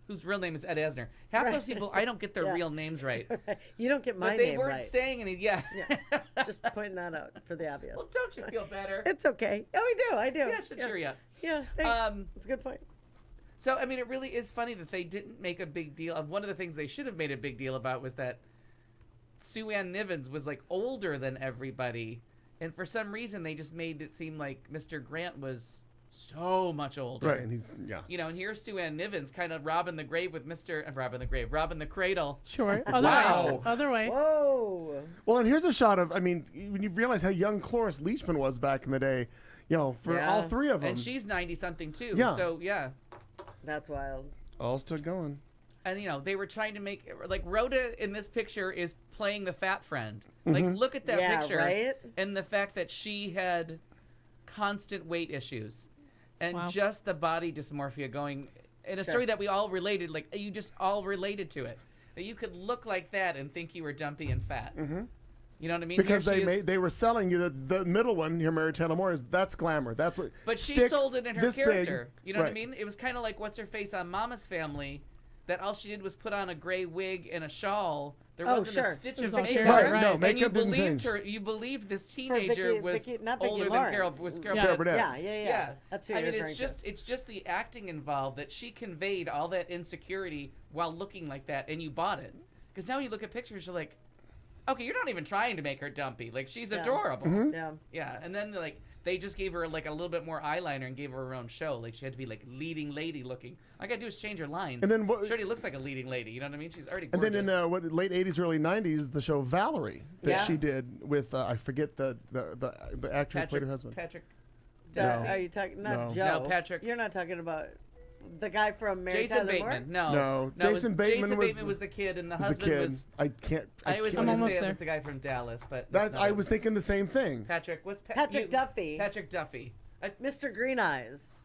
whose real name is Ed Asner. Half those people, I don't get their Yeah. real names right. You don't get my But they name weren't right. saying any. Yeah. Just pointing that out for the obvious. Well, don't you feel better? It's okay. Oh, I do. I do. Yeah, it should cheer you up. Yeah, thanks. That's a good point. So, I mean, it really is funny that they didn't make a big deal of. One of the things they should have made a big deal about was that Sue Ann Nivens was like older than everybody, and for some reason they just made it seem like Mr. Grant was so much older. Right, and he's, yeah. And here's Sue Ann Nivens kind of robbing the grave with robbing the cradle. Sure. Wow. Other way. Whoa. Well, and here's a shot of, when you realize how young Cloris Leachman was back in the day, for Yeah. all 3 of them. And she's 90-something too. Yeah. So, yeah. That's wild. All still going. And, they were trying to make, like, Rhoda in this picture is playing the fat friend. Like, look at that Yeah, picture. right? And the fact that she had constant weight issues. And Wow. just the body dysmorphia going, in a story that we all related, like, you just all related to it. That you could look like that and think you were dumpy and fat. Mm-hmm. You know what I mean? Because Here she is- they were selling you the middle one here, Mary Tyler Moore, that's glamour. That's what. But she stick sold it in her this big. character. You know what I Right. mean? It was kind of like what's her face on Mama's Family, that all she did was put on a gray wig and a shawl. There Oh, wasn't sure. a stitch It was of all makeup. character, Right, no, right. makeup and you didn't believed change. her. You believed this teenager Vicky- was not Vicky older than Lawrence. Carol Yeah. Burnett. Yeah. That's who I you're mean, referring it's just the acting involved that she conveyed all that insecurity while looking like that, and you bought it. Because now you look at pictures, you're like, okay, you're not even trying to make her dumpy. Like, she's Yeah. adorable. Mm-hmm. Yeah. Yeah, and then like they just gave her like a little bit more eyeliner and gave her her own show. Like she had to be like leading lady looking. All I gotta do is change her lines. And then what- She already looks like a leading lady. You know what I mean? She's already And gorgeous. then in the late 80s, early 90s, the show Valerie that Yeah. she did with, I forget the actor who played her husband. Patrick No. Are you talking not No. Joe? No, Patrick. You're not talking about the guy from Mary Jason Tyler Bateman. Moore? No, No, it Jason Bateman was- Bateman was the kid, and the Was the husband kid. was. I can't. I was can't- going to almost say it there. was the guy from Dallas, but That I was thinking the same thing. Patrick. What's Patrick Duffy. Patrick Duffy. Mr. Green Eyes.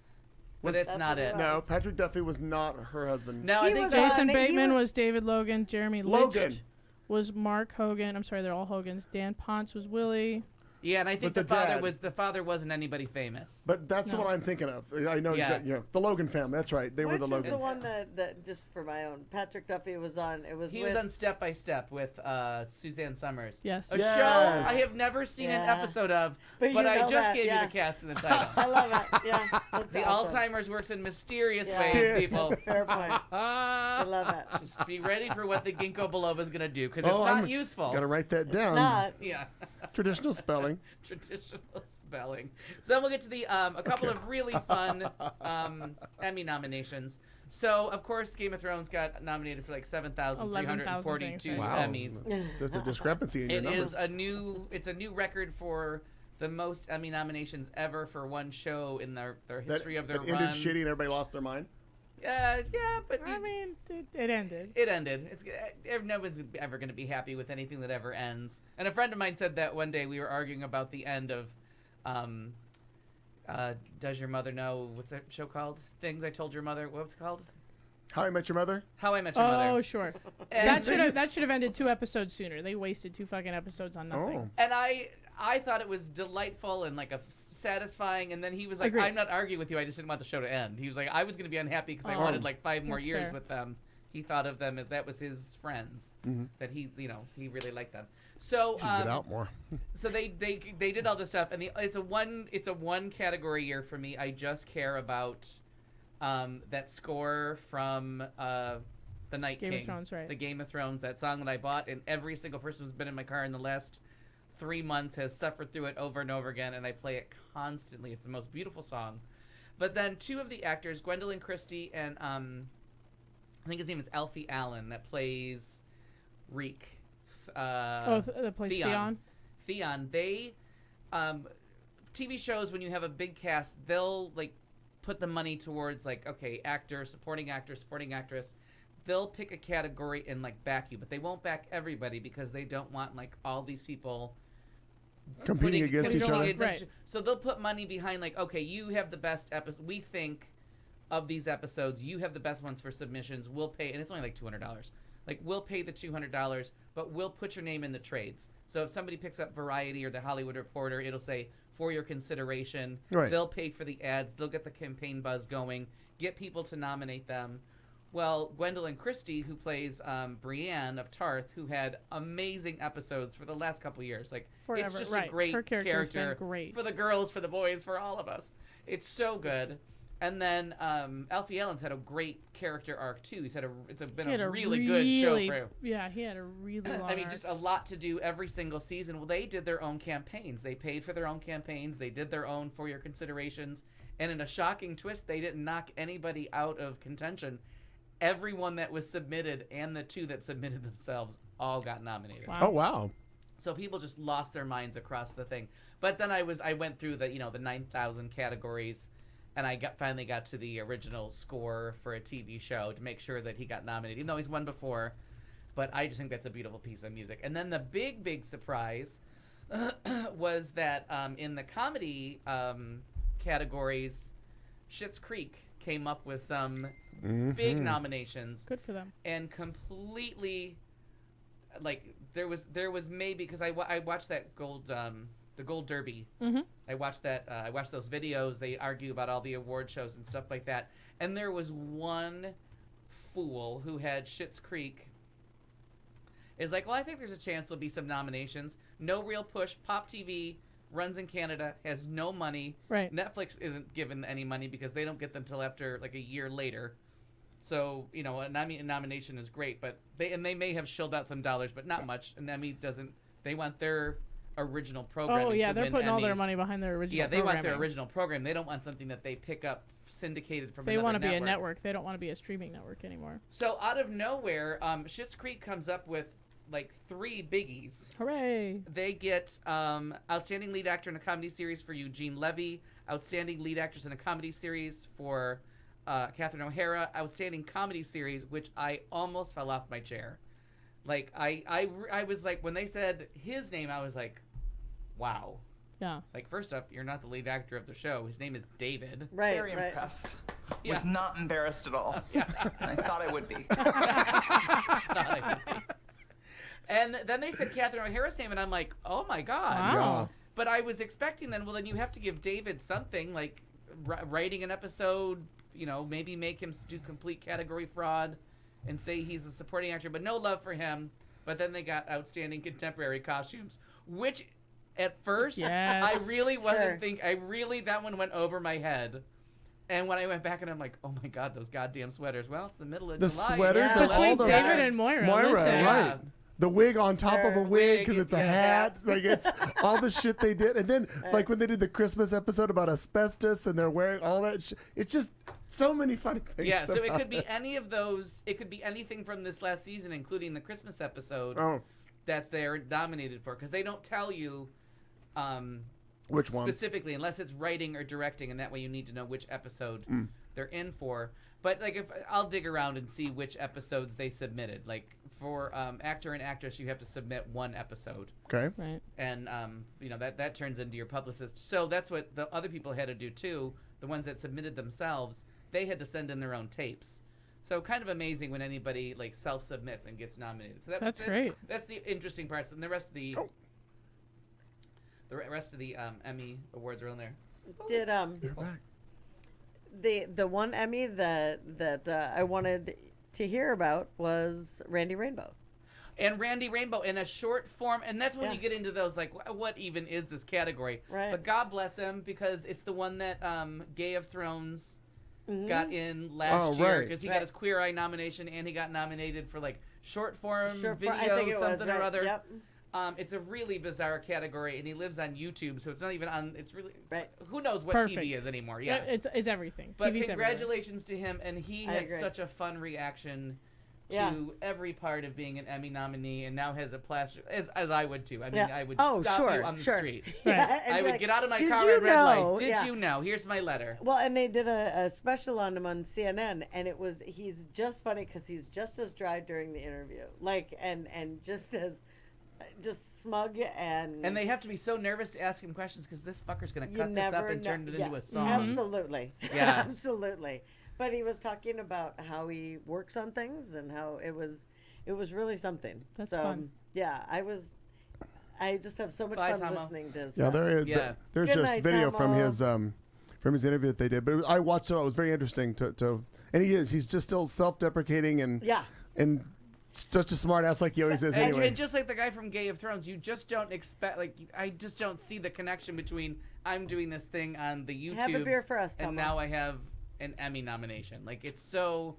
But it's That's not what it it. was. No, Patrick Duffy was not her husband. No, He I think was Jason. Jason he Bateman was- was David Logan. Jeremy Logan. Litch was Mark Hogan. I'm sorry, they're all Hogans. Dan Ponce was Willie. Yeah, and I think But the the father dad- wasn't anybody famous. But that's No. what I'm thinking of. I know Yeah. exactly. Yeah, the Logan family. That's right. They were Which the was Logans. the one that just for my own, Patrick Duffy was on. It was He with, was on Step by Step with Suzanne Summers. Yes. A Yes. show I have never seen an Yeah. episode of, But but you I know just that, gave yeah. you the cast and the title. I love it. Yeah, that's The awesome. Alzheimer's works in mysterious Yeah. ways, people. Fair point. I love it. Just be ready for what the ginkgo biloba is going to do, because it's Oh, not I'm useful. Gotta write that down. Not. Yeah. Traditional spelling. Traditional spelling. So then we'll get to the a couple of really fun Emmy nominations. So of course, Game of Thrones got nominated for like 7,342 things, Wow. Emmys. There's a discrepancy in your It number. is it's a new record for the most Emmy nominations ever for one show in their history of their that run. ended shitty and everybody lost their mind. Yeah, but I mean, it ended. it ended. No one's ever going to be happy with anything that ever ends. And a friend of mine said that one day we were arguing about the end of, Does Your Mother Know? What's that show called? Things I Told Your Mother. What's it called? How I Met Your Mother. How I Met Your Oh, Mother. sure. And- That should have ended 2 episodes sooner. They wasted 2 fucking episodes on nothing. Oh, And I thought it was delightful and like satisfying. And then he was like, Agreed. I'm not arguing with you. I just didn't want the show to end. He was like, I was going to be unhappy because I Oh, wanted like 5 more that's years fair. with them. He thought of them as that was his friends. That he really liked them. So get out more. So they did all this stuff, and it's a one category year for me. I just care about that score from the Night Game of King, Thrones, right. The Game of Thrones, that song that I bought, and every single person who's been in my car in the last 3 months has suffered through it over and over again, and I play it constantly. It's the most beautiful song. But then 2 of the actors, Gwendolyn Christie and I think his name is Alfie Allen, that plays Reek. That plays Theon. Theon, they TV shows, when you have a big cast, they'll like put the money towards like, okay, actor, supporting actress. They'll pick a category and like back you, but they won't back everybody because they don't want like all these people Competing against each other. Right. So they'll put money behind like, okay, you have the best episode. We think of these episodes, you have the best ones for submissions. We'll pay, and it's only like $200. Like, we'll pay the $200, but we'll put your name in the trades. So if somebody picks up Variety or The Hollywood Reporter, it'll say, for your consideration. Right. They'll pay for the ads. They'll get the campaign buzz going, get people to nominate them. Well, Gwendolyn Christie, who plays Brienne of Tarth, who had amazing episodes for the last couple years. Like, Forever, it's just right. a great Her character has been character great. for the girls, for the boys, for all of us. It's so good. And then Alfie Allen's had a great character arc too. It's been He had a really good show for him. Yeah, he had a really long I mean, arc. just a lot to do every single season. Well, they did their own campaigns. They paid for their own campaigns. They did their own for your considerations. And in a shocking twist, they didn't knock anybody out of contention. Everyone that was submitted and the 2 that submitted themselves all got nominated. Wow. Oh wow. So people just lost their minds across the thing. But then I went through the 9,000 categories, and I finally got to the original score for a TV show to make sure that he got nominated, even though he's won before. But I just think that's a beautiful piece of music. And then the big surprise was that in the comedy categories, Schitt's Creek came up with some big nominations. Good for them. And completely, like, there was maybe, because I watched that the Gold Derby. Mm-hmm. I watched that. I watched those videos. They argue about all the award shows and stuff like that. And there was one fool who had Schitt's Creek. Is like, well, I think there's a chance there'll be some nominations. No real push. Pop TV runs in Canada, has no money. Right. Netflix isn't given any money because they don't get them till after like a year later. So, a nomination is great, but they may have shelled out some dollars, but not much. And Emmy doesn't. They want their original programming. Oh yeah, to they're win putting all their Emmys. money behind their original. Yeah, they want their programming. original program. They don't want something that they pick up syndicated from They another want to be a network. network. They don't want to be a streaming network anymore. So out of nowhere, Schitt's Creek comes up with like 3 biggies. Hooray! They get outstanding lead actor in a comedy series for Eugene Levy, Outstanding Lead Actress in a Comedy Series for Catherine O'Hara. Outstanding Comedy Series, which I almost fell off my chair. Like, I was like, when they said his name, I was like, wow. Yeah. Like, first off, you're not the lead actor of the show. His name is David. Right, Very right. impressed. Yeah. Was not embarrassed at all. I thought I would be. And then they said Catherine O'Hara's name, and I'm like, oh my God. Wow. Yeah. But I was expecting then, well, then you have to give David something, like writing an episode, you know, maybe make him do complete category fraud and say he's a supporting actor, but no love for him. But then they got Outstanding Contemporary Costumes, which at first Yes. I really wasn't Sure. that one went over my head. And when I went back and I'm like, oh my God, those goddamn sweaters. Well, it's the middle of The July. sweaters Yeah. and all Between the David and Moira. listen. right? The wig on top of a Sure. wig because it's a Yeah. hat. Like it's all the shit they did, and then like when they did the Christmas episode about asbestos and they're wearing all that. It's just so many funny things. Yeah, so it about could be any of those. It could be anything from this last season, including the Christmas episode Oh, that they're nominated for, because they don't tell you which one? specifically unless it's writing or directing, and that way you need to know which episode they're in for. But like, if I'll dig around and see which episodes they submitted. Like for actor and actress, you have to submit one episode, Okay. Right. and you know that turns into your publicist. So that's what the other people had to do too. The ones that submitted themselves, they had to send in their own tapes. So kind of amazing when anybody like self-submits and gets nominated. So That's great. That's the interesting parts, and the rest of the rest of the Emmy awards are in there. Did They're back. the one Emmy that I wanted to hear about was Randy Rainbow. And Randy Rainbow in a short form, and that's when Yeah. you get into those like, what even is this category? Right. But God bless him, because it's the one that Game of Thrones got in Oh, last year, right. because he got his Queer Eye nomination, and he got nominated for like short form Short video, for- I think it was, something or right, other. yep. It's a really bizarre category, and he lives on YouTube, so it's not even on. It's really Right. who knows what Perfect. TV is anymore? Yeah. It's everything. But TV's everywhere. congratulations to him, and he I had agree. such a fun reaction to Yeah. every part of being an Emmy nominee, and now has a plaster, as I would too. I mean, Yeah. I would Oh, stop sure, you on the sure. street. Yeah, and I be would like, get out of my "Did car you at red know?" lights. Did Yeah. you know? Here's my letter. Well, and they did a special on him on CNN, and he's just funny because he's just as dry during the interview, like and just as just smug and And they have to be so nervous to ask him questions, because this fucker's gonna you cut this up never and know- turn it into a yes, song. Absolutely, Yeah. absolutely. But he was talking about how he works on things and how it was really something. That's so, fun. Yeah, I just have so much Bye, fun Tomo. listening to his Yeah, stuff. Yeah. there's Good just night, video from Tomo. his interview that they did. But I watched it. It was very interesting to and he's just still self-deprecating and Yeah. and just a smart ass like he always is. And, Anyway, and just like the guy from Game of Thrones, you just don't expect, like, I just don't see the connection between I'm doing this thing on the YouTube. Have a beer for us, and Tomo. now I have an Emmy nomination. Like, it's so,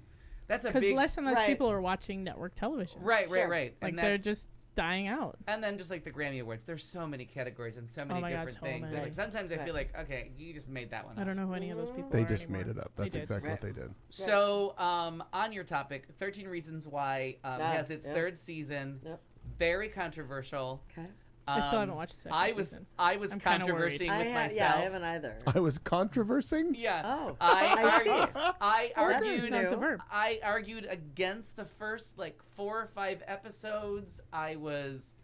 that's a Because big, less and less Right. people are watching network television. right. Sure. Like, Like and they're that's, just dying out. and then just like the Grammy Awards, there's so many categories and so many my God, different so things. that, many. like, sometimes I Right. feel like, okay, you just made that one up. I don't know who any of those people they are just anymore. made it up. They That's did. exactly what Right. they did. So, on your topic, 13 Reasons Why has its yeah. third season. Yep. Very controversial. Okay. I still haven't watched the second I was season. I was I'm kinda controversing I with myself. yeah, I haven't either. I was controversing. Yeah. Oh, I I see. argued. That's a verb. I argued against the first like 4 or 5 episodes. I was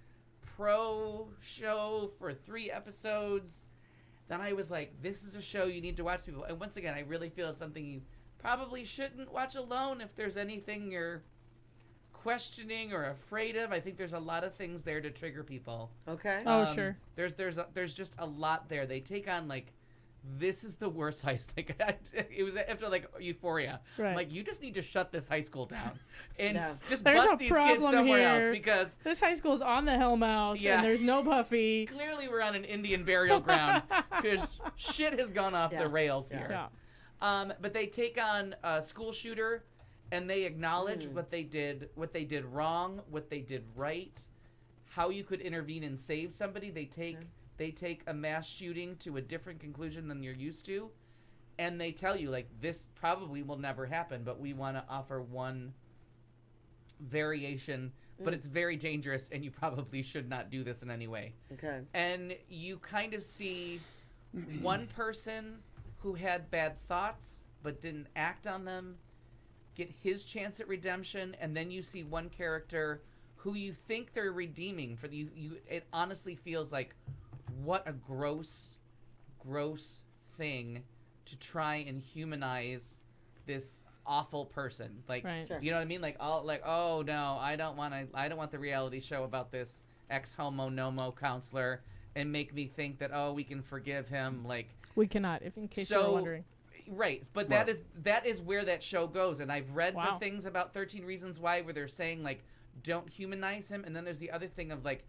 pro show for 3 episodes. Then I was like, this is a show you need to watch, people. And once again, I really feel it's something you probably shouldn't watch alone if there's anything you're questioning or afraid of. I think there's a lot of things there to trigger people. Okay. Oh, sure. There's just a lot there. They take on like, this is the worst high school. Like, it was after like Euphoria. I'm Right. like, you just need to shut this high school down and Yeah. just There's bust a these kids problem somewhere else, here. because This high school's on the Hellmouth, Yeah. and there's no Buffy. clearly we're on an Indian burial ground, because shit has gone off Yeah. the rails Yeah. here. Yeah. But they take on a school shooter, and they acknowledge what they did wrong, what they did right, how you could intervene and save somebody. They take a mass shooting to a different conclusion than you're used to, and they tell you like, this probably will never happen, but we want to offer one variation, but it's very dangerous, and you probably should not do this in any way. Okay. And you kind of see one person who had bad thoughts but didn't act on them get his chance at redemption, and then you see one character who you think they're redeeming for it honestly feels like what a gross thing to try and humanize this awful person. Like, Right. Sure. you know what I mean? Like, oh no, I don't want the reality show about this ex-homo nomo counselor and make me think that, oh, we can forgive him. Like, We cannot, if in case you were wondering. right, but Right. that is where that show goes. And I've read the Wow. things about 13 Reasons Why where they're saying, like, don't humanize him. And then there's the other thing of, like,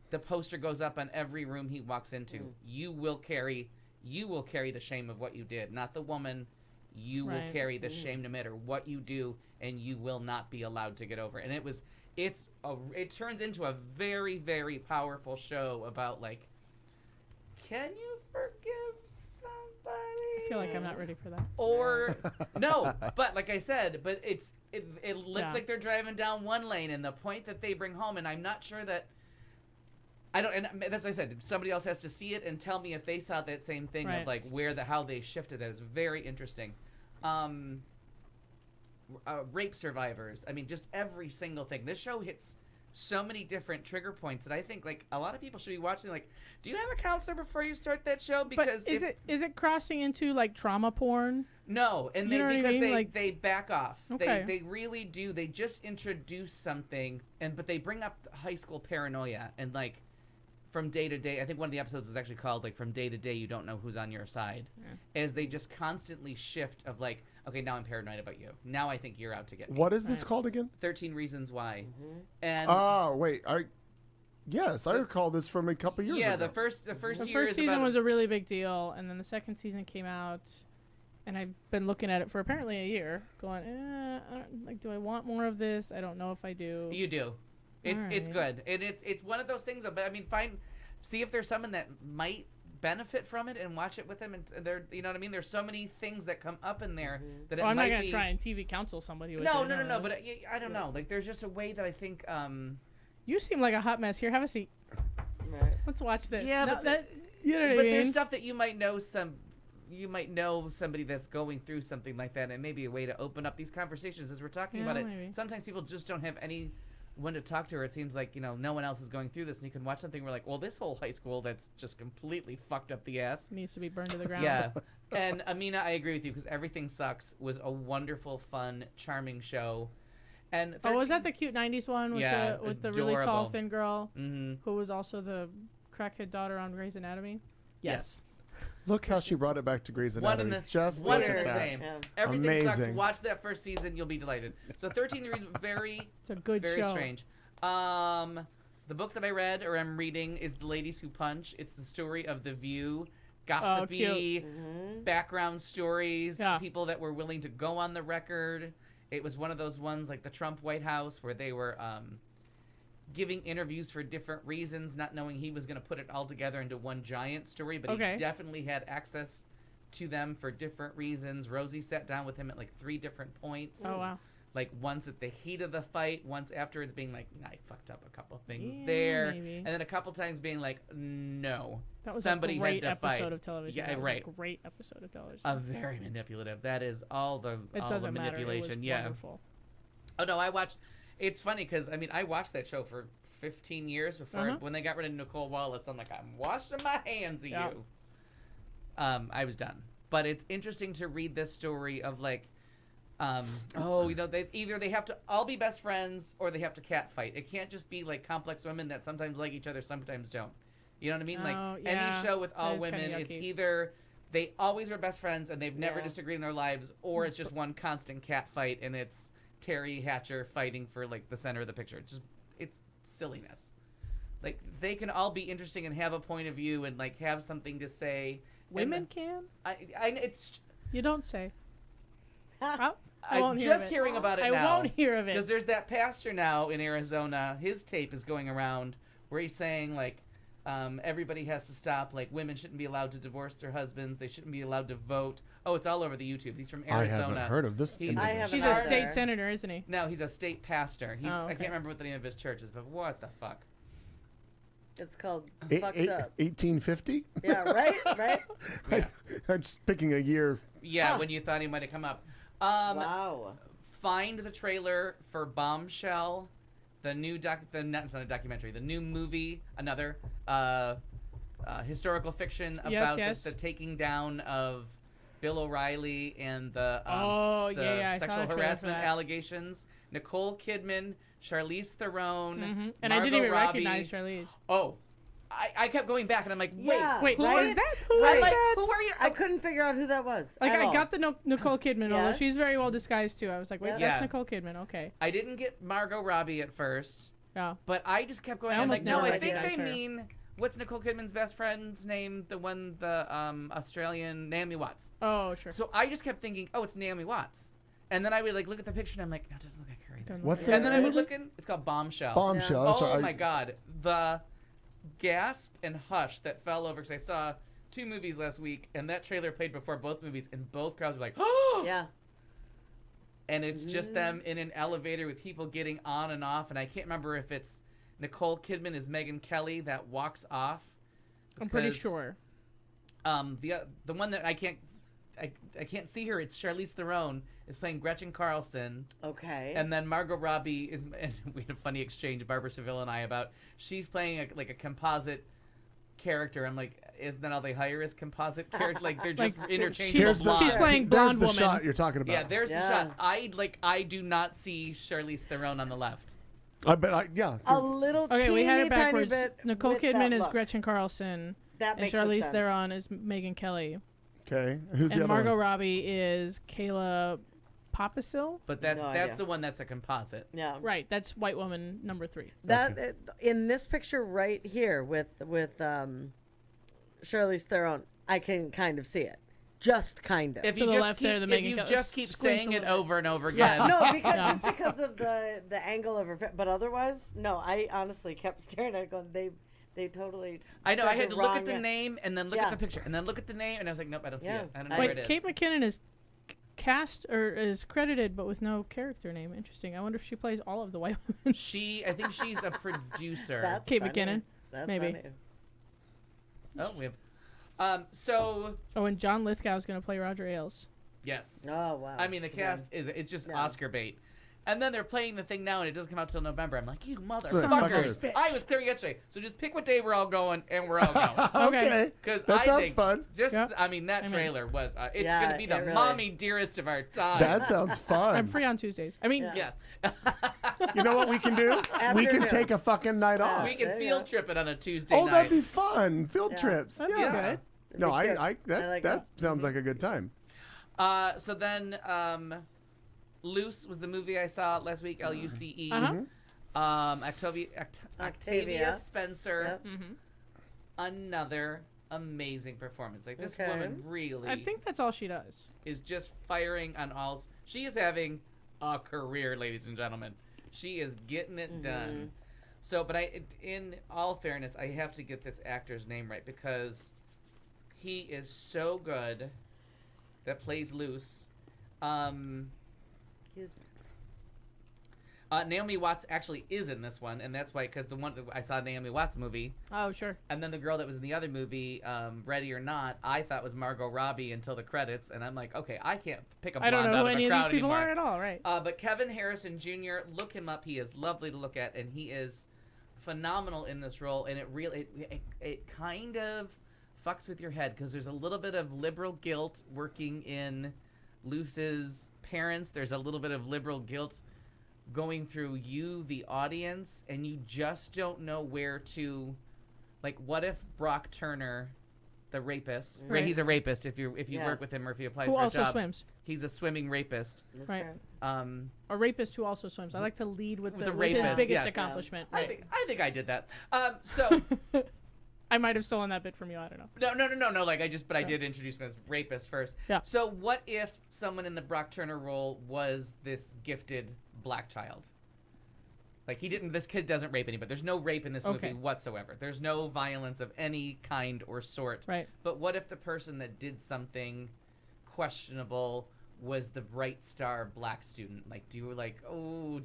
the poster goes up on every room he walks into. You will carry the shame of what you did, not the woman. You will Right. carry the shame no matter what you do, and you will not be allowed to get over it. And it turns into a very, very powerful show about, like, can you forgive somebody? I feel like I'm not ready for that. Or no, but like I said, but it looks Yeah. like they're driving down one lane, and the point that they bring home, and I'm not sure that and that's what I said. Somebody else has to see it and tell me if they saw that same thing Right. of like how they shifted. That is very interesting. Rape survivors. I mean, just every single thing. This show hits so many different trigger points that I think like a lot of people should be watching. Like, do you have a counselor before you start that show? Because But is it crossing into like trauma porn? no, and You know what I because mean? they Like- they back off. Okay. They really do. They just introduce something, but they bring up high school paranoia and like from day to day. I think one of the episodes is actually called like from day to day you don't know who's on your side, as they just constantly shift of like, okay, now I'm paranoid about you. Now I think you're out to get me. What is this called again? 13 Reasons Why. And Oh, wait. Yes, I recall this from a couple years yeah, ago. the first The year first is season about was a really big deal, and then the second season came out, and I've been looking at it for apparently a year, going, do I want more of this? I don't know if I do. You do. It's Alright. good, and it's one of those things. But I mean, see if there's someone that might benefit from it and watch it with them. And they're, you know what I mean. There's so many things that come up in there that it I'm might not gonna be. try and TV counsel somebody with No, it. no. But I don't know. Like, there's just a way that I think. You seem like a hot mess. Here, have a seat. Right. Let's watch this. Yeah, That- but you know what I but mean? there's stuff that you might know You might know somebody that's going through something like that, and maybe a way to open up these conversations as we're talking Yeah, about it. maybe. Sometimes people just don't have anyone to talk to, or it seems like, no one else is going through this, and you can watch something where like, well, this whole high school that's just completely fucked up the ass. Needs to be burned to the ground. Yeah. And Amina, I agree with you, because Everything Sucks was a wonderful, fun, charming show. And Oh, was 13 that the cute '90s one with Yeah, the really tall, adorable. thin girl Mhm. who was also the crackhead daughter on Grey's Anatomy? Yes. Look how she brought it back to Grey's One Anatomy. and the Just one look and at the that. same. Yeah. Everything Sucks. Amazing. Watch that first season, you'll be delighted. So 13 Reasons, very, It's a good very show. strange. The book that I read or I'm reading is The Ladies Who Punch. It's the story of The View, gossipy background stories, Yeah. people that were willing to go on the record. It was one of those ones like the Trump White House where they were giving interviews for different reasons, not knowing he was going to put it all together into one giant story, but Okay. he definitely had access to them for different reasons. Rosie sat down with him at like 3 different points. Oh wow. Like once at the heat of the fight, once afterwards being like, I fucked up a couple things Yeah, there. maybe. And then a couple times being like, no. That was somebody a great had to episode fight. of television. Yeah, That was right. A great episode of television. A very manipulative. That is all the It all doesn't the matter. It was manipulation. Yeah. wonderful. Oh no, I watched. It's funny because I mean I watched that show for 15 years before when they got rid of Nicole Wallace. I'm like, I'm washing my hands of Yeah. you. I was done. But it's interesting to read this story of like, they have to all be best friends or they have to catfight. It can't just be like complex women that sometimes like each other, sometimes don't. You know what I mean? Oh, Like yeah. any show with all That is kinda women, it's yucky. either they always are best friends and they've never Yeah. disagreed in their lives, or it's just one constant cat fight and it's Terry Hatcher fighting for like the center of the picture. It's silliness. Like they can all be interesting and have a point of view and like have something to say. Women can? It's You don't say. I I'm won't hear of just it. hearing about it I now. won't hear of it. Because there's that pastor now in Arizona. His tape is going around where he's saying like everybody has to stop. Like women shouldn't be allowed to divorce their husbands. They shouldn't be allowed to vote. Oh, it's all over the YouTube. He's from I Arizona. haven't heard of this. He's, individual. I haven't He's a either. state senator, isn't he? No, he's a state pastor. He's Oh, I okay. can't remember what the name of his church is, but what the fuck? It's called Eight- Fucked eight- Up. 1850? Yeah, right? Right? I'm just picking a year. Yeah, when you thought he might have come up. Wow. Find the trailer for Bombshell, the new it's not a documentary, the new movie, another historical fiction about yes. the taking down of Bill O'Reilly and the I saw sexual the trailer for harassment that. allegations. Nicole Kidman, Charlize Theron, And I didn't Margot even Robbie. recognize Charlize. Oh, I kept going back and I'm like, wait, Yeah, Wait, who right? is that? Who I'm is like, that? who are you? I couldn't figure out who that was. Like, at I all. got the Nicole Kidman, although Yes. she's very well disguised too. I was like, wait, Yeah. that's Yeah. Nicole Kidman. Okay. I didn't get Margot Robbie at first. Yeah. But I just kept going. I I'm like, almost no, never I think they recognize her. mean what's Nicole Kidman's best friend's name? The Australian Naomi Watts. Oh, sure. So I just kept thinking, oh, it's Naomi Watts. And then I would like look at the picture and I'm like, no, it doesn't look like her either. What's And that then I would movie? look in. It's called Bombshell. Bombshell. that's Oh right. my god, the gasp and hush that fell over because I saw 2 movies last week and that trailer played before both movies and both crowds were like, oh. Yeah. And it's just them in an elevator with people getting on and off. And I can't remember if it's Nicole Kidman is Megyn Kelly that walks off. I'm pretty because, sure. The one that I can't see her. It's Charlize Theron is playing Gretchen Carlson. Okay. And then Margot Robbie is. And we had a funny exchange, Barbara Seville and I, about she's playing a composite character. I'm like, isn't that all they hire is composite character? Like they're just interchangeable she's blondes. playing There's blonde the woman. shot you're talking about. Yeah, there's the Yeah. shot. I do not see Charlize Theron on the left. I bet. Yeah. a little Okay, teeny we had it tiny backwards. bit Nicole with Kidman that is look. Gretchen Carlson, That and makes Charlize sense. Theron is Megyn Kelly, Okay. Who's the and other Margot one? Robbie is Kayla Papasil. But that's No that's idea. the one that's a composite. Yeah. Right, that's white woman number 3. That in this picture right here with Charlize Theron, I can kind of see it. Just kind of. If To you the just left keep, there, the if Megyn you Kelly just keep squints saying a it little over and over again. no, because Yeah. just because of the angle of her face. But otherwise, no. I honestly kept staring at it, going, they totally. I know. said I had the to look at wrong- the name and then look Yeah. at the picture and then look at the name and I was like, nope, I don't see Yeah. it. I don't know I- where Wait, it is. Kate McKinnon is cast or is credited, but with no character name. Interesting. I wonder if she plays all of the white women. I think she's a producer. That's Kate funny. McKinnon, That's maybe. funny. Oh, we have. So Oh, and John Lithgow is going to play Roger Ailes. yes. Oh wow. I mean, the cast it's just Yeah. Oscar bait. And then they're playing the thing now, and it doesn't come out till November. I'm like, you Fuckers. motherfuckers! I was clear yesterday, so just pick what day we're all going, and we're all going. Okay. Because That I sounds think fun. Just, Yep. I mean, that Amen. trailer was. It's Yeah, gonna be the it really- mommy dearest of our time. That sounds fun. I'm free on Tuesdays. I mean, Yeah. Yeah, You know what we can do? We can Afternoon. take a fucking night off. we can there you field go. trip it on a Tuesday Oh, night. that'd be fun. Field Yeah. trips. That'd be Yeah. good. No, That'd be I good. that I like that that. sounds like a good time. So then, Loose was the movie I saw last week. Luce. Uh-huh. Octavia Octavia. Spencer. Yep. Another amazing performance. Like this Okay. woman really I think that's all she does. is just firing on all. She is having a career, ladies and gentlemen. She is getting it done. So, but in all fairness, I have to get this actor's name right because he is so good that plays Loose. Excuse me. Naomi Watts actually is in this one, and that's why, because the one I saw Naomi Watts movie, Oh, sure. and then the girl that was in the other movie, Ready or Not, I thought was Margot Robbie until the credits, and I'm like, okay, I can't pick a I blonde don't know out who of any a of crowd these people anymore. are at all, right? But Kevin Harrison Jr., look him up. He is lovely to look at, and he is phenomenal in this role. And it kind of fucks with your head because there's a little bit of liberal guilt working in Luce's parents. There's a little bit of liberal guilt going through you, the audience, and you just don't know where to. Like, what if Brock Turner, the rapist, right? Right. He's a rapist if you work Yes. with him or if he applies Who for a also job. swims. He's a swimming rapist. That's Right. right. A rapist who also swims. I like to lead with, With the, the with his rapist, biggest yeah. accomplishment. I Right. think I did that. So I might have stolen that bit from you. I don't know. no. Like I did introduce him as rapist first. Yeah. So what if someone in the Brock Turner role was this gifted black child? Like this kid doesn't rape anybody. There's no rape in this movie Okay. whatsoever. There's no violence of any kind or sort. Right. But what if the person that did something questionable was the bright star black student? Like, do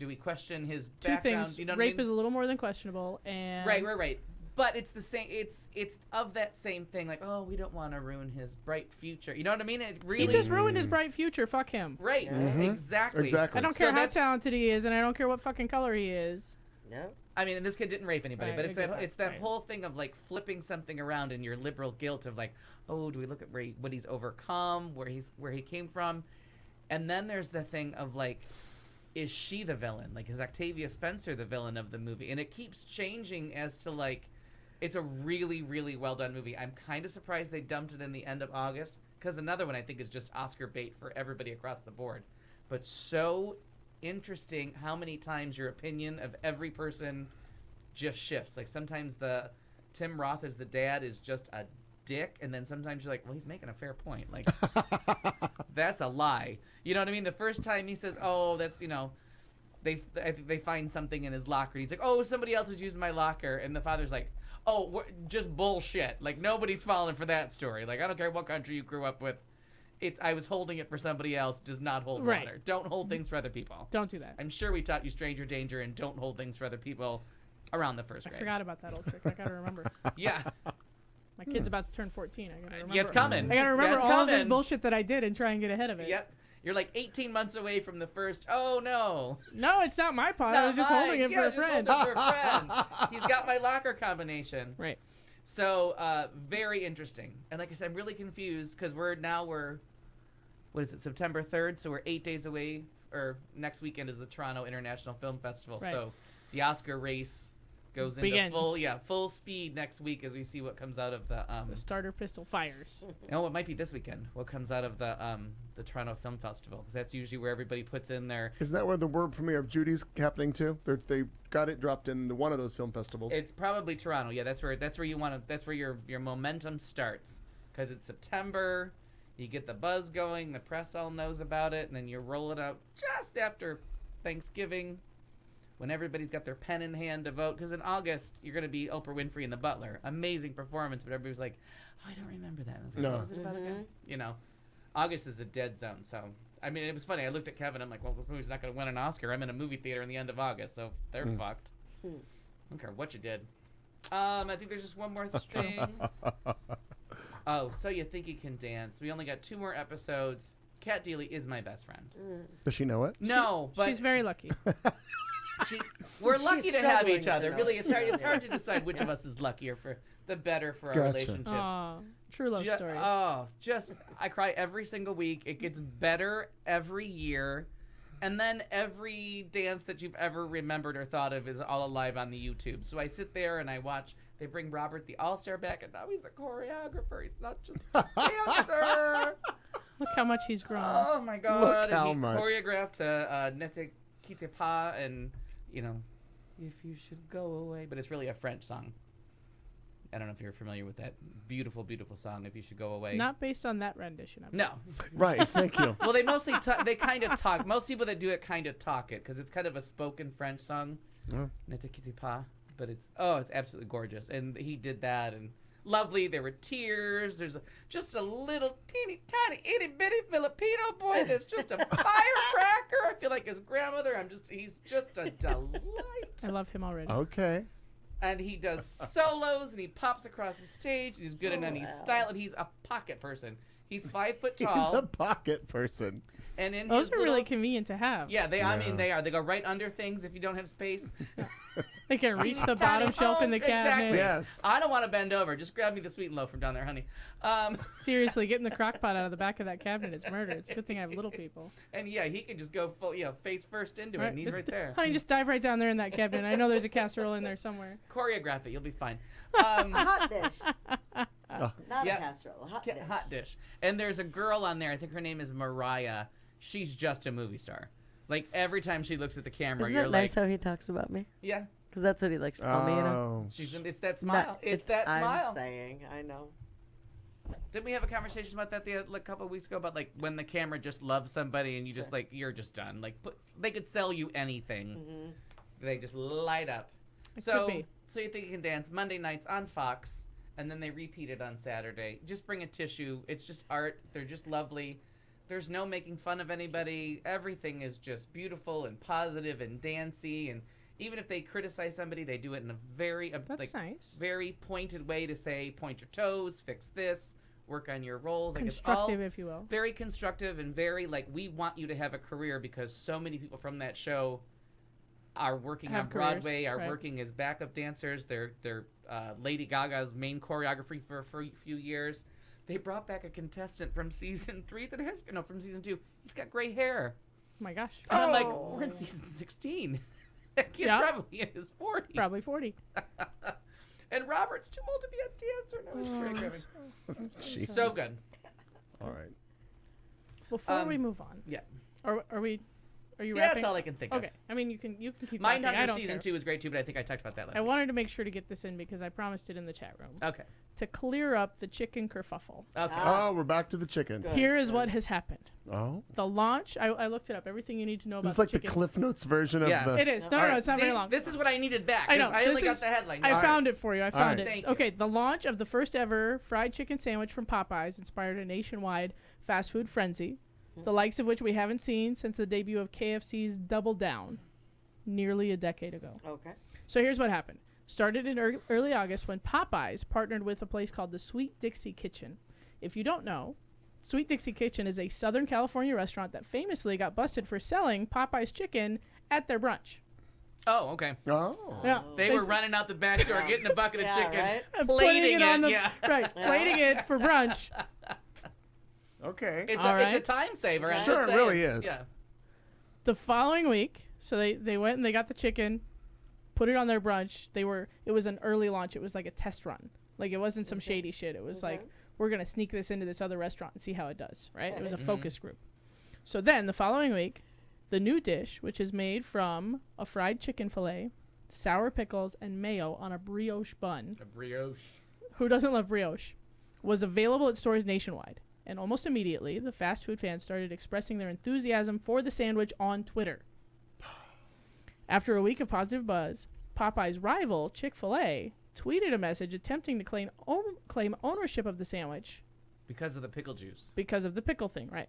we question his Two background? things. You know what Rape I mean? is a little more than questionable, and Right. But it's the same. It's of that same thing. Like, oh, we don't want to ruin his bright future. You know what I mean? It really He just ruined his bright future. Fuck him. right. Exactly. Exactly. I don't So care how that's- talented he is, and I don't care what fucking color he is. No. I mean, and this kid didn't rape anybody, Right, but I it's get that that, it's that right. whole thing of like flipping something around in your liberal guilt of like, oh, do we look at what he's overcome, where he came from, and then there's the thing of like, is she the villain? Like, is Octavia Spencer the villain of the movie? And it keeps changing as to like, it's a really, really well done movie. I'm kind of surprised they dumped it in the end of August, because another one I think is just Oscar bait for everybody across the board. But so interesting how many times your opinion of every person just shifts. Like sometimes the Tim Roth as the dad is just a dick, and then sometimes you're like, well, he's making a fair point. Like that's a lie. You know what I mean? The first time he says, oh, that's, you know, I think they find something in his locker. He's like, oh, somebody else is using my locker, and the father's like, oh, just bullshit. Like nobody's falling for that story. Like I don't care what country you grew up with. I was holding it for somebody else. Does not hold Right. water. Don't hold things for other people. Don't do that. I'm sure we taught you stranger danger and don't hold things for other people around the first I grade. forgot about that old trick. I gotta remember. Yeah. My kid's about to turn 14. I gotta remember. Yeah, it's coming. I gotta remember Yeah, it's all of this coming. bullshit that I did and try and get ahead of it. Yep. You're like 18 months away from the first. Oh no. No, it's not my pot. Not I was just mine. holding it Yeah, for a just friend. holding it for a friend. He's got my locker combination. Right. So very interesting. And like I said, I'm really confused because we're what is it, September 3rd? So we're 8 days away, or next weekend is the Toronto International Film Festival. Right. So the Oscar race goes into Begins. full speed next week as we see what comes out of the The starter pistol fires. Oh, it might be this weekend. What comes out of the Toronto Film Festival? Because that's usually where everybody puts in their. Isn't that where the world premiere of Judy's happening too? They got it dropped in one of those film festivals. It's probably Toronto. Yeah, that's where you want to. That's where your momentum starts. Because it's September, you get the buzz going, the press all knows about it, and then you roll it out just after Thanksgiving, when everybody's got their pen in hand to vote. Because in August you're gonna be Oprah Winfrey in The Butler, amazing performance, but everybody's like, oh, I don't remember that movie. No. What was it about again? You know, August is a dead zone. So I mean, it was funny. I looked at Kevin. I'm like, well, this movie's not gonna win an Oscar. I'm in a movie theater in the end of August, so they're fucked. I don't care what you did. I think there's just one more thing. Oh, So You Think You Can Dance. We only got 2 more episodes. Kat Deely is my best friend. Does she know it? No, but She's very lucky. we're lucky She's to have struggling each to other. know Really, it. it's hard to decide which of us is luckier for the better for our Gotcha. relationship. Aw, true love story. I cry every single week. It gets better every year. And then every dance that you've ever remembered or thought of is all alive on the YouTube. So I sit there and I watch. They bring Robert the All-Star back, and now he's a choreographer. He's not just a dancer. Look how much he's grown. Oh my God! Look how and he much. choreographed to Nete Kite Pa, and you know, if you should go away. But it's really a French song. I don't know if you're familiar with that beautiful, beautiful song. If you should go away. Not based on that rendition of it. No. Right. Thank you. Well, they mostly they kind of talk. Most people that do it kind of talk it because it's kind of a spoken French song. Yeah. Nete Kite Pa, but it's absolutely gorgeous, and he did that and. Lovely. There were tears. There's just a little teeny tiny itty bitty Filipino boy that's just a firecracker. I feel like his grandmother. He's just a delight. I love him already. Okay. And he does solos and he pops across the stage. And he's good in any style, and he's a pocket person. He's 5 foot tall. He's a pocket person. And in Those his are little, really convenient to have. Yeah, I mean, they are. They go right under things if you don't have space. They can reach the Tiny bottom shelf in the homes, cabinet. Exactly. Yes. I don't want to bend over. Just grab me the sweet and low from down there, honey. Seriously, getting the crock pot out of the back of that cabinet is murder. It's a good thing I have little people. And yeah, he can just go full, face first into it, Right, and he's just- right there. Honey, just dive right down there in that cabinet. I know there's a casserole in there somewhere. Choreograph it, you'll be fine. A hot dish. Not Yeah. a casserole. A hot dish. Hot dish. And there's a girl on there. I think her name is Mariah. She's just a movie star. Like every time she looks at the camera, Isn't you're it like, nice how he talks about me? yeah, Because that's what he likes to call me, you know? Oh. it's that smile. It's that smile. I'm saying, I know. Didn't we have a conversation about that a couple of weeks ago about like when the camera just loves somebody and you just like you're just done. Like they could sell you anything. They just light up. It So could be. So You Think You Can Dance Monday nights on Fox, and then they repeat it on Saturday. Just bring a tissue. It's just art. They're just lovely. There's no making fun of anybody. Everything is just beautiful and positive and dancey, and even if they criticize somebody, they do it in a very That's nice. very pointed way to say, point your toes, fix this, work on your roles. Like Constructive, it's all if you will. very constructive and very like, we want you to have a career because so many people from that show are working Have on Broadway, careers, are right. working as backup dancers. They're Lady Gaga's main choreography for a few years. They brought back a contestant from season 3 that has from season 2. He's got gray hair. Oh my gosh. And I'm like, we're in season 16. That kid's Yeah. probably in his 40s. Probably 40. And Robert's too old to be a dancer. No, he's choreographing. Jesus. So good. All right. Before we move on, Yeah. are we? Are you Yeah, wrapping? that's all I can think of. Okay. I mean, you can keep talking. I Mindhunter don't season care. 2 is great too, but I think I talked about that last I week. wanted to make sure to get this in because I promised it in the chat room Okay. to clear up the chicken kerfuffle. Okay. Oh, we're back to the chicken. Good. Here is what has happened. Oh. The launch. I looked it up. Everything you need to know This about is like the chicken. Cliff Notes version of Yeah. the... It is. No, All no, right. it's not See, very long. This is what I needed back. I know. 'cause I only this got is- the headline. I All found right. it for you. I All found right. it. Thank you. Okay, the launch of the first ever fried chicken sandwich from Popeyes inspired a nationwide fast food frenzy, the likes of which we haven't seen since the debut of KFC's Double Down, nearly a decade ago. Okay. So here's what happened. Started in early August when Popeyes partnered with a place called the Sweet Dixie Kitchen. If you don't know, Sweet Dixie Kitchen is a Southern California restaurant that famously got busted for selling Popeyes chicken at their brunch. Oh, okay. Oh. Yeah, They were running out the back door, getting a bucket of Yeah, chicken, right? plating it. Yeah. right, plating it for brunch. Okay. It's All a right. time saver. I'm Sure, just it saying. really is. Yeah. The following week, so they went and they got the chicken, put it on their brunch. It was an early launch. It was like a test run. Like it wasn't some shady shit. It was like, we're gonna sneak this into this other restaurant and see how it does. Right? It was a focus group. So then the following week, the new dish, which is made from a fried chicken fillet, sour pickles, and mayo on a brioche bun. A brioche. Who doesn't love brioche? Was available at stores nationwide. And almost immediately, the fast food fans started expressing their enthusiasm for the sandwich on Twitter. After a week of positive buzz, Popeye's rival, Chick-fil-A, tweeted a message attempting to claim ownership of the sandwich Because of the pickle juice. because of the pickle thing, right?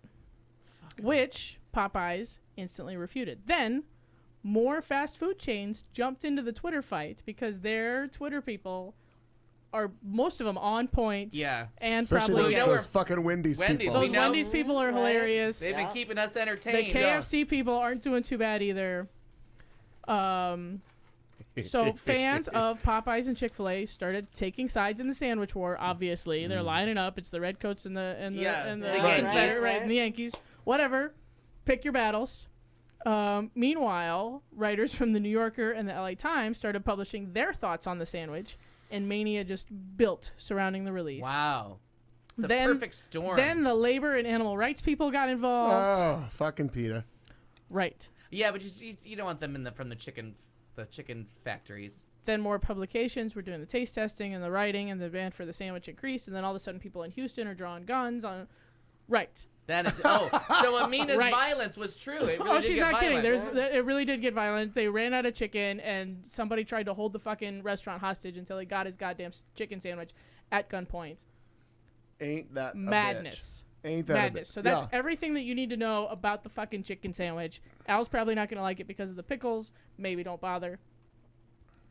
Which Popeyes instantly refuted. Then, more fast food chains jumped into the Twitter fight because their Twitter people are, most of them, on point. Yeah. And Especially probably... those, know those fucking Wendy's Wendy's, people. Those we know. Wendy's people are Right. hilarious. They've been keeping us The entertained. KFC people aren't doing too bad either. So fans of Popeyes and Chick-fil-A started taking sides in the sandwich war. Obviously, they're lining up. It's the redcoats and the Yeah, and the the Confederate, Yankees. right, and the Yankees. Whatever, pick your battles. Meanwhile, writers from the New Yorker and the LA Times started publishing their thoughts on the sandwich, and mania just built surrounding the release. Wow. It's the Then- perfect storm. Then the labor and animal rights people got involved. Oh, fucking PETA. Right. yeah, but you don't want them from the chicken factories. Then more publications were doing the taste testing and the writing, and the demand for the sandwich increased. And then all of a sudden, people in Houston are drawing guns on. Right. Then it's, so Amina's Right. violence was true. It really Oh, did she's get not kidding. violent. It really did get violent. They ran out of chicken, and somebody tried to hold the fucking restaurant hostage until he got his goddamn chicken sandwich at gunpoint. Ain't that a Madness. bitch. Ain't that Madness. a bitch. So that's Yeah. everything that you need to know about the fucking chicken sandwich. Al's probably not going to like it because of the pickles. Maybe don't bother.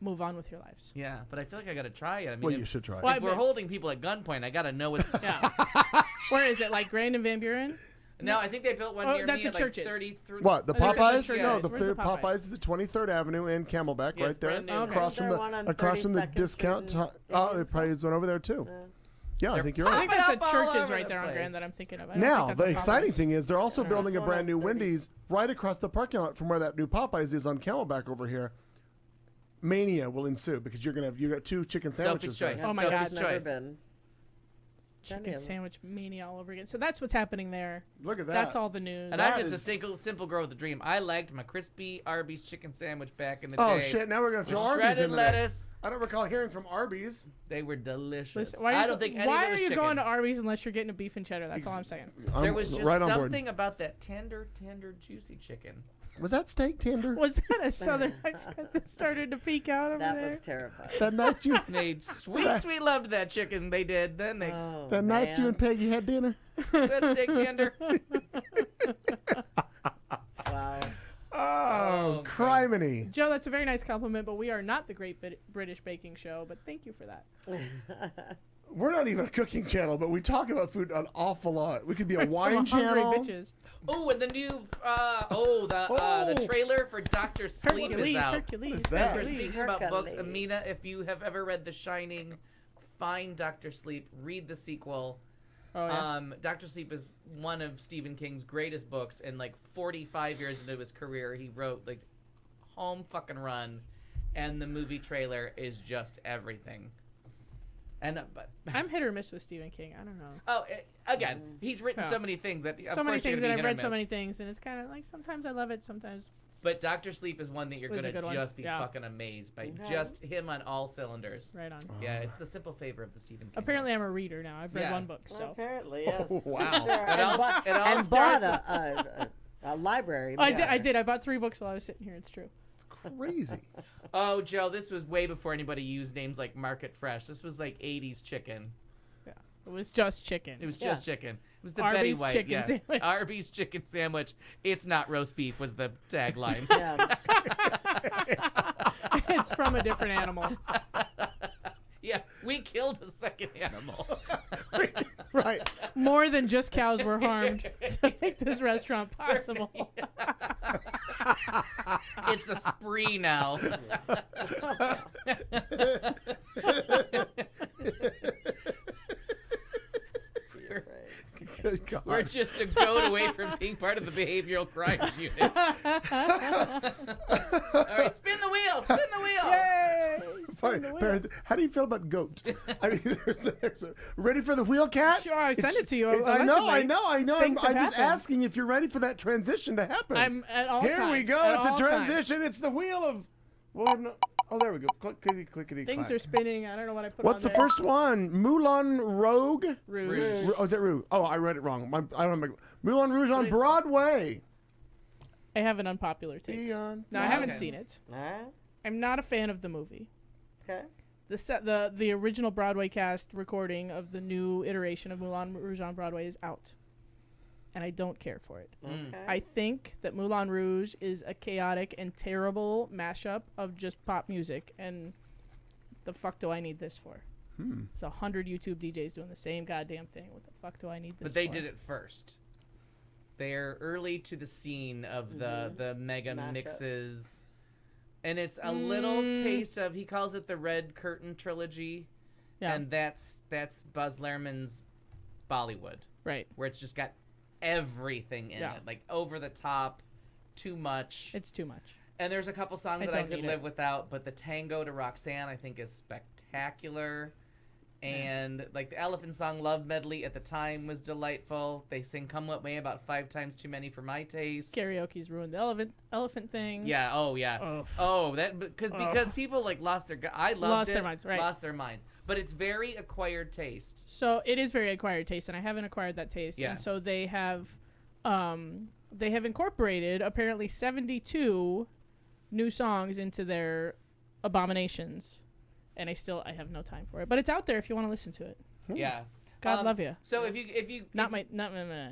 Move on with your lives. Yeah, but I feel like I gotta try it. I mean, Well, if, you should try it. Why- if we're holding people at gunpoint, I gotta know what's. Yeah. Where is it? Like Grand and Van Buren? No, I think they built one Oh, near that's me at at Church's. like 33. What, the I think it's Popeyes? the No, Church's. the Where's the Popeyes? Popeyes? is at 23rd Avenue in Camelback, Yeah, right it's there. brand new. Okay. Across from Isn't there one the on across from the 32nd discount. Street in Oh, it probably is one over there too. Yeah, I think you're I right. think that's Popping a up all Church's over right the there on place. Grand that I'm thinking of. I don't Now, think the that's a exciting Popeyes. thing is they're also building a One brand on new 30. Wendy's right across the parking lot from where that new Popeyes is on Camelback over here. Mania will ensue because you got two chicken Sophie's sandwiches. there. choice. Oh my Sophie's God. I've never choice. been. Chicken sandwich mania all over again. So that's what's happening there. Look at that. That's all the news. And That I'm just is- a simple girl with a dream. I liked my crispy Arby's chicken sandwich back in the Oh day. shit! Now we're gonna throw With Arby's shredded in the lettuce. mix. I don't recall hearing from Arby's. They were delicious. Listen, why I don't think any why of it are was you chicken. going to Arby's unless you're getting a beef and cheddar? That's all I'm saying. There was just right on board. something about that tender, juicy chicken. Was that steak tender? Was that a southern accent that started to peek out over That there? was terrifying. That night you, They sweet loved that chicken. They did. Then they Oh, that night you man. and Peggy had dinner. that steak tender. Wow. Oh, man. criminy. Joe, that's a very nice compliment, but we are not the Great British Baking Show. But thank you for that. We're not even a cooking channel, but we talk about food an awful lot. We could be a We're wine some hungry channel. bitches. Oh, and the new the trailer for Dr. Sleep is out. Hercules. that? As we're Hercules. speaking about books, Hercules. Amina, if you have ever read The Shining, find Dr. Sleep, read the sequel. Oh, yeah. Dr. Sleep is one of Stephen King's greatest books, and like 45 years into his career, he wrote like Home Fucking Run, and the movie trailer is just everything. And but I'm hit or miss with Stephen King. I don't know. again, he's written Yeah. so many things that So many things, and I've read so many things, and it's kind of like sometimes I love it, sometimes. But Dr. Sleep is one that you're Was a gonna good one. just be Yeah. fucking amazed by. Okay. Just him on all cylinders. Right on. Yeah, it's the simple favor of the Stephen King. Apparently, I'm a reader now. I've read Yeah. one book, so. Apparently, yes. Oh, wow. Sure. It all And starts. bought a library. Oh, I did. I bought 3 books while I was sitting here. It's true. Crazy. Oh, Joe, this was way before anybody used names like Market Fresh. This was like 80s chicken. Yeah. It was just chicken. It was just chicken. It was the Arby's Betty White. chicken yeah. sandwich. Arby's chicken sandwich. It's not roast beef was the tagline. Yeah. It's from a different animal. Yeah, we killed a second animal. Right. More than just cows were harmed to make this restaurant possible. It's a spree now. Good God. We're just a goat away from being part of the behavioral crimes unit. All right, spin the wheel. Spin the wheel. Funny. Barrett, how do you feel about goat? I mean, there's the next one. Ready for the wheel cat? Sure, I sent it to you. I know. I'm Things have just happened. asking if you're ready for that transition to happen. I'm at all Here we times, go. at It's a all times. transition. It's the wheel of. Well, no. Oh, there we go. Clickety, clickety, Things clack. are spinning. I don't know what I put What's on the first one? Moulin Rouge? Rouge. Oh, is it Rouge? Oh, I read it wrong. I don't know. Moulin Rouge on Broadway. I have an unpopular take. Eon. No, I haven't Okay. seen it. All right. I'm not a fan of the movie. Okay. The original Broadway cast recording of the new iteration of Moulin Rouge on Broadway is out, and I don't care for it. Okay. I think that Moulin Rouge is a chaotic and terrible mashup of just pop music, and the fuck do I need this for? It's 100 YouTube DJs doing the same goddamn thing. What the fuck do I need this But they for? did it first. They're early to the scene of the mega Mashup. mixes. And it's a little taste of, he calls it the Red Curtain trilogy. Yeah. And that's Buzz Lerman's Bollywood, Right. where it's just got everything in Yeah. it. Like over the top, too much. It's too much. And there's a couple songs I that I don't could need live it. without, but the Tango to Roxanne I think is spectacular. And like the Elephant song Love Medley at the time was delightful. They sing Come What May about 5 times too many for my taste. Karaoke's ruined the elephant thing. Yeah, oh yeah. Ugh. Oh, that because people like lost their I loved Lost it. their minds, right. Lost their minds. But it's very acquired taste. So it is very acquired taste, and I haven't acquired that taste. Yeah. And so they have incorporated apparently 72 new songs into their Abominations, and I have no time for it. But it's out there if you want to listen to it. Yeah. God love you. So if you Not my.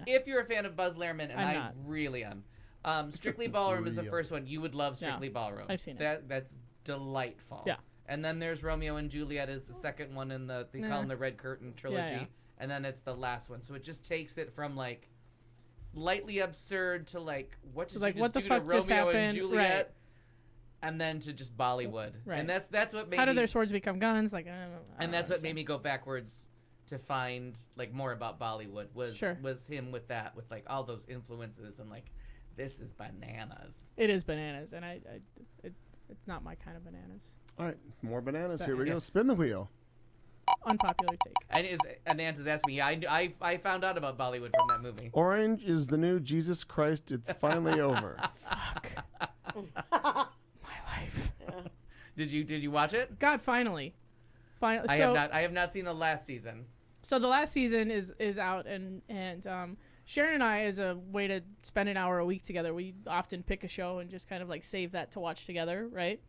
if you're a fan of Buzz Lerman, and I'm I not. really am, Strictly Ballroom is the Real. first one. You would love Strictly Ballroom. I've seen it. That's delightful. Yeah. And then there's Romeo and Juliet is the second one in they call Nah. them the Red Curtain trilogy. yeah. And then it's the last one. So it just takes it from like lightly absurd to like what did like, you what just the do fuck to just Romeo and happened? Juliet? Right. And then to just Bollywood. Right. And that's what made How do me their swords become guns? Like, I don't and that's what made understand. me go backwards to find like more about Bollywood was him with that, with like all those influences and like this is bananas. It is bananas, and it's not my kind of bananas. All right, more bananas. But- Here we Yeah. go. Spin the wheel. Unpopular take. And Ananta's asked me, I found out about Bollywood from that movie. Orange is the new Jesus Christ. It's finally over. My life. Did you watch it? God, finally. I have not seen the last season. So the last season is out, and Sharon and I, as a way to spend an hour a week together, we often pick a show and just kind of like save that to watch together, right?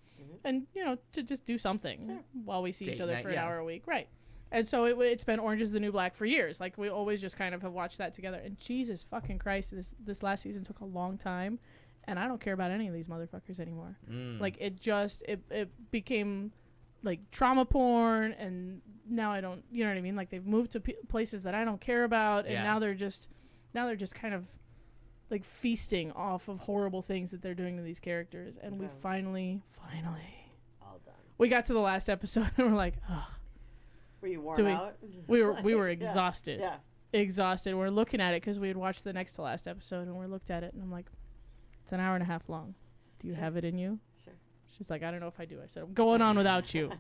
And to just do something while we see Date each other night, for an yeah. hour a week, right? And so it's been Orange is the New Black for years. Like we always just kind of have watched that together. And Jesus fucking Christ, this last season took a long time, and I don't care about any of these motherfuckers anymore. Mm. Like it became like trauma porn, and now I don't, you know what I mean? Like they've moved to places that I don't care about, and Yeah. now they're just kind of like feasting off of horrible things that they're doing to these characters. And we finally All done. we got to the last episode and we're like, ugh. Were you worn Do we- out? We were Yeah. exhausted. Yeah. Exhausted. We're looking at it because we had watched the next to last episode, and we looked at it, and I'm like, it's an hour and a half long. Do you have it in you? Sure. She's like, I don't know if I do. I said, I'm going on without you.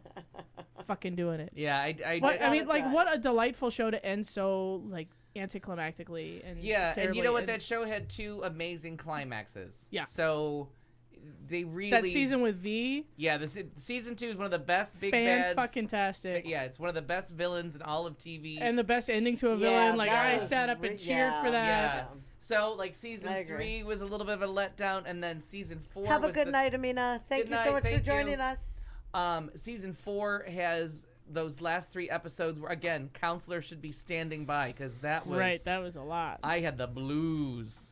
Fucking doing it. Yeah, I mean, like, what a delightful show to end so, like, anticlimactically and yeah, and you terribly. know what? That show had 2 amazing climaxes. Yeah. So they really that season with V, Yeah, season 2 is one of the best big fan bads. fucking tastic. Yeah, it's one of the best villains in all of TV. And the best ending to a Yeah, villain. Like, that I was sat up and cheered yeah, for that. yeah. So like season I agree. 3 was a little bit of a letdown, and then season 4 Have a was good the, night, Amina. Thank Good you so night, much for thank joining you. us. Season 4 has those last 3 episodes where again counselor should be standing by because that was Right, that was a lot. I had the blues.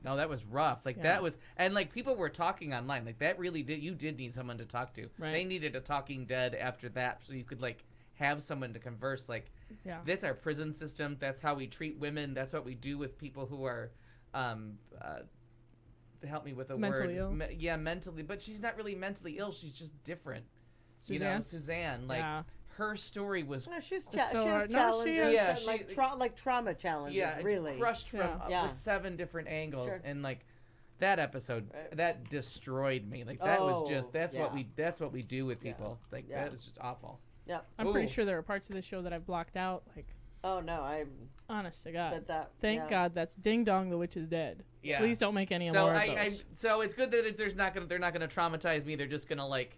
That was rough. Like Yeah. that was, and like people were talking online. Like that really did. You did need someone to talk to. Right. They needed a talking dead after that, so you could like have someone to converse. Like Yeah. that's our prison system. That's how we treat women. That's what we do with people who are, help me with a Mentally word. ill? Yeah, mentally. But she's not really mentally ill. She's just different. You Suzanne? know, Suzanne. Like Yeah. her story was. No, she's so she hard. has No, challenges, she is. Yeah, and, like she- like trauma challenges. Yeah, really. crushed from Yeah. Yeah. like 7 different angles, Sure. and like that episode that destroyed me. Like that was just Oh, that's what we do with people. Like Yeah. that was just awful. Yep. I'm pretty Ooh. sure there are parts of the show that I've blocked out. Like, Oh no, I. honest to God. But that. Thank yeah. God that's Ding Dong, the witch is dead. Yeah. Please don't make any So more of I those. so it's good that they're not gonna traumatize me. They're just gonna like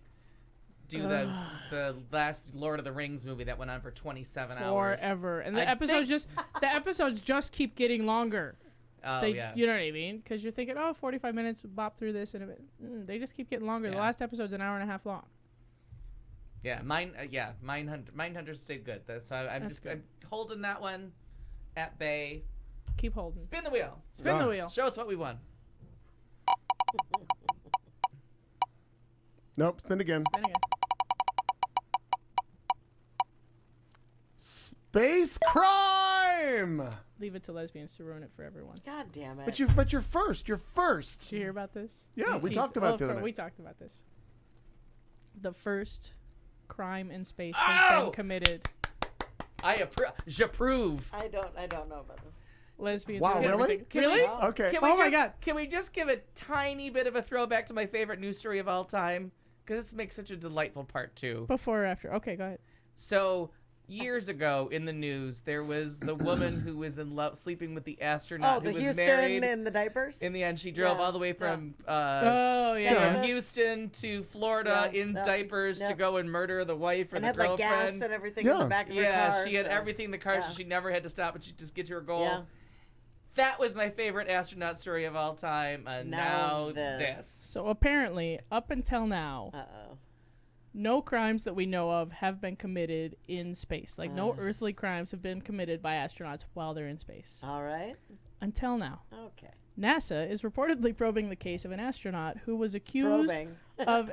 do the last Lord of the Rings movie that went on for 27 hours. Forever. And the I episodes just keep getting longer. Oh They, yeah. You know what I mean? Because you're thinking, 45 minutes, bop through this, and they just keep getting longer. The Yeah. last episode's an hour and a half long. Yeah, Mindhunter stayed good. So I'm holding that one at bay. Keep holding. Spin the wheel. Spin the wheel. Show us what we won. Nope, spin again. Spin again. Space crime. Leave it to lesbians to ruin it for everyone. God damn it. But you're first. You're first. Did you hear about this? Yeah, we Jeez. talked about it the other night. We talked about this. The first crime in space has been committed. J'approve. I don't know about this. Lesbians. Wow, ruin really? everything. Really? Okay. Can we Oh my just, God. Can we just give a tiny bit of a throwback to my favorite news story of all time? Because this makes such a delightful part too. Before or after? Okay, go ahead. So years ago in the news, there was the woman who was in love, sleeping with the astronaut Oh, who the was Houston married. in the diapers. In the end, she drove Yeah, all the way from Oh, yeah. Texas. Houston to Florida Yeah, in yeah, diapers to yeah. go and murder the wife or and the had like girlfriend. gas and everything in Yeah. the back of her Yeah, car. she had so- everything in the car, so yeah. she never had to stop, and she just get to her goal. Yeah. That was my favorite astronaut story of all time, and now Now this. So apparently, up until now, Uh-oh. no crimes that we know of have been committed in space. Like, no earthly crimes have been committed by astronauts while they're in space. All right. Until now. Okay. NASA is reportedly probing the case of an astronaut who was accused Probing. of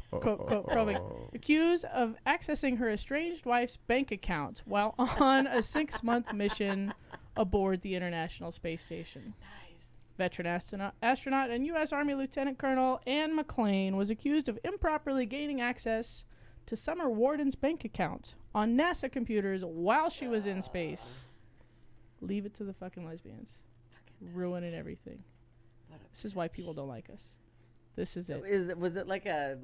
quote, probing, accused of accessing her estranged wife's bank account while on a 6-month mission aboard the International Space Station. Nice. Veteran astronaut and U.S. Army Lieutenant Colonel Anne McLean was accused of improperly gaining access to Summer Warden's bank account on NASA computers while she was in space. Leave it to the fucking lesbians. Ruining everything. This is why people don't like us. This is it. Was it like a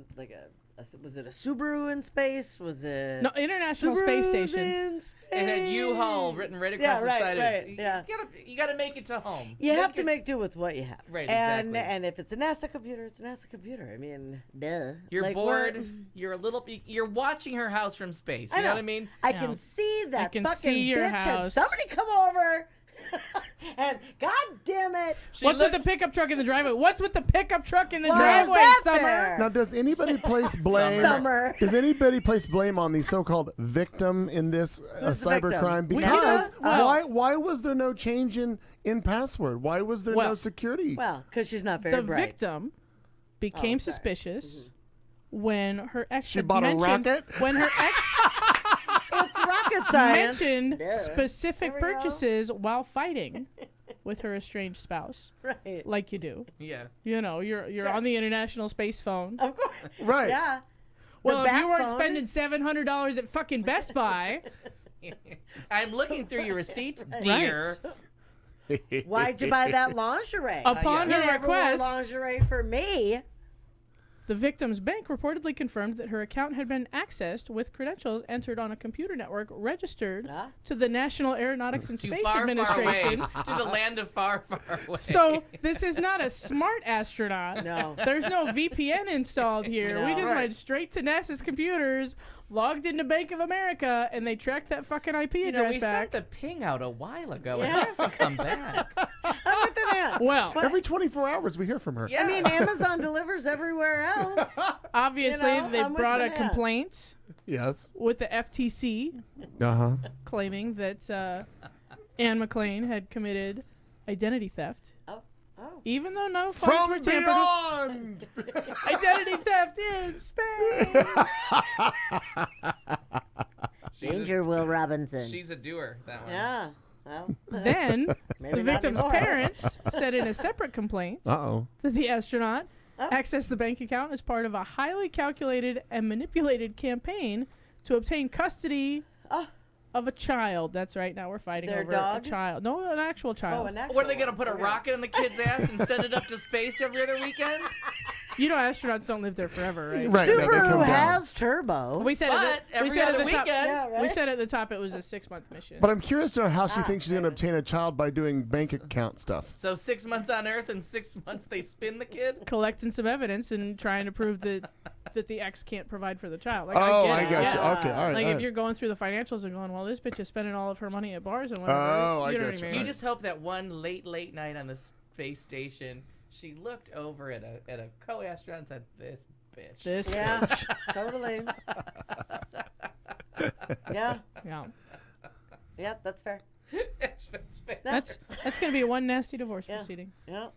was it a Subaru in space? Was it No, International Space Subarus Station. in space? It had U-Haul written right across Yeah, right, the side right, of it. yeah. You gotta make it to home. You have to make do with what you have. Right, and, exactly. And if it's a NASA computer, it's a NASA computer. I mean, duh. You're Like, bored. what- You're watching her house from space. You I know know. what I mean? I Yeah. can see that can fucking see your bitch. And house. somebody come over. And God damn it. What's with the pickup truck in the driveway? What's with the pickup truck in the Why is driveway, that Summer? there? Now, does anybody place blame? Summer. Does anybody place blame on the so-called victim in this Who's the victim? cybercrime? We Because know. why was there no change in password? Why was there no Well- security? Well, because she's not very The bright. victim became sorry. suspicious when her ex She had bought a mentioned rocket? when her ex It's rocket science. mentioned Yeah. specific There we go. purchases while fighting with her estranged spouse, Right. like you do. Yeah. You know, you're Sure. on the international space phone. Of course. Right. Yeah. Well, if bat you weren't phone. spending $700 at fucking Best Buy, I'm looking through your receipts, dear. Why'd you buy that lingerie? upon You her never wore request, lingerie for me. the victim's bank reportedly confirmed that her account had been accessed with credentials entered on a computer network registered Ah. to the National Aeronautics and To Space far, Administration. far away. To the land of far, far away. So this is not a smart astronaut. No. There's no VPN installed here. We No. just Right. went straight to NASA's computers, logged into Bank of America, and they tracked that fucking IP you know, address we back. sent the ping out a while ago. Yeah. It hasn't come back. How about that? Well, Every 24 hours we hear from her. Yeah. I mean, Amazon delivers everywhere else. obviously you know, they I'm with brought you a there. complaint Yes. with the FTC Uh-huh. claiming that Anne McClain had committed identity theft. Oh. Even though no funds From were tampered with. beyond. Identity theft in space. Danger, Will Robinson. She's a doer, that one. Yeah. Well, Then maybe the not victim's anymore. parents said in a separate complaint Uh-oh. that the astronaut Oh. accessed the bank account as part of a highly calculated and manipulated campaign to obtain custody Oh. of a child. That's right. Now we're fighting Their over dog? a child. No, an actual child. Oh, an actual What are they gonna one. put a Okay. rocket in the kid's ass and send it up to space every other weekend? You know, astronauts don't live there forever, right? Right. no, they come Subaru down. has turbo. We said But at the, we every said other at the top. weekend. Yeah, right? We said at the top it was a 6-month mission. But I'm curious to know how she thinks she's going to right. obtain a child by doing bank account stuff. So 6 months on Earth and 6 months they spin the kid? Collecting some evidence and trying to prove that the ex can't provide for the child. Like, Oh, I I get it. got you. Yeah. Okay, all right. Like all if right. you're going through the financials and going, well, this bitch is spending all of her money at bars and whatever. Oh, I you know get what you. I mean? You just hope that one late night on the space station, she looked over at a co-astronaut and said, "This bitch." This. Yeah, totally. Yeah, Yeah. yeah, that's fair. It's fair. That's gonna be one nasty divorce Yeah. proceeding. Yeah.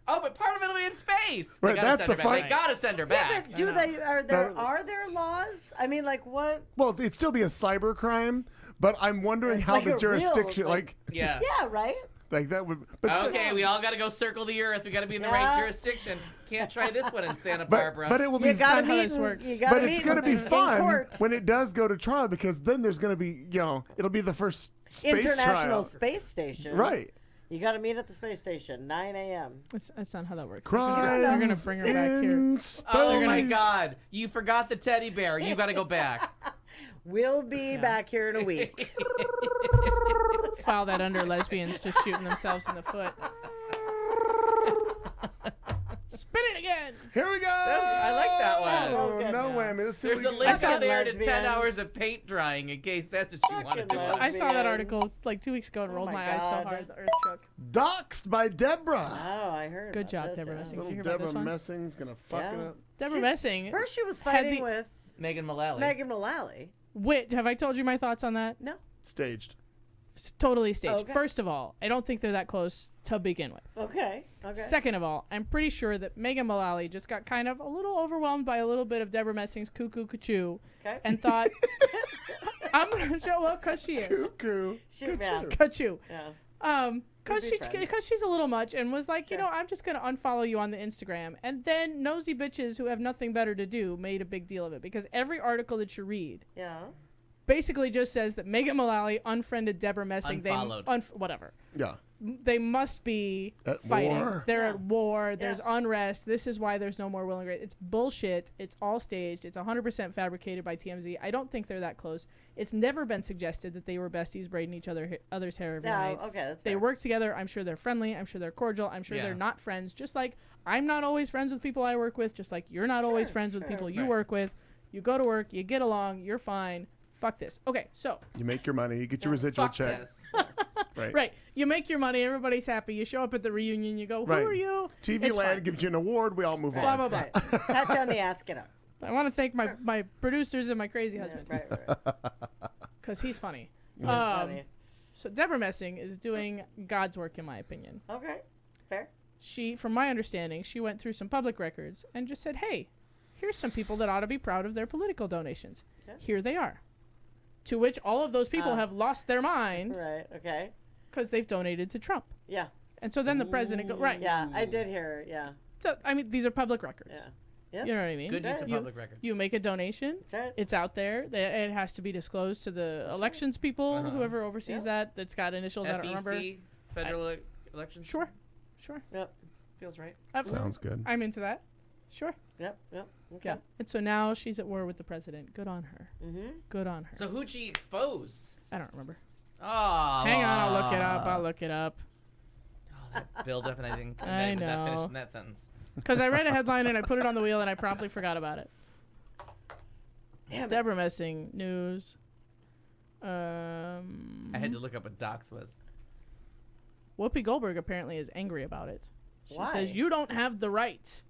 Oh, but part of it'll be in space. Right, They gotta that's send the her back. fun- They gotta send her back. But do they? No. Are there laws? I mean, like what? Well, it'd still be a cyber crime, but I'm wondering how Like the a real, jurisdiction, like- Yeah. Yeah, right. like that would. But Okay, we all gotta go circle the Earth. We gotta be in the Yeah. right jurisdiction. Can't try this one in Santa but, Barbara. but it will You be. gotta not how meet. this works. You gotta But it's meet going to be in fun court. when it does go to trial because then there's going to be, it'll be the first space International trial. Space Station. Right. You got to meet at the space station, 9 a.m. That's not how that works. Crimes They're gonna bring her back here. in space. oh my God! You forgot the teddy bear. You gotta go back. We'll be back here in a week. File that under lesbians just shooting themselves in the foot. Spin it again. Here we go. I like that one. That was Oh, good. no whammy. Let's see There's a what we link can- up there to 10 lesbians. hours of paint drying in case that's what you want to Fucking do. lesbians. I saw that article like 2 weeks ago and rolled my my eyes so God. hard the earth shook. Doxed by Deborah. Oh, I heard. Good about job, this, Deborah yeah. Messing. Little Did you hear about Deborah this one? Messing's going to fuck it Yeah. up. Deborah Messing. First, she was Had fighting the- with Megan Mullally. Megan Mullally. Wait, have I told you my thoughts on that? No. Staged. It's totally staged. Okay. First of all, I don't think they're that close to begin with. Okay. Okay. Second of all, I'm pretty sure that Megan Mullally just got kind of a little overwhelmed by a little bit of Deborah Messing's cuckoo cuckoo Okay. and thought, I'm going to show, well, because she is. Cuckoo. She, yeah. Cuckoo. Yeah. Because We'd she, be friends. cause she's a little much and was like, Sure. I'm just going to unfollow you on the Instagram. And then nosy bitches who have nothing better to do made a big deal of it because every article that you read Yeah. basically just says that Megan Mullally unfriended Deborah Messing. Unfollowed. Whatever. Yeah. They must be At fighting. war. They're Yeah. at war. There's Yeah. unrest. This is why there's no more Will and Grace. It's bullshit. It's all staged. It's 100% fabricated by TMZ. I don't think they're that close. It's never been suggested that they were besties braiding other's hair every No. night. Okay. That's They fair. work together. I'm sure they're friendly. I'm sure they're cordial. I'm sure Yeah. they're not friends. Just like I'm not always friends with people I work with. Just like you're not always Sure, friends with sure. people you Right. work with. You go to work. You get along. You're fine. Fuck this. Okay, so You make your money. You get your residual Fuck check. this. Right. You make your money. Everybody's happy. You show up at the reunion. You go, who Right. are you? TV It's Land fine. gives you an award. We all move Blah, on. blah, blah. Right. Pat you on the ass, get up. I want to thank my producers and my crazy husband Right. because he's funny. Funny. So Deborah Messing is doing God's work, in my opinion. Okay. Fair. She, from my understanding, she went through some public records and just said, hey, here's some people that ought to be proud of their political donations. Okay. Here they are. To which all of those people have lost their mind Right. Okay. because they've donated to Trump. Yeah. And so then the president right. Yeah. I did hear. Yeah. So, I mean, these are public records. Yeah. Yep. You know what I mean? Good use of You- public records. You make a donation. That's right. It's out there. It has to be disclosed to the elections people, whoever oversees that. That's got initials. I don't remember. FEC, Federal Elections. Sure. Yep. Feels right. Sounds good. I'm into that. Sure. Yep. Okay. Yeah. And so now she's at war with the president. Good on her. Mm-hmm. Good on her. So who'd she expose? I don't remember. Oh. Hang on, I'll look it up. Oh, that build up and I didn't I with that finish know. in that sentence. Because I read a headline and I put it on the wheel and I promptly forgot about it. Damn it. Deborah Messing news. I had to look up what docs was. Whoopi Goldberg apparently is angry about it. She Why? says you don't have the right.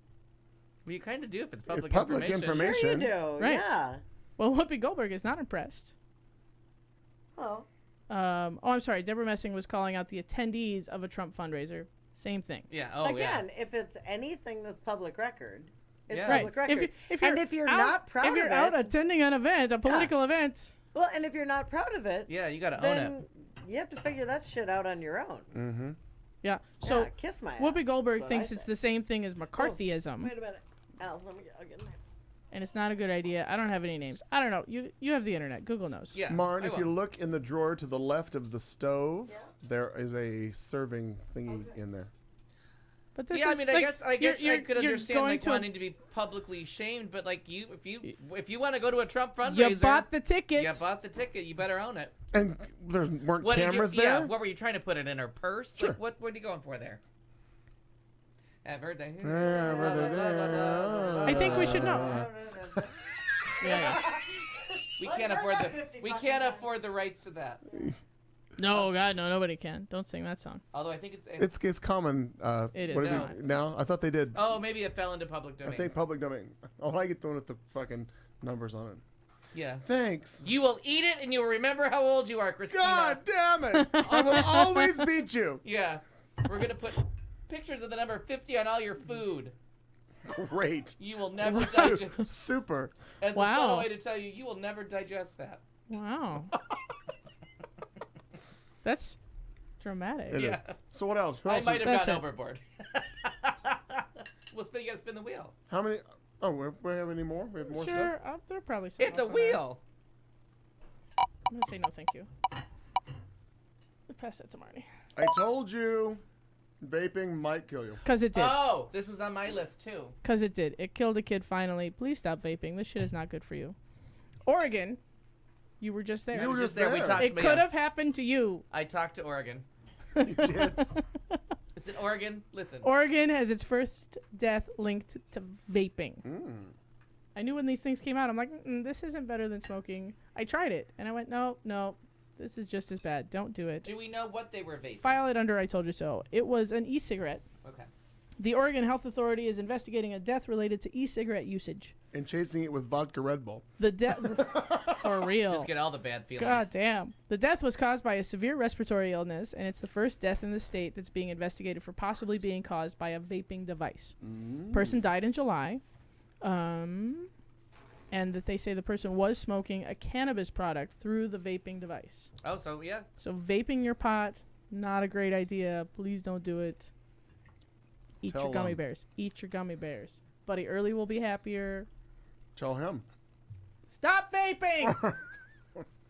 Well, you kind of do if it's public, public information. Sure you do. Right. Yeah. Well, Whoopi Goldberg is not impressed. Oh. I'm sorry. Deborah Messing was calling out the attendees of a Trump fundraiser. Same thing. Yeah. Oh, Again, if it's anything that's public record, it's Yeah. public record. And if you're out, not proud if you're of out it, attending an event, a political event, well, and if you're not proud of it, Yeah, you got to own then it. you have to figure that shit out on your own. Mm-hmm. yeah. So Yeah, kiss my ass. Whoopi That's Goldberg what thinks I it's say. the same thing as McCarthyism, Wait a minute. Al, I'll get my... and it's not a good idea. I don't have any names. I don't know. You have the internet. Google knows. Yeah. Martin, I if you will. look in the drawer to the left of the stove, there is a serving thingy in there. But this Yeah, I is, mean, like, I guess I could you're understand going like to a- wanting to be publicly shamed, but like if you want to go to a Trump fundraiser, You bought the ticket. You bought the ticket. You better own it. And there weren't What did cameras you, there? Yeah. What were you trying to put it in her purse? Sure. Like, what are you going for there? Happy birthday. I think we should know. Yeah. We can't afford the rights to that. No, God, no, nobody can. Don't sing that song. Although I think it's It's common. It is what do we- not. now? I thought they did. oh, maybe it fell into public domain. I think public domain. Oh, I get the one with the fucking numbers on it. Yeah. Thanks. You will eat it and you will remember how old you are, Christina. God damn it! I will always beat you. Yeah. We're gonna put pictures of the number 50 on all your food. Great. You will never Su- digest. super. As a Wow. subtle way to tell you, you will never digest that. Wow. That's dramatic. It is. Yeah. So what else? Who I else might is- have That's gone it. overboard. Well, you gotta spin the wheel. How many? Oh, we have any more? We have more stuff. Sure, there are probably some. It's a else on there. wheel. I'm gonna say no, thank you. Pass that to Marnie. I told you, vaping might kill you. Cause it did. Oh, this was on my list too. Cause it did. It killed a kid finally. Please stop vaping. This shit is not good for you. Oregon, you were just there. You were just We there. talked It about could have happened to you. I talked to Oregon. You did. Listen, Oregon, listen. Oregon has its first death linked to vaping. I knew when these things came out, I'm like, this isn't better than smoking. I tried it, and I went, no, this is just as bad. Don't do it. Do we know what they were vaping? File it under I told you so. It was an e-cigarette. Okay. The Oregon Health Authority is investigating a death related to e-cigarette usage. And chasing it with vodka Red Bull. The death, for real. Just get all the bad feelings. God damn. The death was caused by a severe respiratory illness, and it's the first death in the state that's being investigated for possibly being caused by a vaping device. Person died in July, and that they say the person was smoking a cannabis product through the vaping device. Oh, so yeah. So vaping your pot, not a great idea. Please don't do it. Eat Tell your gummy them. bears. Eat your gummy bears. Buddy Early will be happier. Tell him. Stop vaping!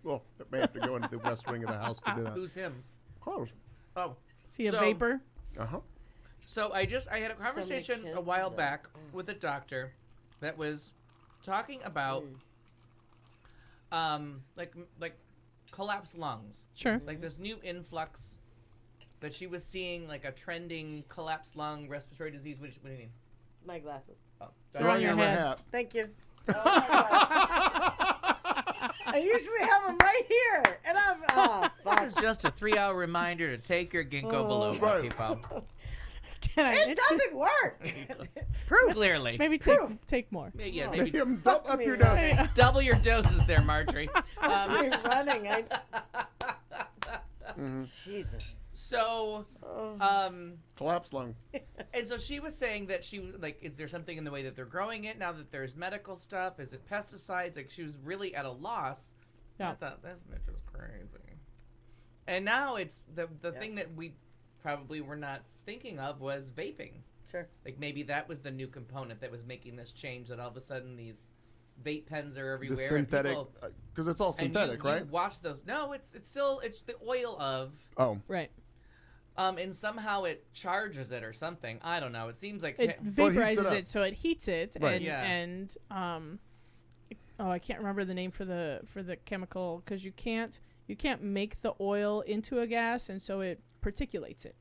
Well, it may have to go into the west wing of the house to do that. Who's him? Close. Oh. See a So- vapor? Uh-huh. So I had a conversation a while back with a doctor that was talking about like collapsed lungs. Sure. Like this new influx that she was seeing, like a trending collapsed lung respiratory disease. What do you mean? My glasses. Oh, They're on your Have a head. hat. Thank you. I usually have them right here, and I'm This is just a 3-hour reminder to take your ginkgo biloba, right. people. Can I? it doesn't work. Proof. Clearly. Maybe take more. Yeah, Maybe maybe up me, your right? nose. double your doses there, Marjorie. I'm running. Jesus. So, Collapse lung. and so she was saying that she like, is there something in the way that they're growing it now that there's medical stuff? Is it pesticides? Like, she was really at a loss. Yeah. I thought that's just crazy. And now it's the thing that we probably were not thinking of was vaping. Sure. Like, maybe that was the new component that was making this change, that all of a sudden these vape pens are everywhere. The synthetic, and people, because it's all synthetic, you right? watch those. No, it's the oil of. Oh, Right. And somehow it charges it or something. I don't know. It seems like It Well, it heats vaporizes it up. it, so it heats it, Right. and Yeah. I can't remember the name for the chemical, because you can't make the oil into a gas, and so it particulates it.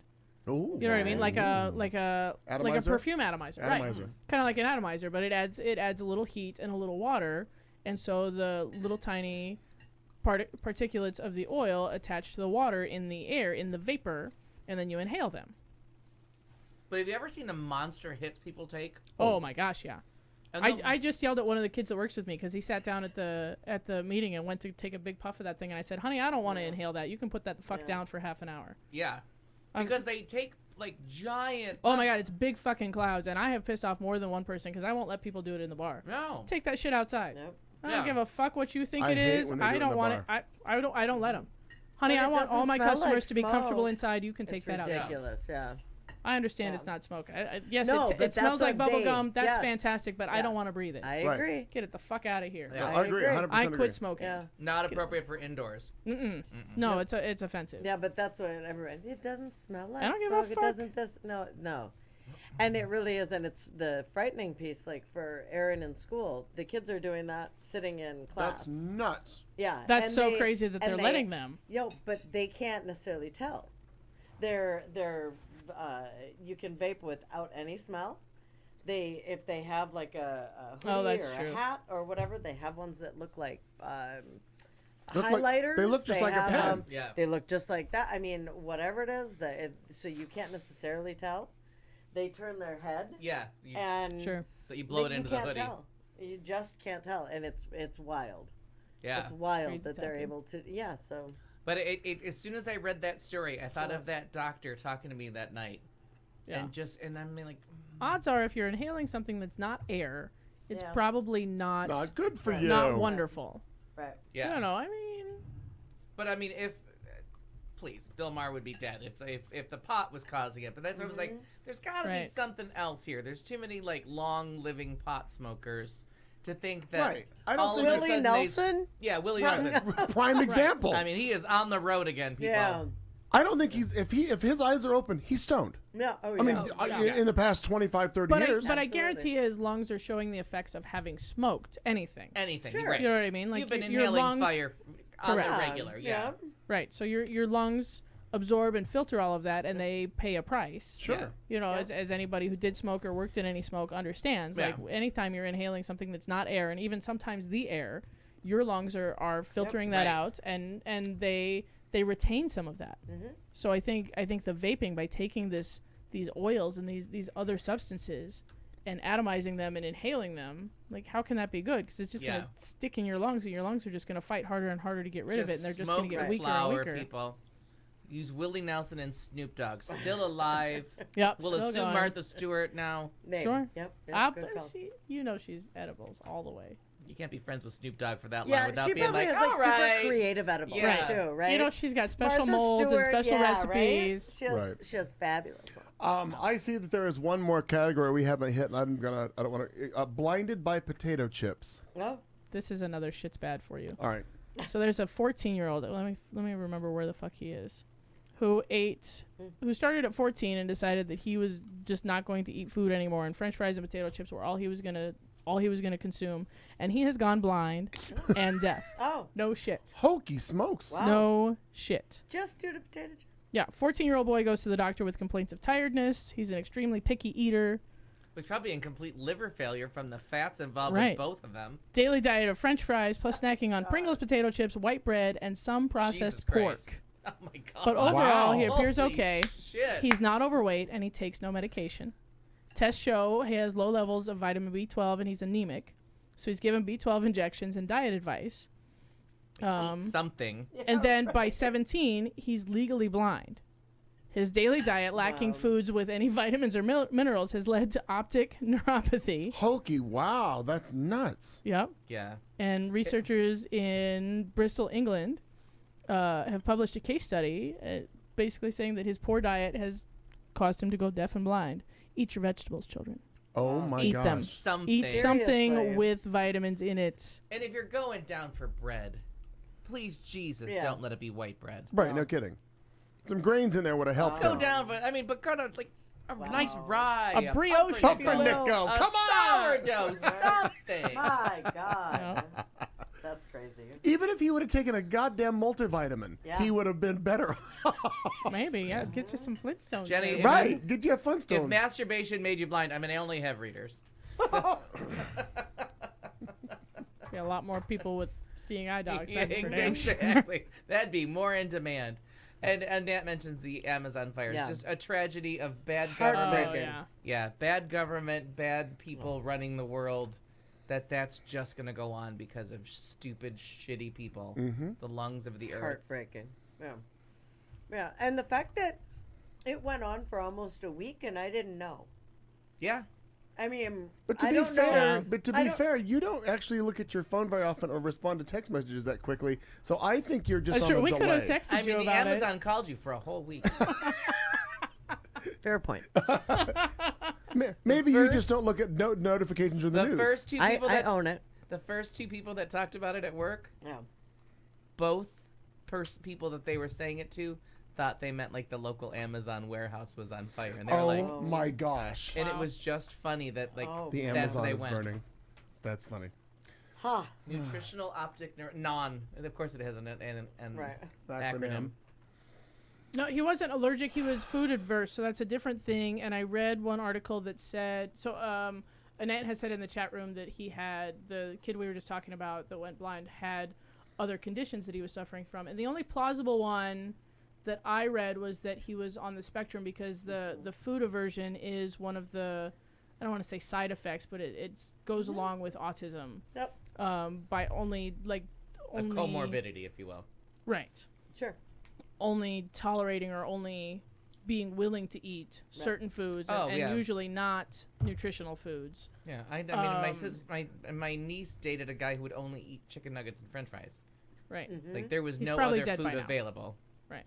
ooh. You know what I mean? Like a Atomizer? perfume atomizer, right? Atomizer. Kind of like an atomizer, but it adds a little heat and a little water, and so the little tiny particulates of the oil attach to the water in the air, in the vapor, and then you inhale them. But have you ever seen the monster hits people take? Oh my gosh, yeah. And I just yelled at one of the kids that works with me because he sat down at the meeting and went to take a big puff of that thing, and I said, "Honey, I don't want to inhale that. You can put that the fuck down for half an hour." Yeah, because they take like giant. Oh my god, puffs. it's big fucking clouds, and I have pissed off more than one person because I won't let people do it in the bar. No. Take that shit outside. Nope. I don't Yeah. give a fuck what you think I it hate is. when they do I it in don't the want it. bar. I don't let them. Honey, But I it want all doesn't my smell customers like to be comfortable smoke. inside. You can take It's that outside. ridiculous. Yeah. I understand Yeah. it's not smoke. Yes, No, it but smells that's like what bubble they- gum. That's yes. fantastic, but I Yeah. don't want to breathe it. I Right. agree. Get it the fuck out of here. Yeah. I agree. 100% I agree. quit smoking. Yeah. Not appropriate for indoors. No, it's offensive. Yeah, but that's what everyone. It doesn't smell like don't give a smoke. It fuck. doesn't this. No. And it really is, and it's the frightening piece. Like for Aaron in school, the kids are doing that sitting in class. That's nuts. Yeah, That's and so they- crazy that and they're letting them. But they can't necessarily tell. You can vape without any smell. If they have like a hoodie that's or true. a hat or whatever, they have ones that look like Look like- highlighters. they look just like a have, pen. Yeah. They look just like that. I mean, whatever it is, so you can't necessarily tell. They turn their head Yeah. and Sure. That you blow it into you the can't hoodie. tell. You just can't tell, and it's wild. Yeah. It's wild Crazy that they're talking. able to. Yeah. So But as soon as I read that story, I thought of that doctor talking to me that night, Yeah. and I'm like, Odds are, if you're inhaling something that's not air, it's Yeah. probably not Not good for Right. you. not wonderful. right. yeah. I don't know. I mean, But I mean, please, Bill Maher would be dead if the pot was causing it. But that's what I was like. There's got to be Right. something else here. There's too many like long living pot smokers to think that. Right. I don't all think of a Willie sudden Nelson. Yeah, Willie Right. Nelson. Prime example. I mean, he is on the road again, people. Yeah. I don't think if his eyes are open, he's stoned. Yeah. Oh, I mean, yeah. in the past 25, 30 but years. I Absolutely. guarantee his lungs are showing the effects of having smoked anything. Anything. Sure. Right. You know what I mean? Like You've been your inhaling lungs, fire on the Correct. regular. Yeah. right? So your lungs absorb and filter all of that, and they pay a price. Sure. Yeah. You know, as anybody who did smoke or worked in any smoke understands, Yeah. like anytime you're inhaling something that's not air, and even sometimes the air, your lungs are filtering that Right. out, and they retain some of that. So I think the vaping, by taking these oils and these other substances and atomizing them and inhaling them, like, how can that be good? Because it's just Yeah. gonna stick in your lungs, and your lungs are just gonna fight harder and harder to get rid of it, and they're just smoke gonna get your weaker flower, and weaker. people. Use Willie Nelson and Snoop Dogg. Still alive. Yep. We'll still assume going. Martha Stewart now. Name. Sure. Yep. But Good call. she's edibles all the way. You can't be friends with Snoop Dogg for that long Yeah, without she being probably like, has like all right. super creative edibles Yeah. too, right? You know, she's got special Martha molds Stewart, and special yeah, recipes. Right? She has, Right. she has fabulous ones. I see that there is one more category we haven't hit, and I don't want to. Blinded by potato chips. Oh, This is another shit's bad for you. All right. So there's a 14-year-old. Let me remember where the fuck he is. Who started at 14 and decided that he was just not going to eat food anymore, and French fries and potato chips were all he was gonna consume, and he has gone blind and deaf. oh, No shit. Hokey smokes. Wow. No shit. just due to potato chips. Yeah, 14-year-old boy goes to the doctor with complaints of tiredness. He's an extremely picky eater. Was probably in complete liver failure from the fats involved Right. with both of them. Daily diet of French fries plus snacking on Pringles potato chips, white bread, and some processed Jesus Christ. pork. Oh my god. But overall, he Wow. appears Holy okay. Shit. He's not overweight, and he takes no medication. Tests show he has low levels of vitamin B12, and he's anemic. So he's given B12 injections and diet advice. Eat something. And then by 17, he's legally blind. His daily diet, lacking foods with any vitamins or minerals, has led to optic neuropathy. Hokey, wow, that's nuts. Yep. Yeah. And researchers in Bristol, England, have published a case study basically saying that his poor diet has caused him to go deaf and blind. Eat your vegetables, children. Oh my Eat gosh. them. Something. Eat something Seriously. with vitamins in it. And if you're going down for bread, please, Jesus, Yeah. don't let it be white bread. Right, no kidding. Some grains in there would have helped Go him. down, but go to like a nice rye, A brioche, if you will. Pumpernickel, a come on! sourdough, something. My God. That's crazy. Even if he would have taken a goddamn multivitamin, Yeah. he would have been better. Maybe, yeah. Get you some Flintstones. Jenny, there. Right, get you a If Flintstone. masturbation made you blind, I mean, I only have readers. Yeah, a lot more people with seeing eye dogs. Yeah, That's for damn sure. exactly. That'd be more in demand. And Nat mentions the Amazon fire. Yeah. It's just a tragedy of bad Oh, government. yeah. Yeah, bad government, bad people running the world. That's just gonna go on because of stupid, shitty people. The lungs of the earth. Heartbreaking. Yeah. Yeah. And the fact that it went on for almost a week and I didn't know. Yeah. I mean, But to I be don't fair, know. but to I be don't- fair, you don't actually look at your phone very often or respond to text messages that quickly. So I think you're just Sure, on a we could delay. have texted I you mean, the about Amazon called you for a whole week. Fair point. Maybe you first- just don't look at notifications or the The news. first two I people that own it. the first two people that talked about it at work, Yeah. both people that they were saying it to thought they meant like the local Amazon warehouse was on fire, and they were Oh like, my gosh. and it was just funny that like Oh. The that's Amazon where is they went. burning. That's funny. Huh. Nutritional optic non. And of course, it has an Right. acronym. No, he wasn't allergic. He was food adverse, so that's a different thing. And I read one article that said so. Annette has said in the chat room that he had the kid we were just talking about that went blind had other conditions that he was suffering from, and the only plausible one that I read was that he was on the spectrum because the food aversion is one of the, I don't want to say side effects, but it goes along with autism. Yep. By only A comorbidity, if you will. Right. Sure. Only tolerating or only being willing to eat certain foods and, Oh, and yeah. usually not nutritional foods. Yeah, I mean, my niece dated a guy who would only eat chicken nuggets and French fries. Right. Like there was He's no probably other dead by food now. available. Right.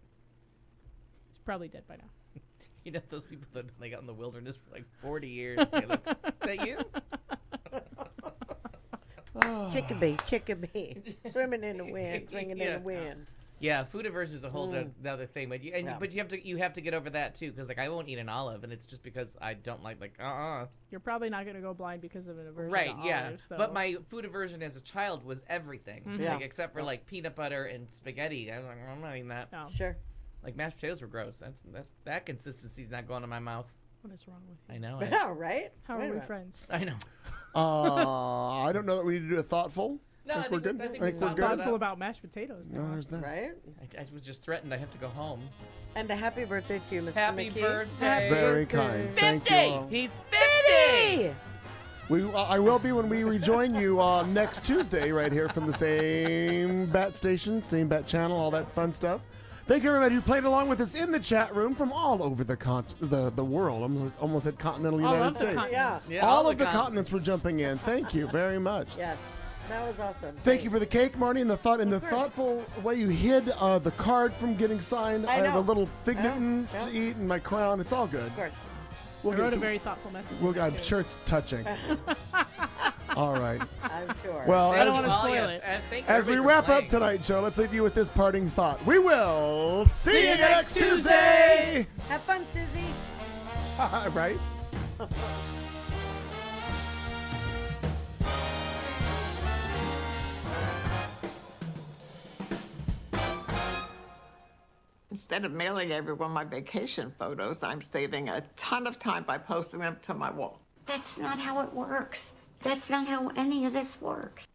He's probably dead by now. You know those people that like out in the wilderness for like 40 years. They look, is that you? Chickabee, swimming in the wind, swinging in Yeah. the wind. Yeah, food aversion is a whole other thing, but Yeah. but you have to get over that too, because like I won't eat an olive, and it's just because I don't like You're probably not going to go blind because of an aversion Right, to yeah. olives, though. But my food aversion as a child was everything, Yeah. like except for like peanut butter and spaghetti. I was like, I'm not eating that. No. Sure. Like mashed potatoes were gross. That consistency's not going in my mouth. What is wrong with you? I know. Yeah, right? How Wait a are we minute. friends? I know. I don't know that we need to do a thoughtful. No, I think we're think good. I think I think we're we're fine. good. Thoughtful about mashed potatoes. No, now. there's that. Right? I was just threatened. I have to go home. And a happy birthday to you, Mr. Happy McKee. birthday. Very kind. Thank you 50. all. He's 50. I will be when we rejoin you next Tuesday right here from the same Bat station, same Bat channel, all that fun stuff. Thank you everybody who played along with us in the chat room from all over the world. Almost at continental All United of the States. continents. Yeah, all of the continents were jumping in. Thank you very much. Yes. That was awesome. Thank you for the cake, Marnie, and the thoughtful way you hid the card from getting signed. I have a know. little Fig I know. Newtons to Yeah. eat and my crown. It's all good. Of course. We'll I get wrote a through- very thoughtful message. Well, in there, I'm too. sure it's touching. All right. I'm sure. Well, I don't as, wanna spoil it. as we wrap up tonight, show, let's leave you with this parting thought. We will see you next Tuesday. Have fun, Susie. Right? Instead of mailing everyone my vacation photos, I'm saving a ton of time by posting them to my wall. That's not how it works. That's not how any of this works.